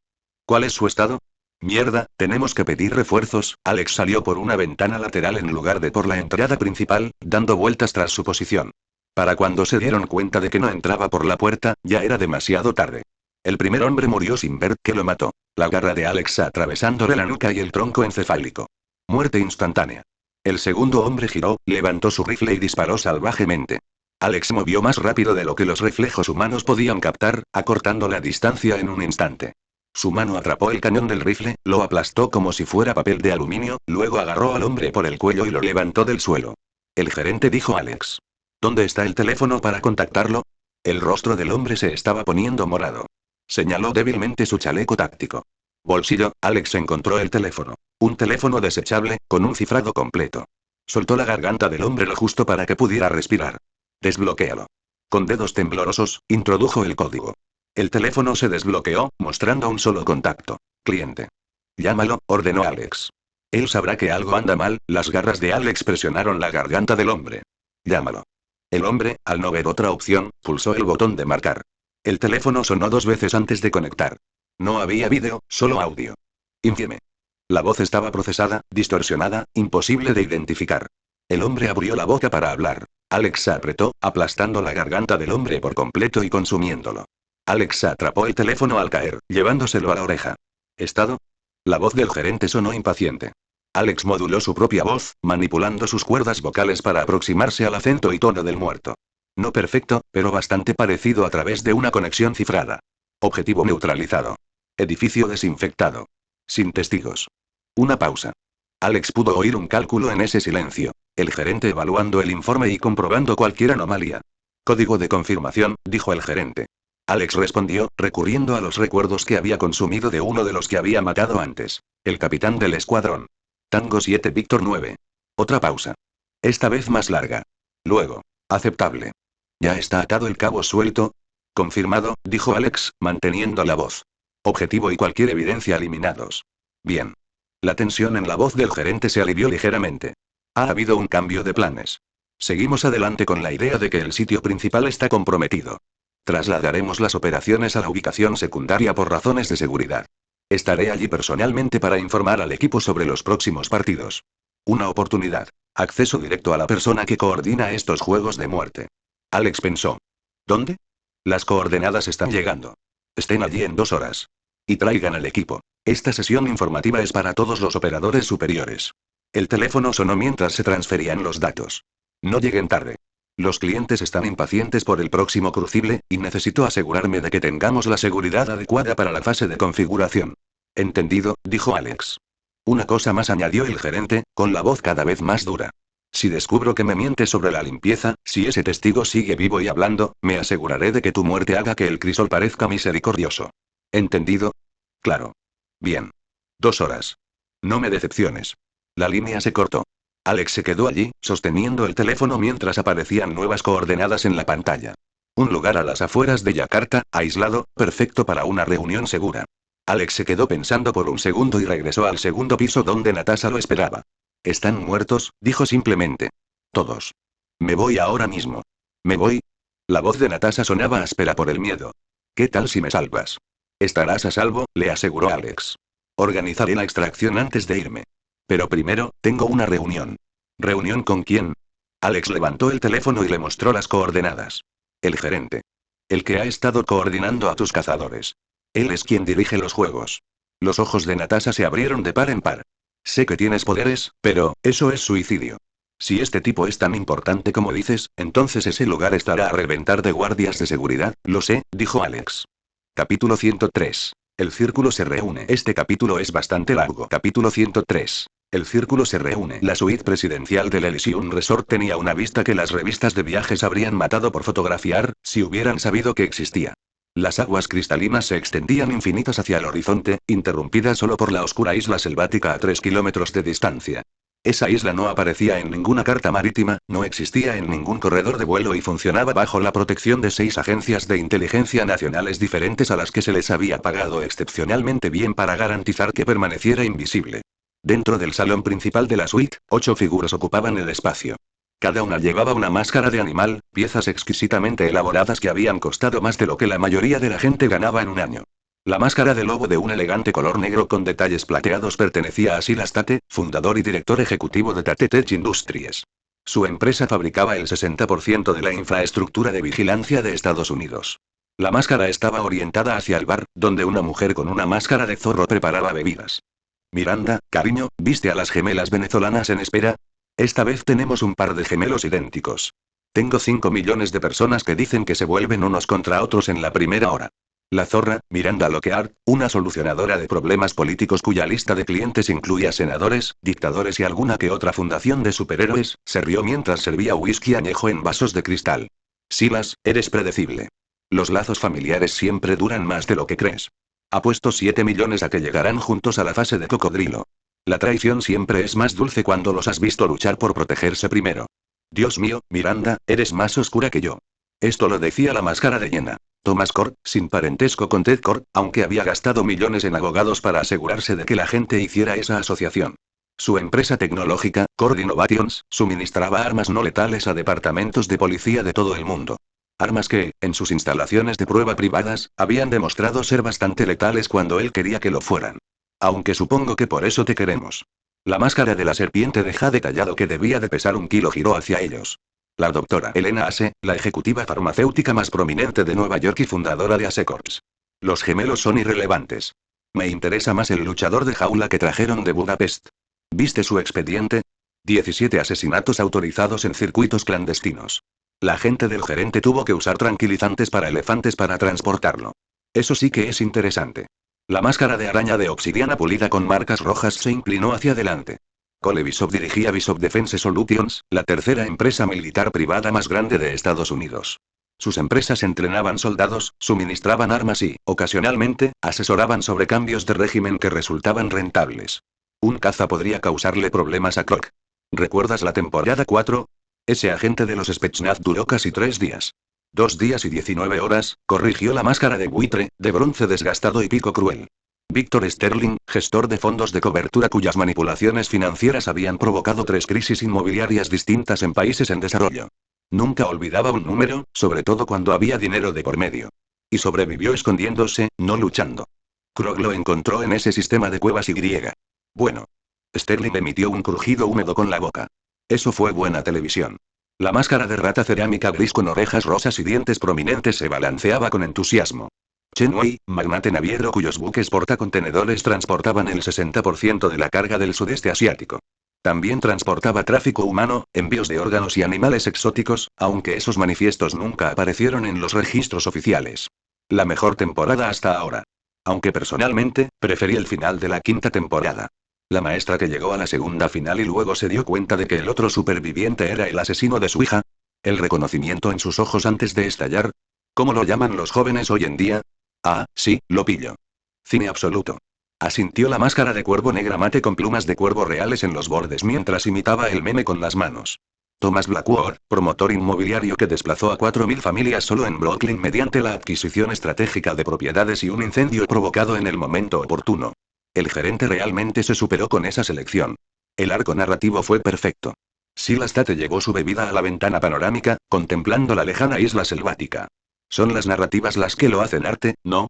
¿Cuál es su estado? Mierda, tenemos que pedir refuerzos. Alex salió por una ventana lateral en lugar de por la entrada principal, dando vueltas tras su posición. Para cuando se dieron cuenta de que no entraba por la puerta, ya era demasiado tarde. El primer hombre murió sin ver que lo mató. La garra de Alex atravesándole la nuca y el tronco encefálico. Muerte instantánea. El segundo hombre giró, levantó su rifle y disparó salvajemente. Alex movió más rápido de lo que los reflejos humanos podían captar, acortando la distancia en un instante. Su mano atrapó el cañón del rifle, lo aplastó como si fuera papel de aluminio, luego agarró al hombre por el cuello y lo levantó del suelo. El gerente dijo a Alex. ¿Dónde está el teléfono para contactarlo? El rostro del hombre se estaba poniendo morado. Señaló débilmente su chaleco táctico. Bolsillo, Alex encontró el teléfono. Un teléfono desechable, con un cifrado completo. Soltó la garganta del hombre lo justo para que pudiera respirar. Desbloquéalo. Con dedos temblorosos, introdujo el código. El teléfono se desbloqueó, mostrando un solo contacto. Cliente. Llámalo, ordenó Alex. Él sabrá que algo anda mal. Las garras de Alex presionaron la garganta del hombre. Llámalo. El hombre, al no ver otra opción, pulsó el botón de marcar. El teléfono sonó 2 veces antes de conectar. No había vídeo, solo audio. Infieme. La voz estaba procesada, distorsionada, imposible de identificar. El hombre abrió la boca para hablar. Alex se apretó, aplastando la garganta del hombre por completo y consumiéndolo. Alex atrapó el teléfono al caer, llevándoselo a la oreja. ¿Estado? La voz del gerente sonó impaciente. Alex moduló su propia voz, manipulando sus cuerdas vocales para aproximarse al acento y tono del muerto. No perfecto, pero bastante parecido a través de una conexión cifrada. Objetivo neutralizado. Edificio desinfectado. Sin testigos. Una pausa. Alex pudo oír un cálculo en ese silencio. El gerente evaluando el informe y comprobando cualquier anomalía. Código de confirmación, dijo el gerente. Alex respondió, recurriendo a los recuerdos que había consumido de uno de los que había matado antes. El capitán del escuadrón. Tango 7 Víctor 9. Otra pausa. Esta vez más larga. Luego. Aceptable. ¿Ya está atado el cabo suelto? Confirmado, dijo Alex, manteniendo la voz. Objetivo y cualquier evidencia eliminados. Bien. La tensión en la voz del gerente se alivió ligeramente. Ha habido un cambio de planes. Seguimos adelante con la idea de que el sitio principal está comprometido. Trasladaremos las operaciones a la ubicación secundaria por razones de seguridad. Estaré allí personalmente para informar al equipo sobre los próximos partidos. Una oportunidad. Acceso directo a la persona que coordina estos juegos de muerte. Alex pensó. ¿Dónde? Las coordenadas están llegando. Estén allí en 2 horas. Y traigan al equipo. Esta sesión informativa es para todos los operadores superiores. El teléfono sonó mientras se transferían los datos. No lleguen tarde. Los clientes están impacientes por el próximo crucible, y necesito asegurarme de que tengamos la seguridad adecuada para la fase de configuración. Entendido, dijo Alex. Una cosa más, añadió el gerente, con la voz cada vez más dura. Si descubro que me mientes sobre la limpieza, si ese testigo sigue vivo y hablando, me aseguraré de que tu muerte haga que el crisol parezca misericordioso. ¿Entendido? Claro. Bien. 2 horas. No me decepciones. La línea se cortó. Alex se quedó allí, sosteniendo el teléfono mientras aparecían nuevas coordenadas en la pantalla. Un lugar a las afueras de Yakarta, aislado, perfecto para una reunión segura. Alex se quedó pensando por un segundo y regresó al segundo piso donde Natasha lo esperaba. Están muertos, dijo simplemente. Todos. Me voy ahora mismo. ¿Me voy? La voz de Natasha sonaba áspera por el miedo. ¿Qué tal si me salvas? Estarás a salvo, le aseguró Alex. Organizaré la extracción antes de irme. Pero primero, tengo una reunión. ¿Reunión con quién? Alex levantó el teléfono y le mostró las coordenadas. El gerente. El que ha estado coordinando a tus cazadores. Él es quien dirige los juegos. Los ojos de Natasha se abrieron de par en par. Sé que tienes poderes, pero, eso es suicidio. Si este tipo es tan importante como dices, entonces ese lugar estará a reventar de guardias de seguridad, lo sé, dijo Alex. Capítulo 103. El círculo se reúne. Este capítulo es bastante largo. Capítulo 103. El círculo se reúne. La suite presidencial del Elysium Resort tenía una vista que las revistas de viajes habrían matado por fotografiar, si hubieran sabido que existía. Las aguas cristalinas se extendían infinitas hacia el horizonte, interrumpidas solo por la oscura isla selvática a 3 kilómetros de distancia. Esa isla no aparecía en ninguna carta marítima, no existía en ningún corredor de vuelo y funcionaba bajo la protección de 6 agencias de inteligencia nacionales diferentes a las que se les había pagado excepcionalmente bien para garantizar que permaneciera invisible. Dentro del salón principal de la suite, 8 figuras ocupaban el espacio. Cada una llevaba una máscara de animal, piezas exquisitamente elaboradas que habían costado más de lo que la mayoría de la gente ganaba en un año. La máscara de lobo de un elegante color negro con detalles plateados pertenecía a Silas Tate, fundador y director ejecutivo de Tate Tech Industries. Su empresa fabricaba el 60% de la infraestructura de vigilancia de Estados Unidos. La máscara estaba orientada hacia el bar, donde una mujer con una máscara de zorro preparaba bebidas. Miranda, cariño, ¿viste a las gemelas venezolanas en espera? Esta vez tenemos un par de gemelos idénticos. Tengo 5 millones de personas que dicen que se vuelven unos contra otros en la primera hora. La zorra, Miranda Lockhart, una solucionadora de problemas políticos cuya lista de clientes incluía senadores, dictadores y alguna que otra fundación de superhéroes, se rió mientras servía whisky añejo en vasos de cristal. Silas, eres predecible. Los lazos familiares siempre duran más de lo que crees. Apuesto 7 millones a que llegarán juntos a la fase de cocodrilo. La traición siempre es más dulce cuando los has visto luchar por protegerse primero. Dios mío, Miranda, eres más oscura que yo. Esto lo decía la máscara de hiena. Thomas Cord, sin parentesco con Ted Cord, aunque había gastado millones en abogados para asegurarse de que la gente hiciera esa asociación. Su empresa tecnológica, Cord Innovations, suministraba armas no letales a departamentos de policía de todo el mundo. Armas que, en sus instalaciones de prueba privadas, habían demostrado ser bastante letales cuando él quería que lo fueran. Aunque supongo que por eso te queremos. La máscara de la serpiente de jade tallado que debía de pesar 1 kilo giró hacia ellos. La doctora Elena Ase, la ejecutiva farmacéutica más prominente de Nueva York y fundadora de Ase Corps. Los gemelos son irrelevantes. Me interesa más el luchador de jaula que trajeron de Budapest. ¿Viste su expediente? 17 asesinatos autorizados en circuitos clandestinos. La gente del gerente tuvo que usar tranquilizantes para elefantes para transportarlo. Eso sí que es interesante. La máscara de araña de obsidiana pulida con marcas rojas se inclinó hacia adelante. Cole Bishop dirigía Bishop Defense Solutions, la tercera empresa militar privada más grande de Estados Unidos. Sus empresas entrenaban soldados, suministraban armas y, ocasionalmente, asesoraban sobre cambios de régimen que resultaban rentables. Un caza podría causarle problemas a Croc. ¿Recuerdas la temporada 4? Ese agente de los Spetsnaz duró casi 3 días. 2 días y 19 horas, corrigió la máscara de buitre, de bronce desgastado y pico cruel. Víctor Sterling, gestor de fondos de cobertura cuyas manipulaciones financieras habían provocado 3 crisis inmobiliarias distintas en países en desarrollo. Nunca olvidaba un número, sobre todo cuando había dinero de por medio. Y sobrevivió escondiéndose, no luchando. Krog lo encontró en ese sistema de cuevas y griega. Bueno. Sterling emitió un crujido húmedo con la boca. Eso fue buena televisión. La máscara de rata cerámica gris con orejas rosas y dientes prominentes se balanceaba con entusiasmo. Chen Wei, magnate naviero cuyos buques portacontenedores transportaban el 60% de la carga del sudeste asiático. También transportaba tráfico humano, envíos de órganos y animales exóticos, aunque esos manifiestos nunca aparecieron en los registros oficiales. La mejor temporada hasta ahora. Aunque personalmente, preferí el final de la 5ª temporada. La maestra que llegó a la segunda final y luego se dio cuenta de que el otro superviviente era el asesino de su hija. El reconocimiento en sus ojos antes de estallar. ¿Cómo lo llaman los jóvenes hoy en día? Ah, sí, lo pillo. Cine absoluto. Asintió la máscara de cuervo negra mate con plumas de cuervo reales en los bordes mientras imitaba el meme con las manos. Thomas Blackwood, promotor inmobiliario que desplazó a 4.000 familias solo en Brooklyn mediante la adquisición estratégica de propiedades y un incendio provocado en el momento oportuno. El gerente realmente se superó con esa selección. El arco narrativo fue perfecto. Silas Tate llevó su bebida a la ventana panorámica, contemplando la lejana isla selvática. Son las narrativas las que lo hacen arte, ¿no?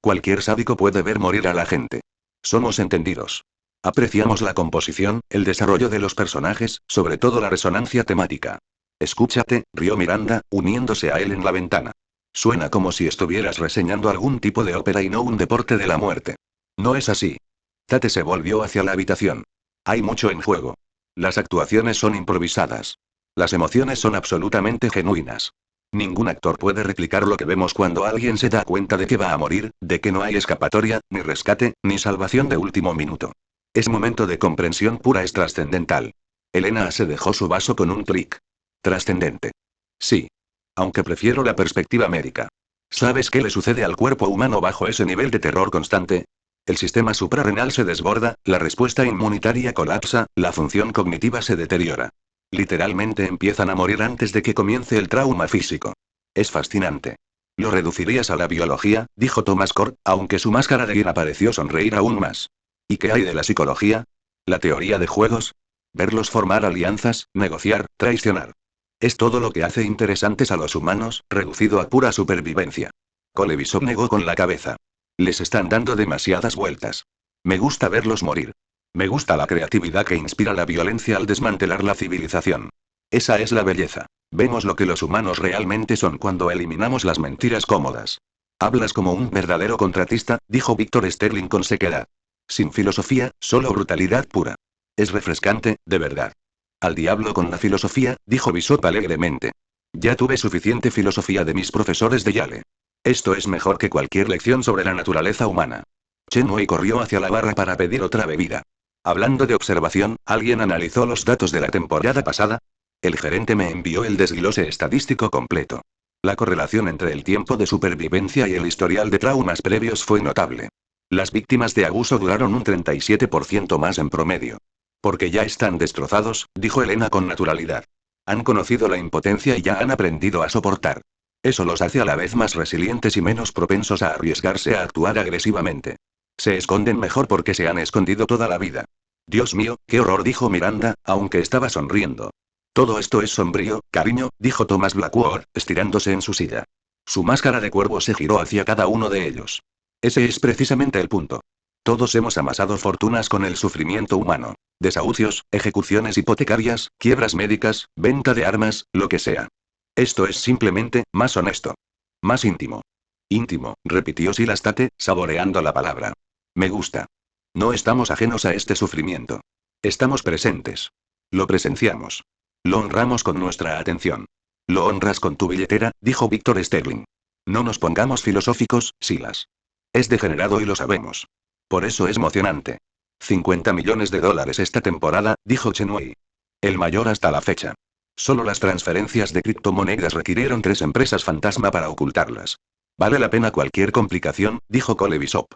Cualquier sádico puede ver morir a la gente. Somos entendidos. Apreciamos la composición, el desarrollo de los personajes, sobre todo la resonancia temática. Escúchate, rió Miranda, uniéndose a él en la ventana. Suena como si estuvieras reseñando algún tipo de ópera y no un deporte de la muerte. No es así. Tate se volvió hacia la habitación. Hay mucho en juego. Las actuaciones son improvisadas. Las emociones son absolutamente genuinas. Ningún actor puede replicar lo que vemos cuando alguien se da cuenta de que va a morir, de que no hay escapatoria, ni rescate, ni salvación de último minuto. Es momento de comprensión pura, es trascendental. Elena se dejó su vaso con un clic. Trascendente. Sí. Aunque prefiero la perspectiva médica. ¿Sabes qué le sucede al cuerpo humano bajo ese nivel de terror constante? El sistema suprarrenal se desborda, la respuesta inmunitaria colapsa, la función cognitiva se deteriora. Literalmente empiezan a morir antes de que comience el trauma físico. Es fascinante. ¿Lo reducirías a la biología?, dijo Thomas Cord, aunque su máscara de hiena pareció sonreír aún más. ¿Y qué hay de la psicología? ¿La teoría de juegos? Verlos formar alianzas, negociar, traicionar. Es todo lo que hace interesantes a los humanos, reducido a pura supervivencia. Cole Bishop negó con la cabeza. Les están dando demasiadas vueltas. Me gusta verlos morir. Me gusta la creatividad que inspira la violencia al desmantelar la civilización. Esa es la belleza. Vemos lo que los humanos realmente son cuando eliminamos las mentiras cómodas. Hablas como un verdadero contratista, dijo Víctor Sterling con sequedad. Sin filosofía, solo brutalidad pura. Es refrescante, de verdad. Al diablo con la filosofía, dijo Bishop alegremente. Ya tuve suficiente filosofía de mis profesores de Yale. Esto es mejor que cualquier lección sobre la naturaleza humana. Chen Wei corrió hacia la barra para pedir otra bebida. Hablando de observación, ¿alguien analizó los datos de la temporada pasada? El gerente me envió el desglose estadístico completo. La correlación entre el tiempo de supervivencia y el historial de traumas previos fue notable. Las víctimas de abuso duraron un 37% más en promedio. Porque ya están destrozados, dijo Elena con naturalidad. Han conocido la impotencia y ya han aprendido a soportar. Eso los hace a la vez más resilientes y menos propensos a arriesgarse a actuar agresivamente. Se esconden mejor porque se han escondido toda la vida. Dios mío, qué horror, dijo Miranda, aunque estaba sonriendo. Todo esto es sombrío, cariño, dijo Thomas Blackwood, estirándose en su silla. Su máscara de cuervo se giró hacia cada uno de ellos. Ese es precisamente el punto. Todos hemos amasado fortunas con el sufrimiento humano. Desahucios, ejecuciones hipotecarias, quiebras médicas, venta de armas, lo que sea. Esto es simplemente, más honesto. Más íntimo. Íntimo, repitió Silas Tate, saboreando la palabra. Me gusta. No estamos ajenos a este sufrimiento. Estamos presentes. Lo presenciamos. Lo honramos con nuestra atención. Lo honras con tu billetera, dijo Víctor Sterling. No nos pongamos filosóficos, Silas. Es degenerado y lo sabemos. Por eso es emocionante. $50 millones esta temporada, dijo Chen Wei. El mayor hasta la fecha. Solo las transferencias de criptomonedas requirieron 3 empresas fantasma para ocultarlas. Vale la pena cualquier complicación, dijo Cole Bishop.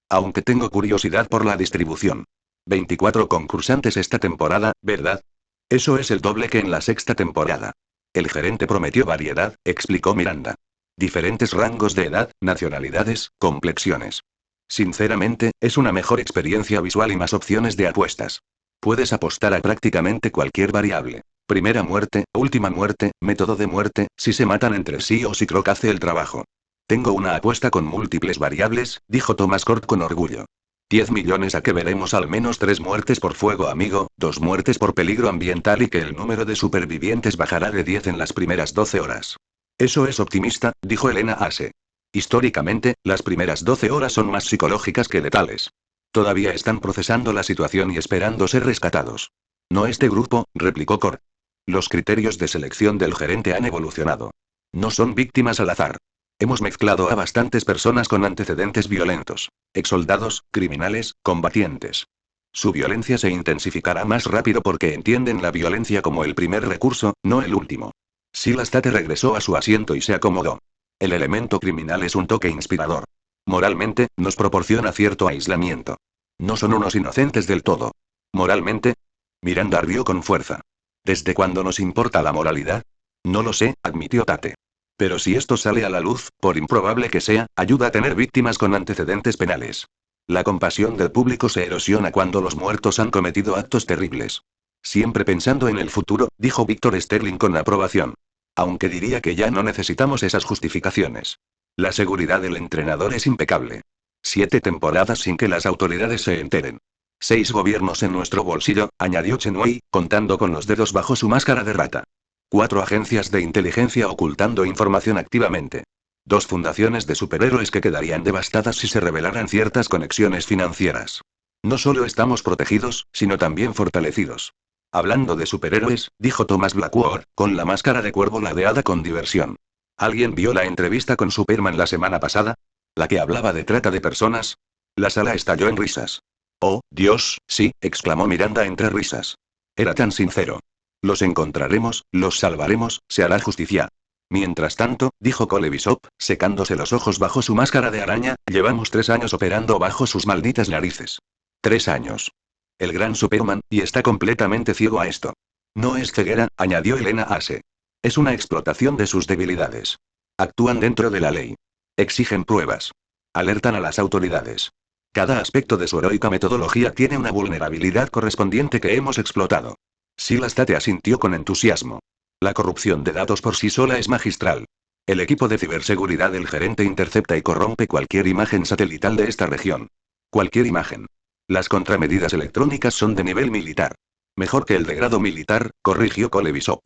Aunque tengo curiosidad por la distribución. 24 concursantes esta temporada, ¿verdad? Eso es el doble que en la 6ª temporada. El gerente prometió variedad, explicó Miranda. Diferentes rangos de edad, nacionalidades, complexiones. Sinceramente, es una mejor experiencia visual y más opciones de apuestas. Puedes apostar a prácticamente cualquier variable. Primera muerte, última muerte, método de muerte, si se matan entre sí o si Croc hace el trabajo. Tengo una apuesta con múltiples variables, dijo Thomas Cort con orgullo. 10 millones a que veremos al menos 3 muertes por fuego amigo, 2 muertes por peligro ambiental y que el número de supervivientes bajará de 10 en las primeras 12 horas. Eso es optimista, dijo Elena Ase. Históricamente, las primeras 12 horas son más psicológicas que letales. Todavía están procesando la situación y esperando ser rescatados. No este grupo, replicó Cort. Los criterios de selección del gerente han evolucionado. No son víctimas al azar. Hemos mezclado a bastantes personas con antecedentes violentos. Exsoldados, criminales, combatientes. Su violencia se intensificará más rápido porque entienden la violencia como el primer recurso, no el último. Silas Tate regresó a su asiento y se acomodó. El elemento criminal es un toque inspirador. Moralmente, nos proporciona cierto aislamiento. No son unos inocentes del todo. Moralmente. Miranda rió con fuerza. ¿Desde cuándo nos importa la moralidad? No lo sé, admitió Tate. Pero si esto sale a la luz, por improbable que sea, ayuda a tener víctimas con antecedentes penales. La compasión del público se erosiona cuando los muertos han cometido actos terribles. Siempre pensando en el futuro, dijo Víctor Sterling con aprobación. Aunque diría que ya no necesitamos esas justificaciones. La seguridad del entrenador es impecable. 7 temporadas sin que las autoridades se enteren. 6 gobiernos en nuestro bolsillo, añadió Chen Wei, contando con los dedos bajo su máscara de rata. 4 agencias de inteligencia ocultando información activamente. 2 fundaciones de superhéroes que quedarían devastadas si se revelaran ciertas conexiones financieras. No solo estamos protegidos, sino también fortalecidos. Hablando de superhéroes, dijo Thomas Blackwood, con la máscara de cuervo ladeada con diversión. ¿Alguien vio la entrevista con Superman la semana pasada? ¿La que hablaba de trata de personas? La sala estalló en risas. Oh, Dios, sí, exclamó Miranda entre risas. Era tan sincero. Los encontraremos, los salvaremos, se hará justicia. Mientras tanto, dijo Cole Bishop, secándose los ojos bajo su máscara de araña, llevamos 3 años operando bajo sus malditas narices. 3 años. El gran Superman, y está completamente ciego a esto. No es ceguera, añadió Elena Ase. Es una explotación de sus debilidades. Actúan dentro de la ley. Exigen pruebas. Alertan a las autoridades. Cada aspecto de su heroica metodología tiene una vulnerabilidad correspondiente que hemos explotado. Silas Tate asintió con entusiasmo. La corrupción de datos por sí sola es magistral. El equipo de ciberseguridad del gerente intercepta y corrompe cualquier imagen satelital de esta región. Cualquier imagen. Las contramedidas electrónicas son de nivel militar. Mejor que el de grado militar, corrigió Cole Bishop.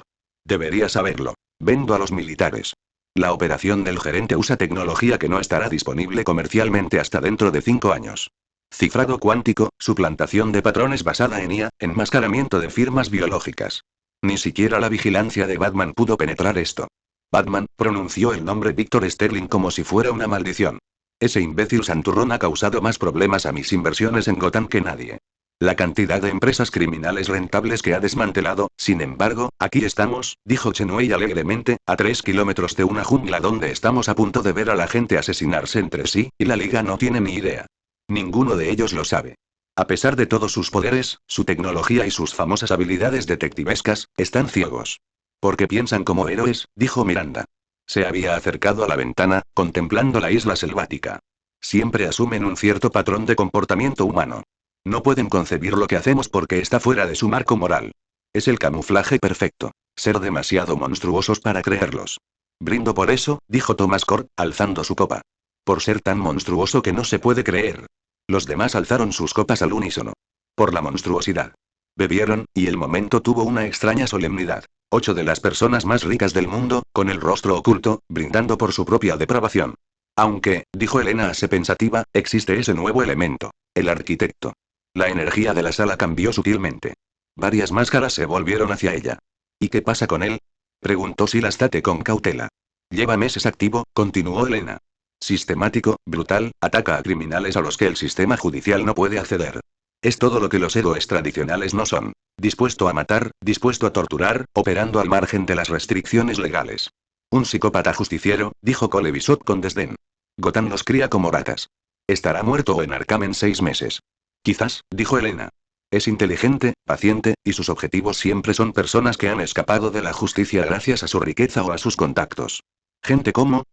Debería saberlo. Vendo a los militares. La operación del gerente usa tecnología que no estará disponible comercialmente hasta dentro de 5 años. Cifrado cuántico, suplantación de patrones basada en IA, enmascaramiento de firmas biológicas. Ni siquiera la vigilancia de Batman pudo penetrar esto. Batman, pronunció el nombre Victor Sterling como si fuera una maldición. Ese imbécil santurrón ha causado más problemas a mis inversiones en Gotham que nadie. La cantidad de empresas criminales rentables que ha desmantelado, sin embargo, aquí estamos, dijo Chenway alegremente, a 3 kilómetros de una jungla donde estamos a punto de ver a la gente asesinarse entre sí, y la liga no tiene ni idea. Ninguno de ellos lo sabe. A pesar de todos sus poderes, su tecnología y sus famosas habilidades detectivescas, están ciegos. Porque piensan como héroes, dijo Miranda. Se había acercado a la ventana, contemplando la isla selvática. Siempre asumen un cierto patrón de comportamiento humano. No pueden concebir lo que hacemos porque está fuera de su marco moral. Es el camuflaje perfecto. Ser demasiado monstruosos para creerlos. Brindo por eso, dijo Thomas Core, alzando su copa. Por ser tan monstruoso que no se puede creer. Los demás alzaron sus copas al unísono. Por la monstruosidad. Bebieron, y el momento tuvo una extraña solemnidad. 8 de las personas más ricas del mundo, con el rostro oculto, brindando por su propia depravación. Aunque, dijo Elena pensativa, existe ese nuevo elemento. El arquitecto. La energía de la sala cambió sutilmente. Varias máscaras se volvieron hacia ella. ¿Y qué pasa con él? Preguntó Silas Tate con cautela. Lleva meses activo, continuó Elena. Sistemático, brutal, ataca a criminales a los que el sistema judicial no puede acceder. Es todo lo que los héroes tradicionales no son. Dispuesto a matar, dispuesto a torturar, operando al margen de las restricciones legales. Un psicópata justiciero, dijo Cole Bishop con desdén. Gotham los cría como ratas. Estará muerto o en Arkham en 6 meses. Quizás, dijo Elena. Es inteligente, paciente, y sus objetivos siempre son personas que han escapado de la justicia gracias a su riqueza o a sus contactos. Gente como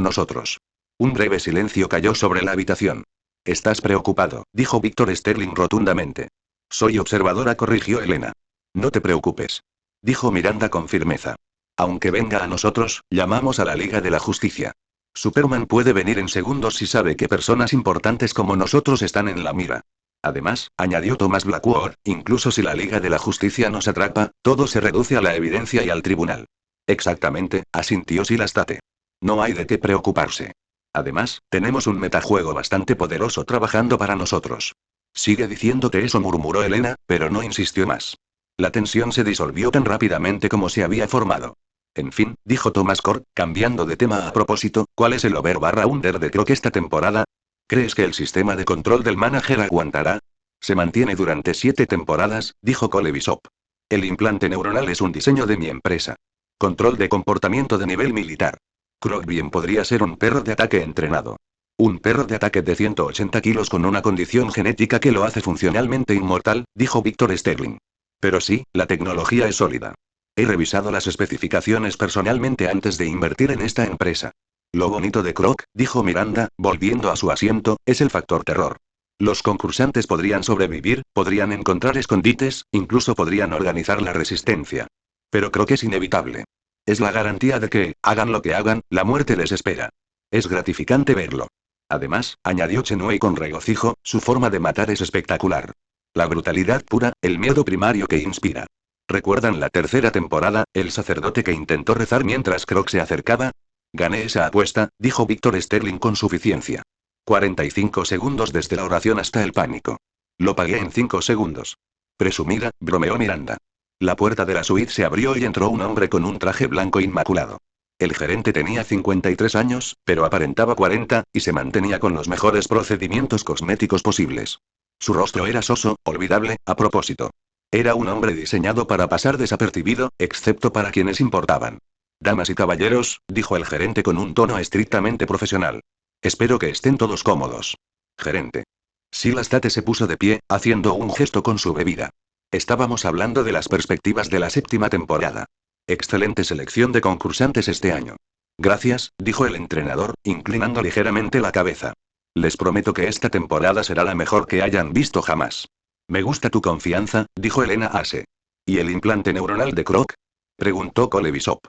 nosotros. Un breve silencio cayó sobre la habitación. Estás preocupado, dijo Victor Sterling rotundamente. Soy observadora, corrigió Elena. No te preocupes. Dijo Miranda con firmeza. Aunque venga a nosotros, llamamos a la Liga de la Justicia. Superman puede venir en segundos si sabe que personas importantes como nosotros están en la mira. Además, añadió Thomas Blackwood, incluso si la Liga de la Justicia nos atrapa, todo se reduce a la evidencia y al tribunal. Exactamente, asintió Silas Tate. No hay de qué preocuparse. Además, tenemos un metajuego bastante poderoso trabajando para nosotros. Sigue diciéndote eso, murmuró Elena, pero no insistió más. La tensión se disolvió tan rápidamente como se había formado. En fin, dijo Thomas Core, cambiando de tema a propósito, ¿cuál es el over/under de Croc esta temporada? ¿Crees que el sistema de control del manager aguantará? Se mantiene durante 7 temporadas, dijo Cole Bishop. El implante neuronal es un diseño de mi empresa. Control de comportamiento de nivel militar. Croc bien podría ser un perro de ataque entrenado. Un perro de ataque de 180 kilos con una condición genética que lo hace funcionalmente inmortal, dijo Victor Sterling. Pero sí, la tecnología es sólida. He revisado las especificaciones personalmente antes de invertir en esta empresa. Lo bonito de Croc, dijo Miranda, volviendo a su asiento, es el factor terror. Los concursantes podrían sobrevivir, podrían encontrar escondites, incluso podrían organizar la resistencia. Pero Croc es inevitable. Es la garantía de que, hagan lo que hagan, la muerte les espera. Es gratificante verlo. Además, añadió Chenway con regocijo, su forma de matar es espectacular. La brutalidad pura, el miedo primario que inspira. ¿Recuerdan la tercera temporada, el sacerdote que intentó rezar mientras Croc se acercaba? Gané esa apuesta, dijo Victor Sterling con suficiencia. 45 segundos desde la oración hasta el pánico. Lo pagué en 5 segundos. Presumida, bromeó Miranda. La puerta de la suite se abrió y entró un hombre con un traje blanco inmaculado. El gerente tenía 53 años, pero aparentaba 40, y se mantenía con los mejores procedimientos cosméticos posibles. Su rostro era soso, olvidable, a propósito. Era un hombre diseñado para pasar desapercibido, excepto para quienes importaban. Damas y caballeros, dijo el gerente con un tono estrictamente profesional. Espero que estén todos cómodos. Gerente. Silas Tate se puso de pie, haciendo un gesto con su bebida. Estábamos hablando de las perspectivas de la 7ª temporada. Excelente selección de concursantes este año. Gracias, dijo el entrenador, inclinando ligeramente la cabeza. Les prometo que esta temporada será la mejor que hayan visto jamás. Me gusta tu confianza, dijo Elena Ase. ¿Y el implante neuronal de Croc? Preguntó Cole Bishop.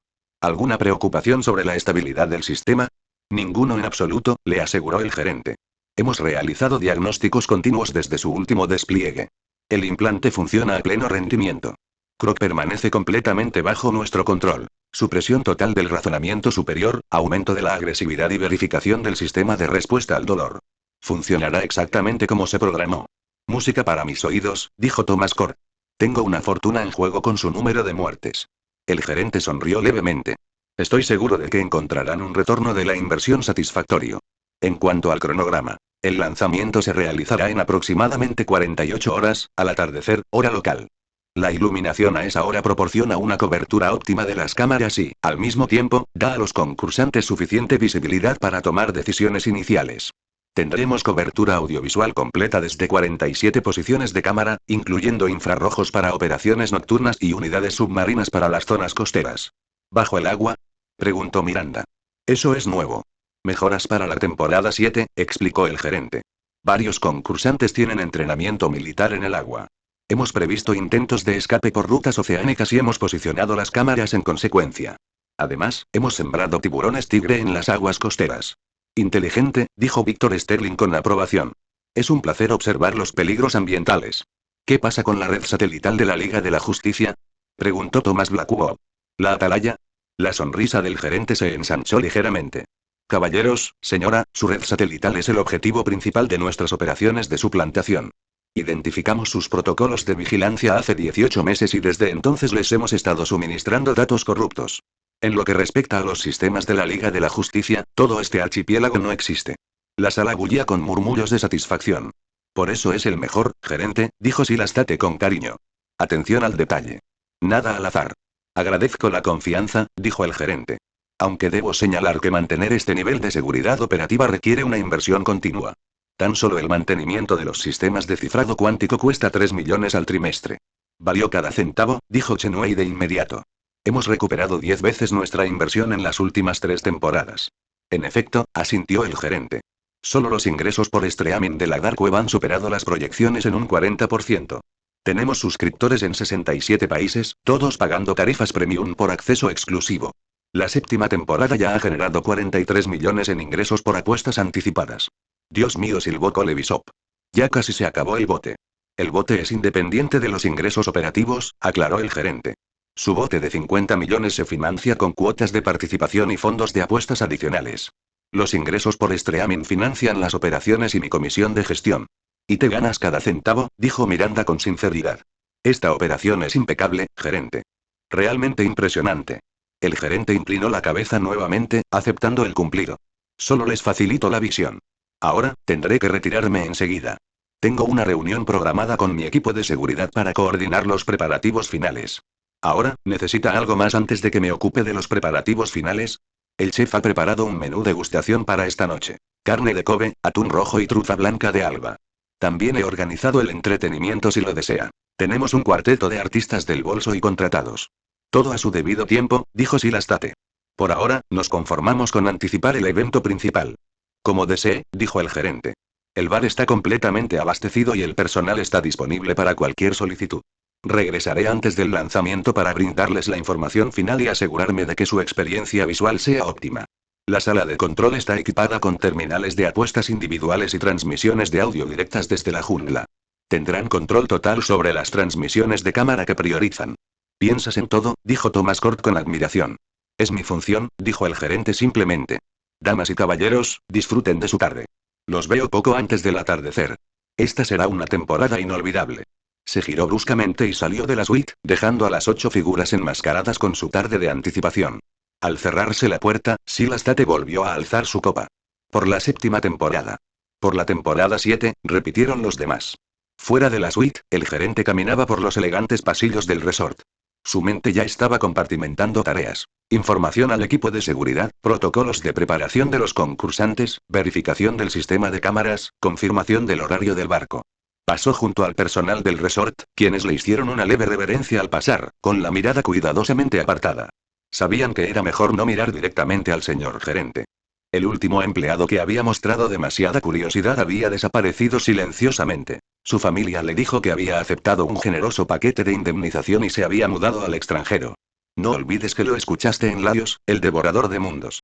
¿Alguna preocupación sobre la estabilidad del sistema? Ninguno en absoluto, le aseguró el gerente. Hemos realizado diagnósticos continuos desde su último despliegue. El implante funciona a pleno rendimiento. Croc permanece completamente bajo nuestro control. Supresión total del razonamiento superior, aumento de la agresividad y verificación del sistema de respuesta al dolor. Funcionará exactamente como se programó. Música para mis oídos, dijo Thomas Cord. Tengo una fortuna en juego con su número de muertes. El gerente sonrió levemente. Estoy seguro de que encontrarán un retorno de la inversión satisfactorio. En cuanto al cronograma, el lanzamiento se realizará en aproximadamente 48 horas, al atardecer, hora local. La iluminación a esa hora proporciona una cobertura óptima de las cámaras y, al mismo tiempo, da a los concursantes suficiente visibilidad para tomar decisiones iniciales. Tendremos cobertura audiovisual completa desde 47 posiciones de cámara, incluyendo infrarrojos para operaciones nocturnas y unidades submarinas para las zonas costeras. ¿Bajo el agua? Preguntó Miranda. Eso es nuevo. Mejoras para la temporada 7, explicó el gerente. Varios concursantes tienen entrenamiento militar en el agua. Hemos previsto intentos de escape por rutas oceánicas y hemos posicionado las cámaras en consecuencia. Además, hemos sembrado tiburones tigre en las aguas costeras. Inteligente, dijo Víctor Sterling con aprobación. Es un placer observar los peligros ambientales. ¿Qué pasa con la red satelital de la Liga de la Justicia? Preguntó Thomas Blackwell. ¿La atalaya? La sonrisa del gerente se ensanchó ligeramente. Caballeros, señora, su red satelital es el objetivo principal de nuestras operaciones de suplantación. Identificamos sus protocolos de vigilancia hace 18 meses y desde entonces les hemos estado suministrando datos corruptos. En lo que respecta a los sistemas de la Liga de la Justicia, todo este archipiélago no existe. La sala bullía con murmullos de satisfacción. Por eso es el mejor, gerente, dijo Silas Tate con cariño. Atención al detalle. Nada al azar. Agradezco la confianza, dijo el gerente. Aunque debo señalar que mantener este nivel de seguridad operativa requiere una inversión continua. Tan solo el mantenimiento de los sistemas de cifrado cuántico cuesta 3 millones al trimestre. Valió cada centavo, dijo Chenway de inmediato. Hemos recuperado 10 veces nuestra inversión en las últimas 3 temporadas. En efecto, asintió el gerente. Solo los ingresos por streaming de la Dark Web han superado las proyecciones en un 40%. Tenemos suscriptores en 67 países, todos pagando tarifas premium por acceso exclusivo. La 7ª temporada ya ha generado 43 millones en ingresos por apuestas anticipadas. Dios mío, silbó Cole Bishop. Ya casi se acabó el bote. El bote es independiente de los ingresos operativos, aclaró el gerente. Su bote de 50 millones se financia con cuotas de participación y fondos de apuestas adicionales. Los ingresos por streaming financian las operaciones y mi comisión de gestión. Y te ganas cada centavo, dijo Miranda con sinceridad. Esta operación es impecable, gerente. Realmente impresionante. El gerente inclinó la cabeza nuevamente, aceptando el cumplido. Solo les facilito la visión. Ahora, tendré que retirarme enseguida. Tengo una reunión programada con mi equipo de seguridad para coordinar los preparativos finales. Ahora, ¿necesita algo más antes de que me ocupe de los preparativos finales? El chef ha preparado un menú degustación para esta noche. Carne de Kobe, atún rojo y trufa blanca de alba. También he organizado el entretenimiento si lo desea. Tenemos un cuarteto de artistas del bolso y contratados. Todo a su debido tiempo, dijo Silas Tate. Por ahora, nos conformamos con anticipar el evento principal. Como desee, dijo el gerente. El bar está completamente abastecido y el personal está disponible para cualquier solicitud. Regresaré antes del lanzamiento para brindarles la información final y asegurarme de que su experiencia visual sea óptima. La sala de control está equipada con terminales de apuestas individuales y transmisiones de audio directas desde la jungla. Tendrán control total sobre las transmisiones de cámara que priorizan. ¿Piensas en todo?, dijo Thomas Cord con admiración. Es mi función, dijo el gerente simplemente. Damas y caballeros, disfruten de su tarde. Los veo poco antes del atardecer. Esta será una temporada inolvidable. Se giró bruscamente y salió de la suite, dejando a las 8 figuras enmascaradas con su tarde de anticipación. Al cerrarse la puerta, Silas Tate volvió a alzar su copa. Por la 7ª temporada. Por la temporada 7, repitieron los demás. Fuera de la suite, el gerente caminaba por los elegantes pasillos del resort. Su mente ya estaba compartimentando tareas. Información al equipo de seguridad, protocolos de preparación de los concursantes, verificación del sistema de cámaras, confirmación del horario del barco. Pasó junto al personal del resort, quienes le hicieron una leve reverencia al pasar, con la mirada cuidadosamente apartada. Sabían que era mejor no mirar directamente al señor gerente. El último empleado que había mostrado demasiada curiosidad había desaparecido silenciosamente. Su familia le dijo que había aceptado un generoso paquete de indemnización y se había mudado al extranjero. No olvides que lo escuchaste en Labios, el devorador de mundos.